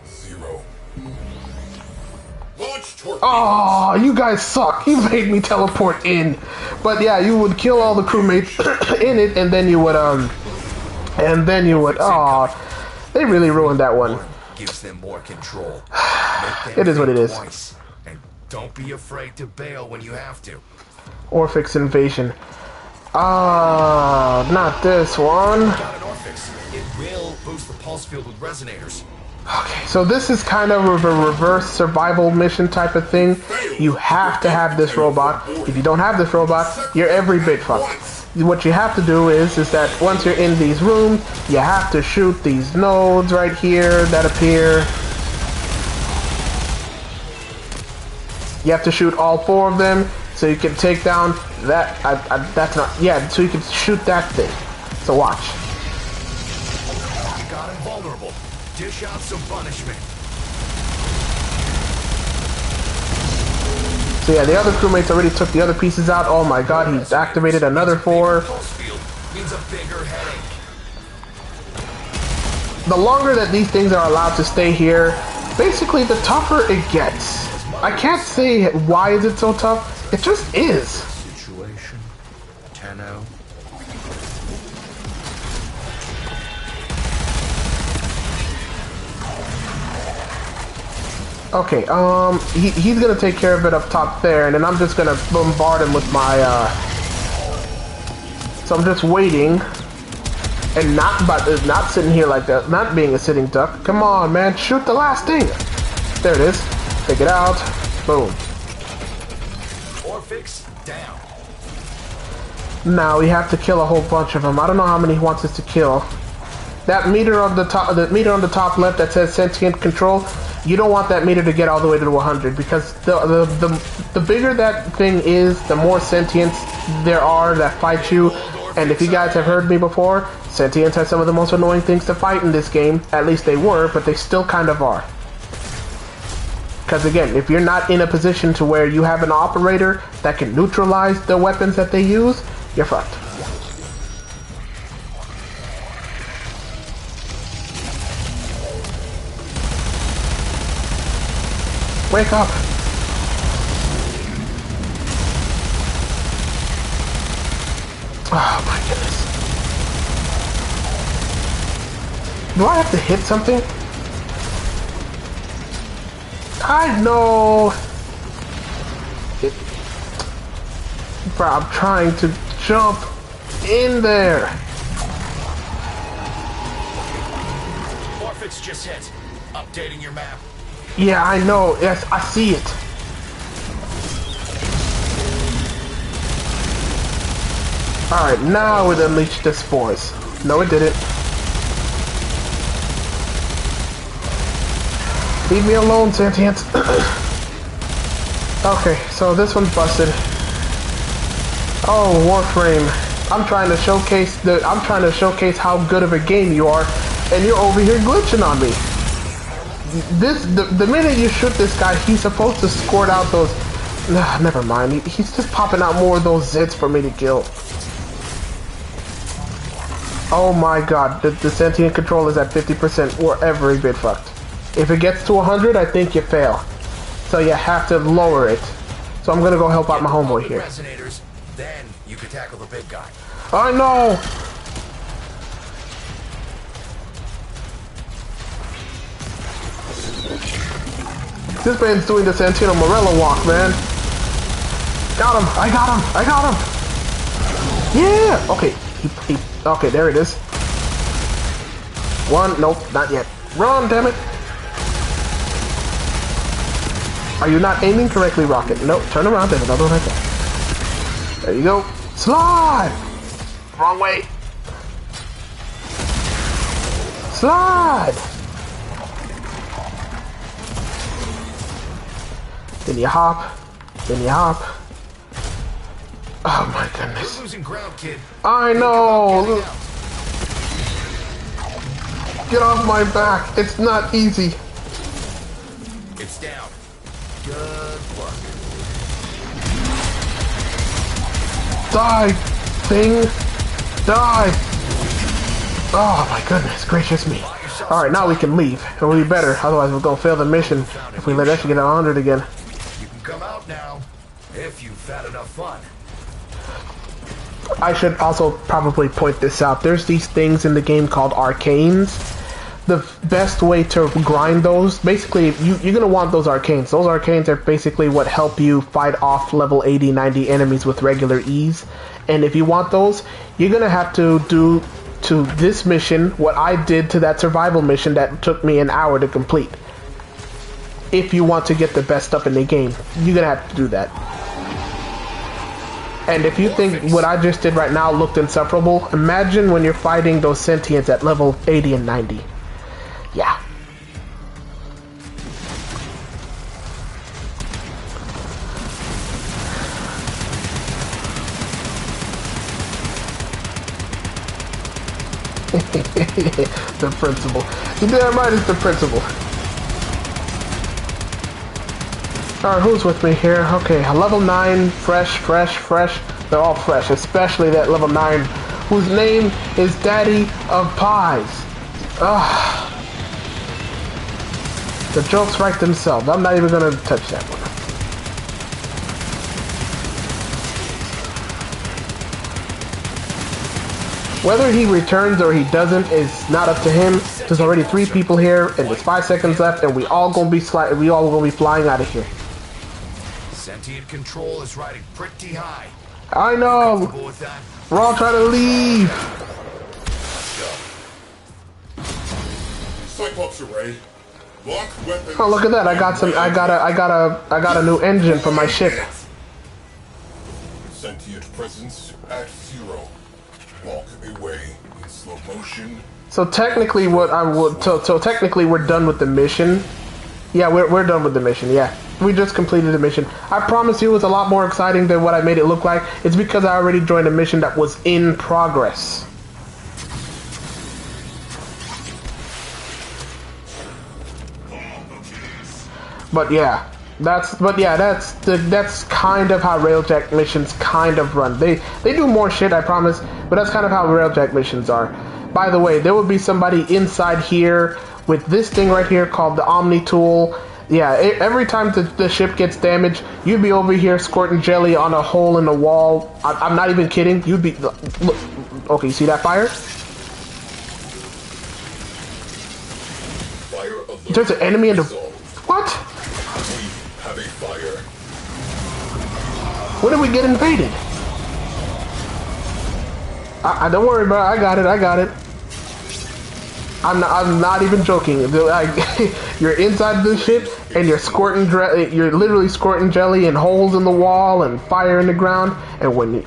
0. Launch torpedoes. Oh, you guys suck. You made me teleport in. But yeah, you would kill all the crewmates in it, and then you would, they really ruined that one. Gives them more control. It is what it is. Twice. And don't be afraid to bail when you have to. Orphix invasion. Not this one. Got an Orphix. It will boost the pulse field with resonators. Okay, so this is kind of a reverse survival mission type of thing. You have to have this robot. If you don't have this robot, you're every bit fucked. What you have to do is that once you're in these rooms, you have to shoot these nodes right here that appear. You have to shoot all 4 of them so you can take down that. That's not. Yeah, so you can shoot that thing. So watch. Got him vulnerable. Dish out some punishment. So yeah, the other crewmates already took the other pieces out. Oh my god, he's activated another 4. Pulse field means a bigger headache. The longer that these things are allowed to stay here, basically the tougher it gets. I can't say why is it so tough. It just is. Situation. Tenno. Okay, he's gonna take care of it up top there, and then I'm just gonna bombard him with my, So I'm just waiting, and not sitting here like that, not being a sitting duck. Come on, man, shoot the last thing. There it is. Take it out. Boom. Orphix down. Now we have to kill a whole bunch of them. I don't know how many he wants us to kill. That meter on the top left that says sentient control, you don't want that meter to get all the way to 100, because the bigger that thing is, the more sentients there are that fight you. And if you guys have heard me before, sentients are some of the most annoying things to fight in this game. At least they were, but they still kind of are. Because again, if you're not in a position to where you have an operator that can neutralize the weapons that they use, you're fucked. Wake up! Oh my goodness. Do I have to hit something? I know! Bro, I'm trying to jump in there! Orphix just hit. Updating your map. Yeah, I know. Yes, I see it. Alright, now it unleashed the spores. No, it didn't. Leave me alone, sentients. Okay, so this one's busted. Oh, Warframe. I'm trying to showcase how good of a game you are, and you're over here glitching on me. The minute you shoot this guy, he's supposed to squirt out those. Never mind. He's just popping out more of those zits for me to kill. Oh my god, the sentient control is at 50%. We're every bit fucked. If it gets to 100, I think you fail. So you have to lower it. So I'm gonna go help out my homeboy here. Resonators, then you can tackle the big guy. I know. This man's doing the Santino Morello walk, man. Got him! I got him! I got him! Yeah! Okay, okay, there it is. One, nope, not yet. Run, damn it! Are you not aiming correctly, Rocket? Nope, turn around, there's another one right there. There you go. Slide! Wrong way. Slide! Then you hop. Then you hop. Oh my goodness. You're losing ground, kid. I know! Get off my back. It's not easy. It's down. Good luck. Die, thing. Die. Oh my goodness gracious me. Alright, now we can leave. It will be better. Otherwise we're going to fail the mission if we let that shit get 100 again. You can come out now if you've had enough fun. I should also probably point this out. There's these things in the game called arcanes. The best way to grind those, basically, you're going to want those arcanes. Those arcanes are basically what help you fight off level 80, 90 enemies with regular ease. And if you want those, you're going to have to do to this mission what I did to that survival mission that took me an hour to complete. If you want to get the best stuff in the game, you're going to have to do that. And if you think what I just did right now looked insufferable, imagine when you're fighting those sentients at level 80 and 90. Yeah. The principal. You damn right it's the principal. Alright, who's with me here? Okay, level 9, fresh. They're all fresh, especially that level 9, whose name is Daddy of Pies. Ugh. The jokes write themselves. I'm not even gonna touch that one. Whether he returns or he doesn't is not up to him. There's already 3 people here, and there's 5 seconds left, and we all gonna be flying out of here. Sentient control is riding pretty high. I know. With that? We're all trying to leave. Cyclops array. Lock weapons. Oh, look at that! I got a new engine for my ship. Sentient presence at 0. Walk away in slow motion. So technically, technically we're done with the mission. Yeah, we're done with the mission. Yeah, we just completed the mission. I promise you, it was a lot more exciting than what I made it look like. It's because I already joined a mission that was in progress. But yeah, that's kind of how Railjack missions kind of run. They do more shit, I promise, but that's kind of how Railjack missions are. By the way, there will be somebody inside here with this thing right here called the Omni tool. Yeah, every time the ship gets damaged, you'd be over here squirting jelly on a hole in the wall. I'm not even kidding. You'd be look. Okay, you see that fire? Fire alert. There's an enemy in the what? We have a fire. When did we get invaded? I don't worry, bro. I got it. I'm not even joking. You're inside the ship and you're literally squirting jelly in holes in the wall and fire in the ground. And when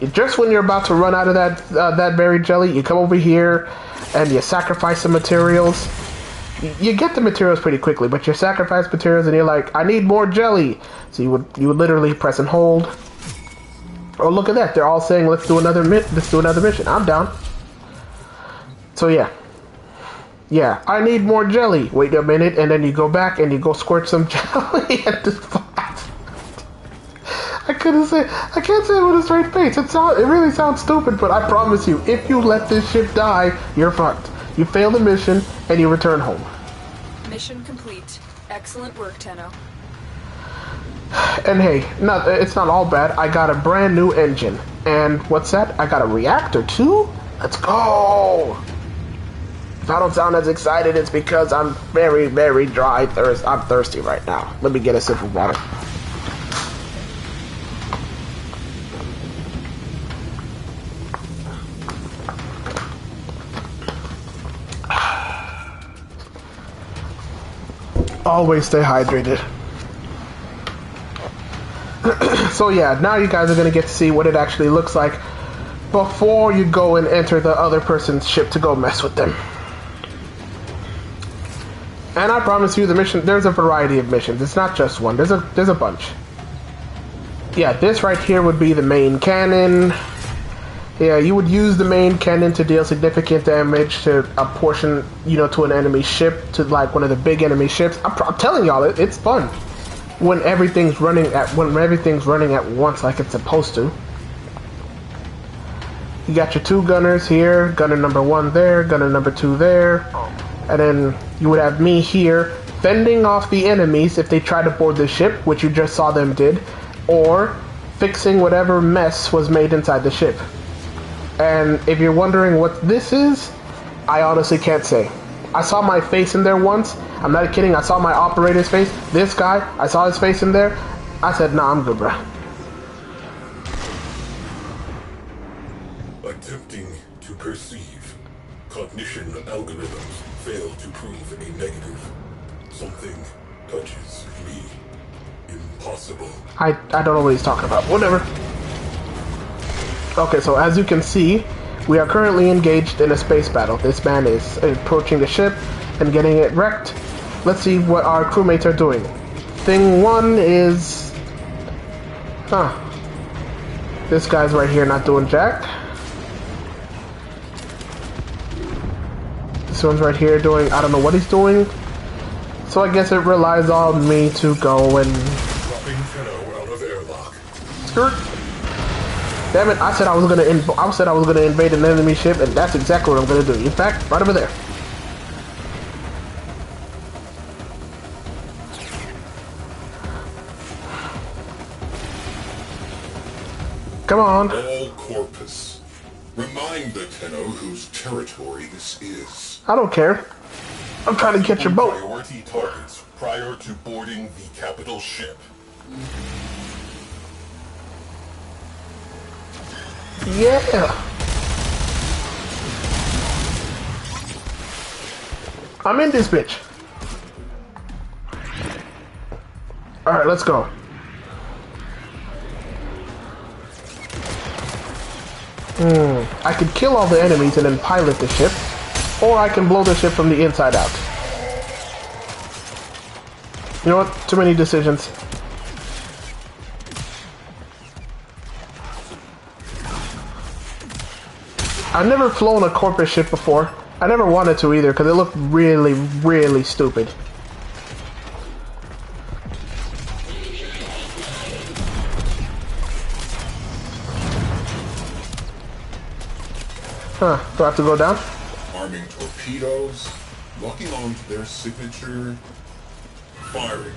you're about to run out of that berry jelly, you come over here and you sacrifice some materials. You get the materials pretty quickly, but you sacrifice materials and you're like, I need more jelly. So you would literally press and hold. Oh, look at that! They're all saying, let's do another mission. I'm down. So yeah. Yeah, I need more jelly. Wait a minute, and then you go back and you go squirt some jelly at the spot. I can't say it with a straight face. It really sounds stupid, but I promise you, if you let this ship die, you're fucked. You fail the mission and you return home. Mission complete. Excellent work, Tenno. And hey, it's not all bad. I got a brand new engine. And what's that? I got a reactor too? Let's go! If I don't sound as excited, it's because I'm very, very dry. I'm thirsty right now. Let me get a sip of water. Always stay hydrated. So yeah, now you guys are going to get to see what it actually looks like before you go and enter the other person's ship to go mess with them. And I promise you, the mission, there's a variety of missions. It's not just one. There's a bunch. Yeah, this right here would be the main cannon. Yeah, you would use the main cannon to deal significant damage to a portion, to an enemy ship, to like one of the big enemy ships. I'm telling y'all, it's fun when everything's running at once like it's supposed to. You got your 2 gunners here, gunner number 1 there, gunner number 2 there. And then you would have me here fending off the enemies if they try to board the ship, which you just saw them did, or fixing whatever mess was made inside the ship. And if you're wondering what this is, I honestly can't say. I saw my face in there once. I'm not kidding. I saw my operator's face. This guy, I saw his face in there. I said, nah, I'm good, bruh. Attempting to perceive. Cognition algorithms fail to prove a negative. Something touches me. Impossible. I don't know what he's talking about. Whatever. Okay, so as you can see, we are currently engaged in a space battle. This man is approaching the ship and getting it wrecked. Let's see what our crewmates are doing. Thing 1 is... This guy's right here not doing jack. This one's right here doing, I don't know what he's doing. So I guess it relies on me to go and... Dropping Tenno out of airlock. Skirt. Damn it, I said I was gonna invade an enemy ship, and that's exactly what I'm gonna do. In fact, right over there. Come on. All corpus. Remind the Tenno whose territory this is. I don't care. I'm trying to get your boat. Priority targets prior to boarding the capital ship. Yeah. I'm in this bitch. Alright, let's go. I could kill all the enemies and then pilot the ship, or I can blow the ship from the inside out. You know what? Too many decisions. I've never flown a corpus ship before. I never wanted to either because it looked really, really stupid. Huh, do I have to go down? Arming torpedoes, locking onto their signature, firing.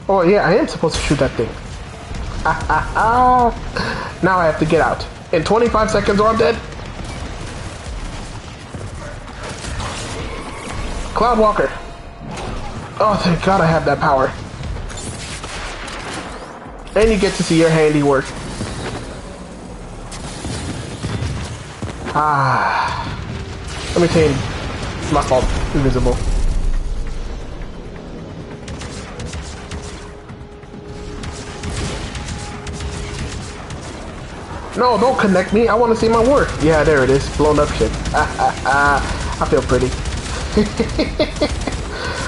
Oh yeah, I am supposed to shoot that thing. Now I have to get out. In 25 seconds or I'm dead. Cloudwalker. Oh, thank God I have that power. And you get to see your handiwork. Let me tell you, it's my fault. Invisible. No, don't connect me. I want to see my work. Yeah, there it is. Blown up shit. I feel pretty.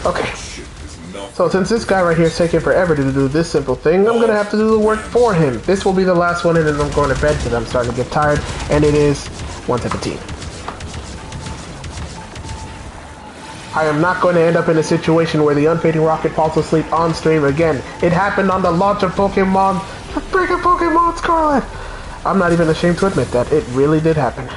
Okay. So since this guy right here is taking forever to do this simple thing, I'm gonna have to do the work for him. This will be the last one, and then I'm going to bed because I'm starting to get tired, and it is 1:17. I am not going to end up in a situation where the UnFadingRocket falls asleep on stream again. It happened on the launch of Pokemon, the freaking Pokemon Scarlet. I'm not even ashamed to admit that. It really did happen.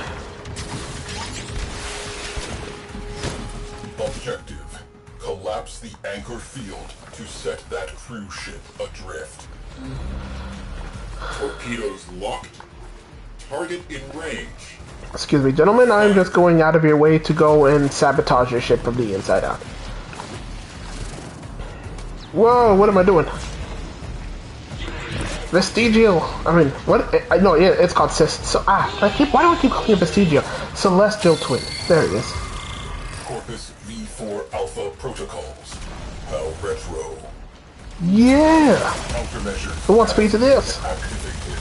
Objective: collapse the anchor field to set that cruise ship adrift. Torpedoes locked. Target in range. Excuse me, gentlemen, I'm just going out of your way to go and sabotage your ship from the inside out. Whoa, what am I doing? Vestigial. I mean, what? No, yeah, it's called why do I keep calling it Vestigial? Celestial Twin. There it is. Corpus V4 Alpha protocols. How retro. Yeah. Countermeasure. Who wants a piece of this? Activated.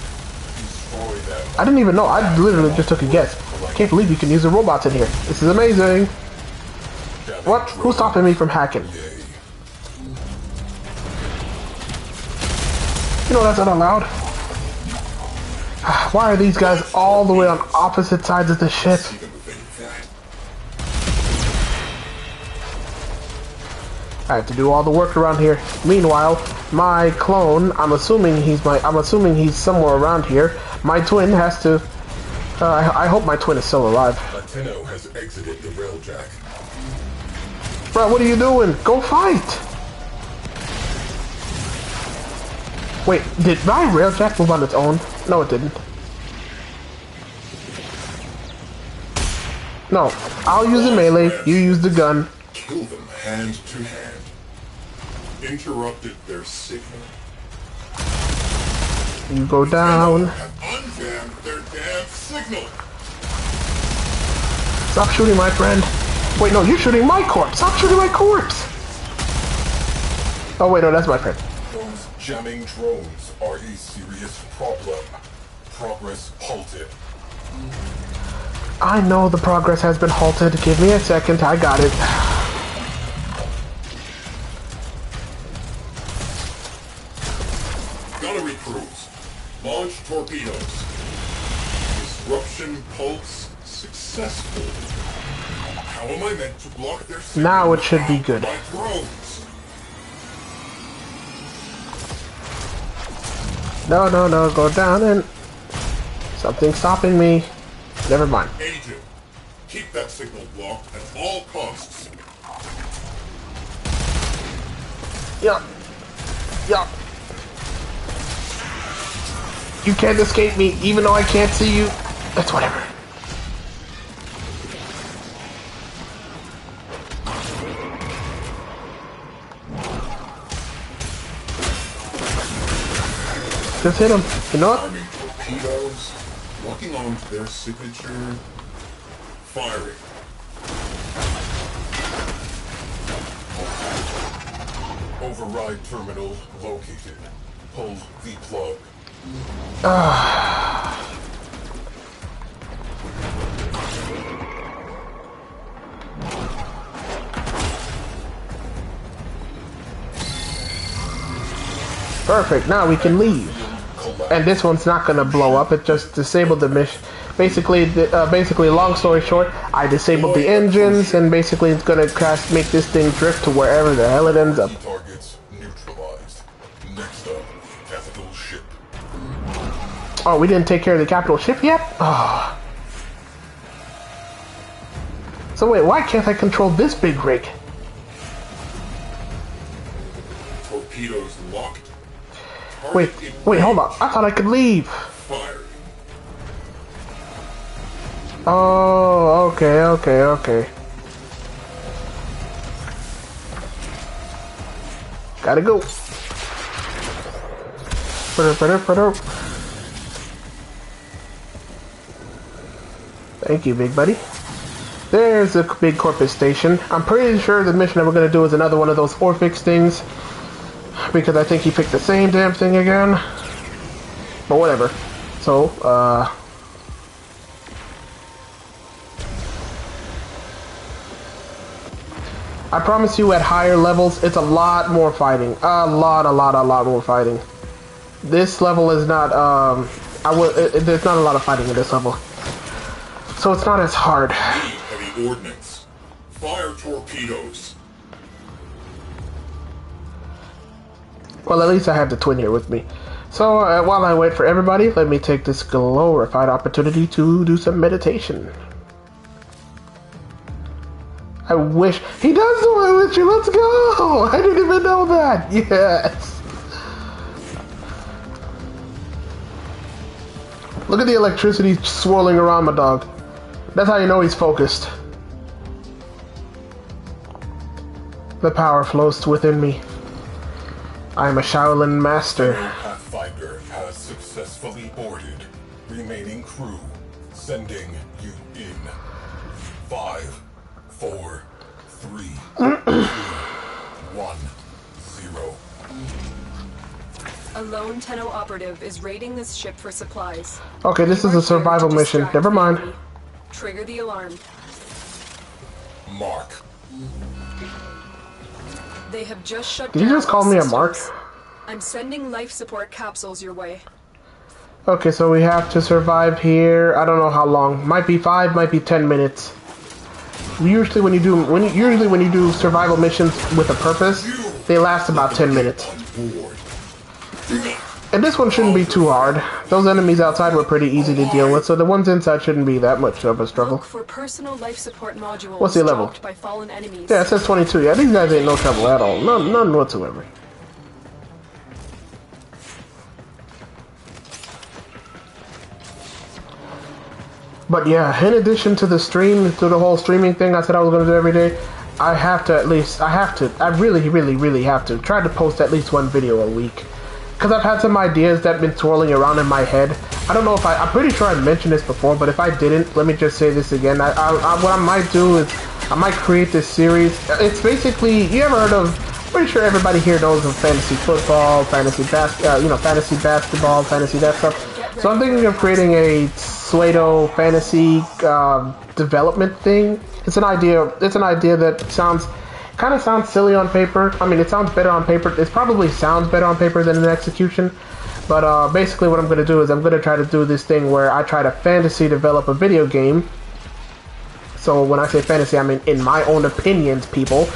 Destroy them. I didn't even know. I literally just took a guess. I can't believe you can use the robots in here. This is amazing. What? Who's stopping me from hacking? You know that's not allowed. Why are these guys all the way on opposite sides of the ship? I have to do all the work around here. Meanwhile, my clone, I'm assuming he's somewhere around here. My twin has to. I hope my twin is still alive. Tenno has exited the railjack. Bro, what are you doing? Go fight! Wait, did my railjack move on its own? No, it didn't. No, I'll use the melee, you use the gun. Kill them hand to hand. Interrupted their signal. You go down. Have unjammed their damn signal. Stop shooting my friend. Wait, no, you're shooting my corpse. Stop shooting my corpse. Oh, wait, no, that's my friend. Those jamming drones are a serious problem. Progress halted. I know the progress has been halted. Give me a second. I got it. Gunnery crews, launch torpedoes. Disruption pulse successful. How am I meant to block their Now it should be good. my drones? No, no, no, go down and... Something's stopping me. Never mind. Agent, keep that signal blocked at all costs. Yup. Yup. You can't escape me, even though I can't see you. That's whatever. Just hit him. You know what? Arming torpedoes, locking onto their signature, firing. Override terminal located. Pull the plug. Perfect. Now we can leave. And this one's not gonna blow up. It just disabled the mission. Basically, long story short, I disabled the engines, and basically it's gonna make this thing drift to wherever the hell it ends up. Targets neutralized. Next up, capital ship. Oh, we didn't take care of the capital ship yet? Oh. So wait, why can't I control this big rig? Torpedoes locked. Wait, hold on. I thought I could leave. Firing. Oh, okay. Gotta go. Thank you, big buddy. There's a big Corpus station. I'm pretty sure the mission that we're gonna do is another one of those Orphix things, because I think he picked the same damn thing again. But whatever. So, I promise you at higher levels, it's a lot more fighting. A lot more fighting. This level is not, there's not a lot of fighting in this level. So it's not as hard. Heavy ordnance. Fire torpedoes. Well, at least I have the twin here with me. So, while I wait for everybody, let me take this glorified opportunity to do some meditation. I wish... He does do it with you! Let's go! I didn't even know that! Yes! Look at the electricity swirling around my dog. That's how you know he's focused. The power flows within me. I am a Shaolin master. Pathfinder has successfully boarded. Remaining crew sending you in. 5, 4, 3, 2, 1, 0. A lone Tenno operative is raiding this ship for supplies. Okay, this is a survival mission. Never mind. Trigger the alarm. Mark. They have just shut Did down you just call all me a systems. mark? I'm sending life support capsules your way. Okay, so we have to survive here. I don't know how long. Might be 5, might be 10 minutes. Usually when you do survival missions with a purpose, they last about 10 minutes. And this one shouldn't be too hard. Those enemies outside were pretty easy to deal with, so the ones inside shouldn't be that much of a struggle. Look for personal life support modules. What's the level? dropped by fallen enemies. Yeah, it says 22. Yeah, these guys ain't no trouble at all. None whatsoever. But yeah, in addition to the stream, to the whole streaming thing I said I was going to do every day, I really have to try to post at least one video a week. Because I've had some ideas that have been swirling around in my head. I don't know if I'm pretty sure I mentioned this before, but if I didn't, let me just say this again. What I might do is, I might create this series. It's basically, you ever heard of, pretty sure everybody here knows of fantasy football, fantasy basketball, fantasy that stuff. So I'm thinking of creating a pseudo fantasy development thing. It's an idea that kind of sounds silly on paper. I mean, it sounds better on paper. It probably sounds better on paper than in execution. But basically what I'm going to do is I'm going to try to do this thing where I try to fantasy develop a video game So when I say fantasy, I mean in my own opinions, people,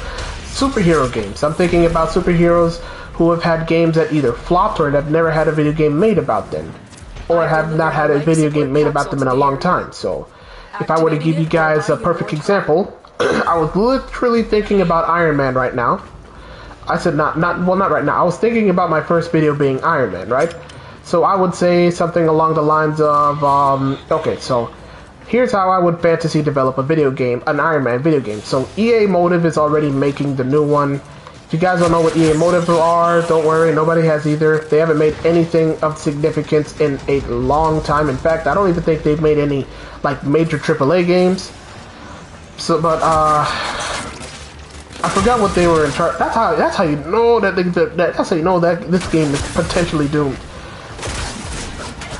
superhero games. I'm thinking about superheroes who have had games that either flopped or have never had a video game made about them, or have not had a video game made about them in a long time. So if I were to give you guys a perfect example, I was literally thinking about Iron Man right now. I said not right now. I was thinking about my first video being Iron Man, right? So I would say something along the lines of, okay, so here's how I would fantasy develop a video game, an Iron Man video game. So EA Motive is already making the new one. If you guys don't know what EA Motive are, don't worry, nobody has either. They haven't made anything of significance in a long time. In fact, I don't even think they've made any like major AAA games. So, but I forgot what they were in charge. That's how you know that's how you know that this game is potentially doomed.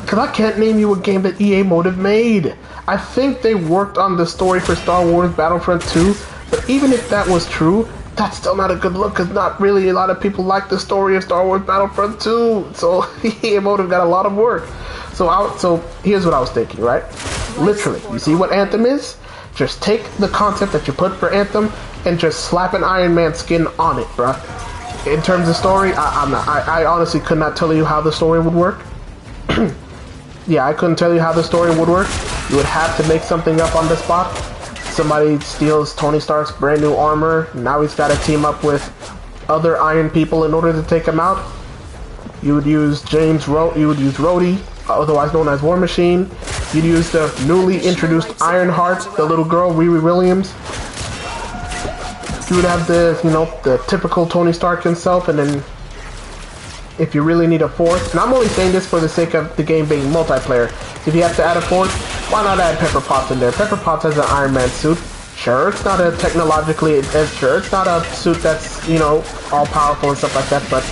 Cause I can't name you a game that EA Motive made. I think they worked on the story for Star Wars Battlefront 2, but even if that was true, that's still not a good look, because not really a lot of people like the story of Star Wars Battlefront 2, so EA Motive got a lot of work. So here's what I was thinking, right? Literally, you see what Anthem is? Just take the concept that you put for Anthem and just slap an Iron Man skin on it, bruh. In terms of story, I honestly could not tell you how the story would work. Yeah, I couldn't tell you how the story would work. You would have to make something up on the spot. Somebody steals Tony Stark's brand new armor. Now he's got to team up with other Iron people in order to take him out. You would use Rhodey, otherwise known as War Machine. You'd use the newly introduced Ironheart, the little girl, Riri Williams. You would have the typical Tony Stark himself, and then if you really need a fourth, and I'm only saying this for the sake of the game being multiplayer, if you have to add a fourth, why not add Pepper Potts in there? Pepper Potts has an Iron Man suit. Sure, it's not it's not a suit that's, all powerful and stuff like that, but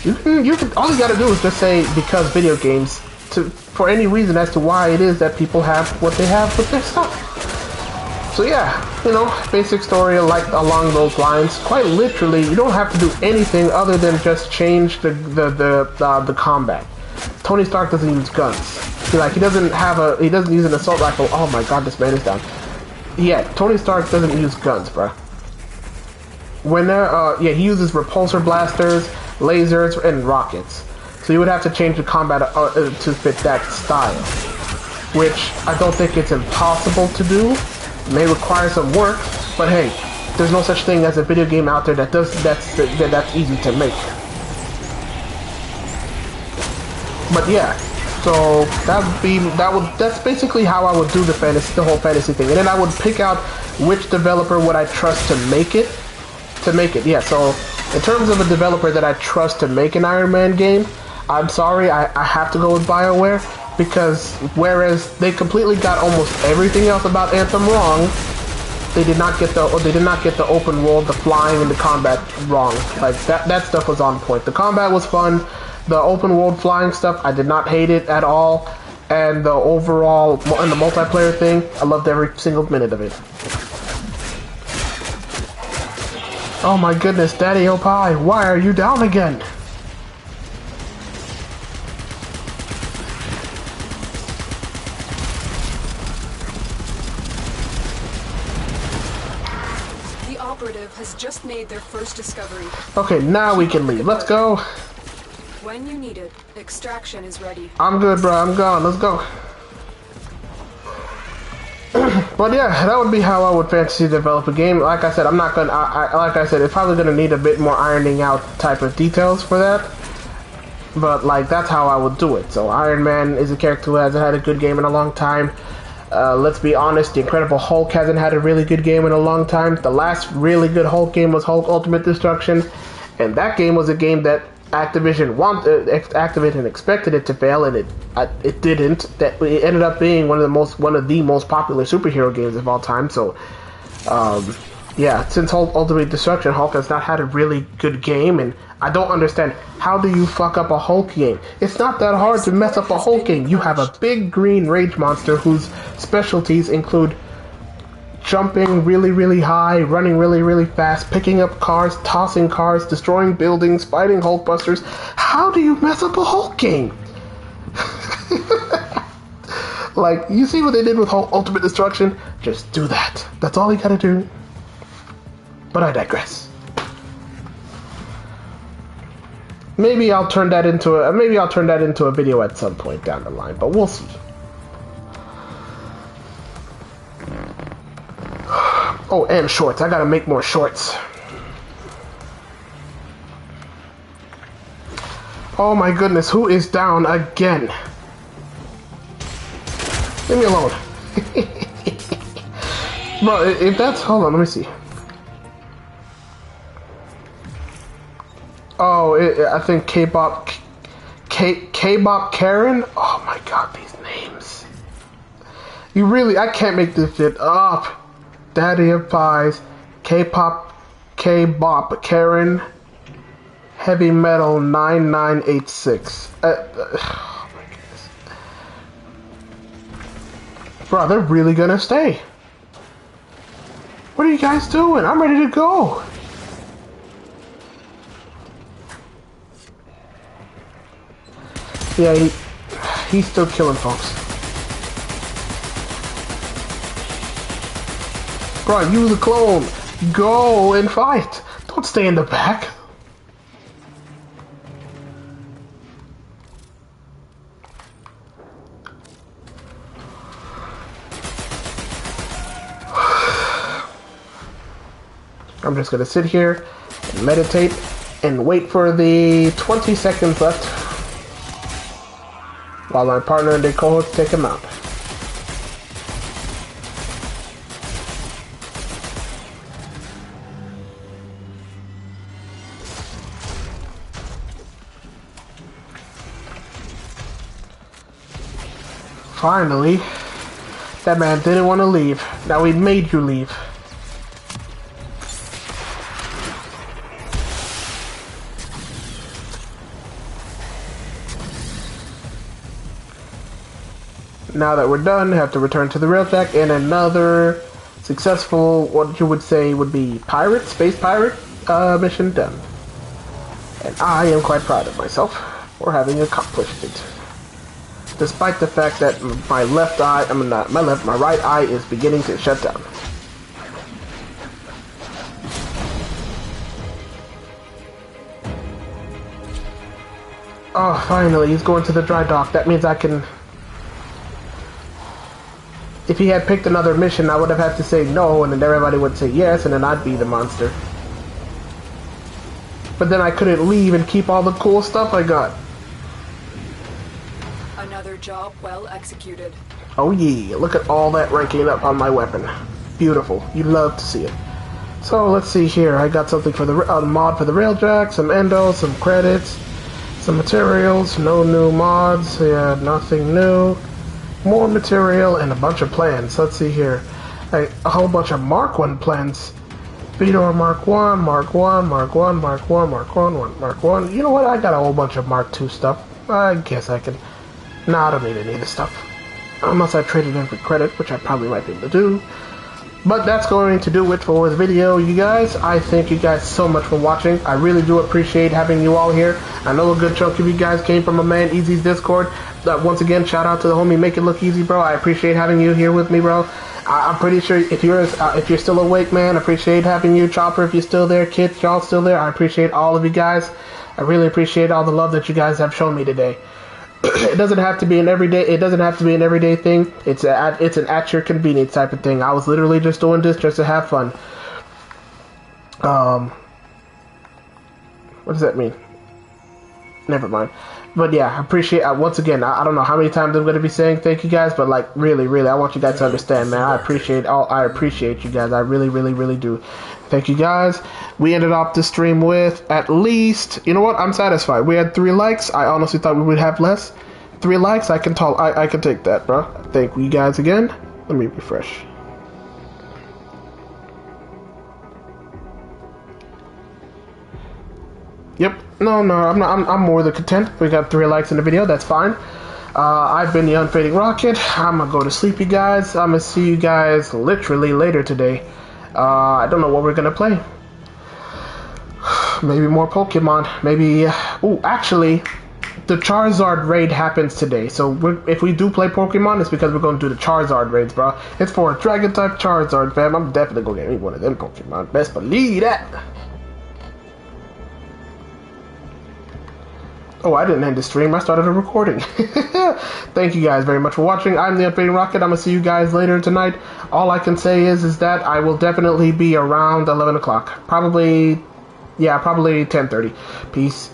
you can, all you gotta do is just say, because video games, for any reason as to why it is that people have what they have with their stuff. So yeah, basic story along those lines. Quite literally, you don't have to do anything other than just change the combat. Tony Stark doesn't use guns. He doesn't use an assault rifle. Oh my god, this man is down. Yeah, Tony Stark doesn't use guns, bruh. He uses repulsor blasters, lasers, and rockets. So you would have to change the combat to fit that style, which I don't think it's impossible to do. It may require some work, but hey, there's no such thing as a video game out there that's easy to make. But yeah, so that's basically how I would do the whole fantasy thing, and then I would pick out which developer would I trust to make it. Yeah, so in terms of a developer that I trust to make an Iron Man game, I'm sorry, I have to go with BioWare, because whereas they completely got almost everything else about Anthem wrong, they did not get the open world, the flying, and the combat wrong. Like that stuff was on point. The combat was fun. The open world flying stuff, I did not hate it at all, and the overall and the multiplayer thing, I loved every single minute of it. Oh my goodness, Daddy Opie, why are you down again? The operative has just made their first discovery. Okay, now we can leave. Let's go. When you need it, extraction is ready. I'm good, bro. I'm gone. Let's go. But yeah, that would be how I would fantasy develop a game. Like I said, I'm not gonna. Like I said, it's probably gonna need a bit more ironing out type of details for that. But like, that's how I would do it. So Iron Man is a character who hasn't had a good game in a long time. Let's be honest, the Incredible Hulk hasn't had a really good game in a long time. The last really good Hulk game was Hulk Ultimate Destruction, and that game was a game that Activision expected it to fail, and it didn't. It ended up being one of the most popular superhero games of all time. So, yeah, since Hulk Ultimate Destruction, Hulk has not had a really good game, and I don't understand, how do you fuck up a Hulk game? It's not that hard to mess up a Hulk game. You have a big green rage monster whose specialties include jumping really, really high, running really, really fast, picking up cars, tossing cars, destroying buildings, fighting Hulkbusters. How do you mess up a Hulk game? Like, you see what they did with Hulk Ultimate Destruction? Just do that. That's all you gotta do. But I digress. Maybe I'll turn that into a video at some point down the line, but we'll see. Oh, and shorts. I gotta make more shorts. Oh my goodness, who is down again? Leave me alone. Bro, if that's... Hold on, let me see. Oh, I think K-Bop Karen? Oh my god, these names. You really... I can't make this shit up. Daddy of Pies. K-Bop Karen. Heavy Metal 9986. Oh my goodness. Bro, they're really gonna stay. What are you guys doing? I'm ready to go. Yeah, he's still killing folks. Bro, you the clone. Go and fight. Don't stay in the back. I'm just gonna sit here and meditate and wait for the 20 seconds left while my partner and the co-host take him out. Finally, that man didn't want to leave. Now we made you leave. Now that we're done, have to return to the railjack and another successful, what you would say would be space pirate mission done. And I am quite proud of myself for having accomplished it. Despite the fact that my right eye is beginning to shut down. Oh, finally, he's going to the dry dock. That means I can... If he had picked another mission, I would have had to say no, and then everybody would say yes, and then I'd be the monster. But then I couldn't leave and keep all the cool stuff I got. Another job well executed. Oh yeah, look at all that ranking up on my weapon. Beautiful. You love to see it. So let's see here. I got something for the mod for the railjack, some endo, some credits, some materials, no new mods, yeah, nothing new. More material and a bunch of plans. Let's see here. A whole bunch of Mark 1 plans. Fedor Mark 1, Mark 1, Mark 1, Mark 1, Mark 1, Mark 1. You know what? I got a whole bunch of Mark 2 stuff. I guess I can... Nah, I don't need any of this stuff. Unless I traded in for credit, which I probably might be able to do. But that's going to do it for the video, you guys. I thank you guys so much for watching. I really do appreciate having you all here. I know a good chunk of you guys came from my man Easy's Discord. Once again, shout out to the homie Make It Look Easy, bro. I appreciate having you here with me, bro. I'm pretty sure if you're still awake, man, I appreciate having you. Chopper, if you're still there. Kids, y'all still there. I appreciate all of you guys. I really appreciate all the love that you guys have shown me today. It doesn't have to be an everyday. It doesn't have to be an everyday thing. It's an at your convenience type of thing. I was literally just doing this just to have fun. What does that mean? Never mind. But yeah, I appreciate. Once again, I don't know how many times I'm going to be saying thank you guys, but like really, I want you guys to understand, man. I appreciate you guys. I really do. Thank you guys. We ended up the stream with at least, you know what? I'm satisfied. We had 3 likes. I honestly thought we would have less. 3 likes. I can take that, bro. Thank you guys again. Let me refresh. Yep. No, I'm not. I'm more than content. We got 3 likes in the video. That's fine. I've been the UnFadingRocket. I'm gonna go to sleep, you guys. I'm gonna see you guys literally later today. I don't know what we're gonna play. Maybe more Pokemon. Maybe. Ooh, actually, the Charizard raid happens today. So if we do play Pokemon, it's because we're going to do the Charizard raids, bro. It's for a Dragon-type Charizard, fam. I'm definitely going to get me one of them Pokemon. Best believe that. Oh, I didn't end the stream. I started a recording. Thank you guys very much for watching. I'm the UnFadingRocket. I'm going to see you guys later tonight. All I can say is that I will definitely be around 11 o'clock. Probably 10:30. Peace.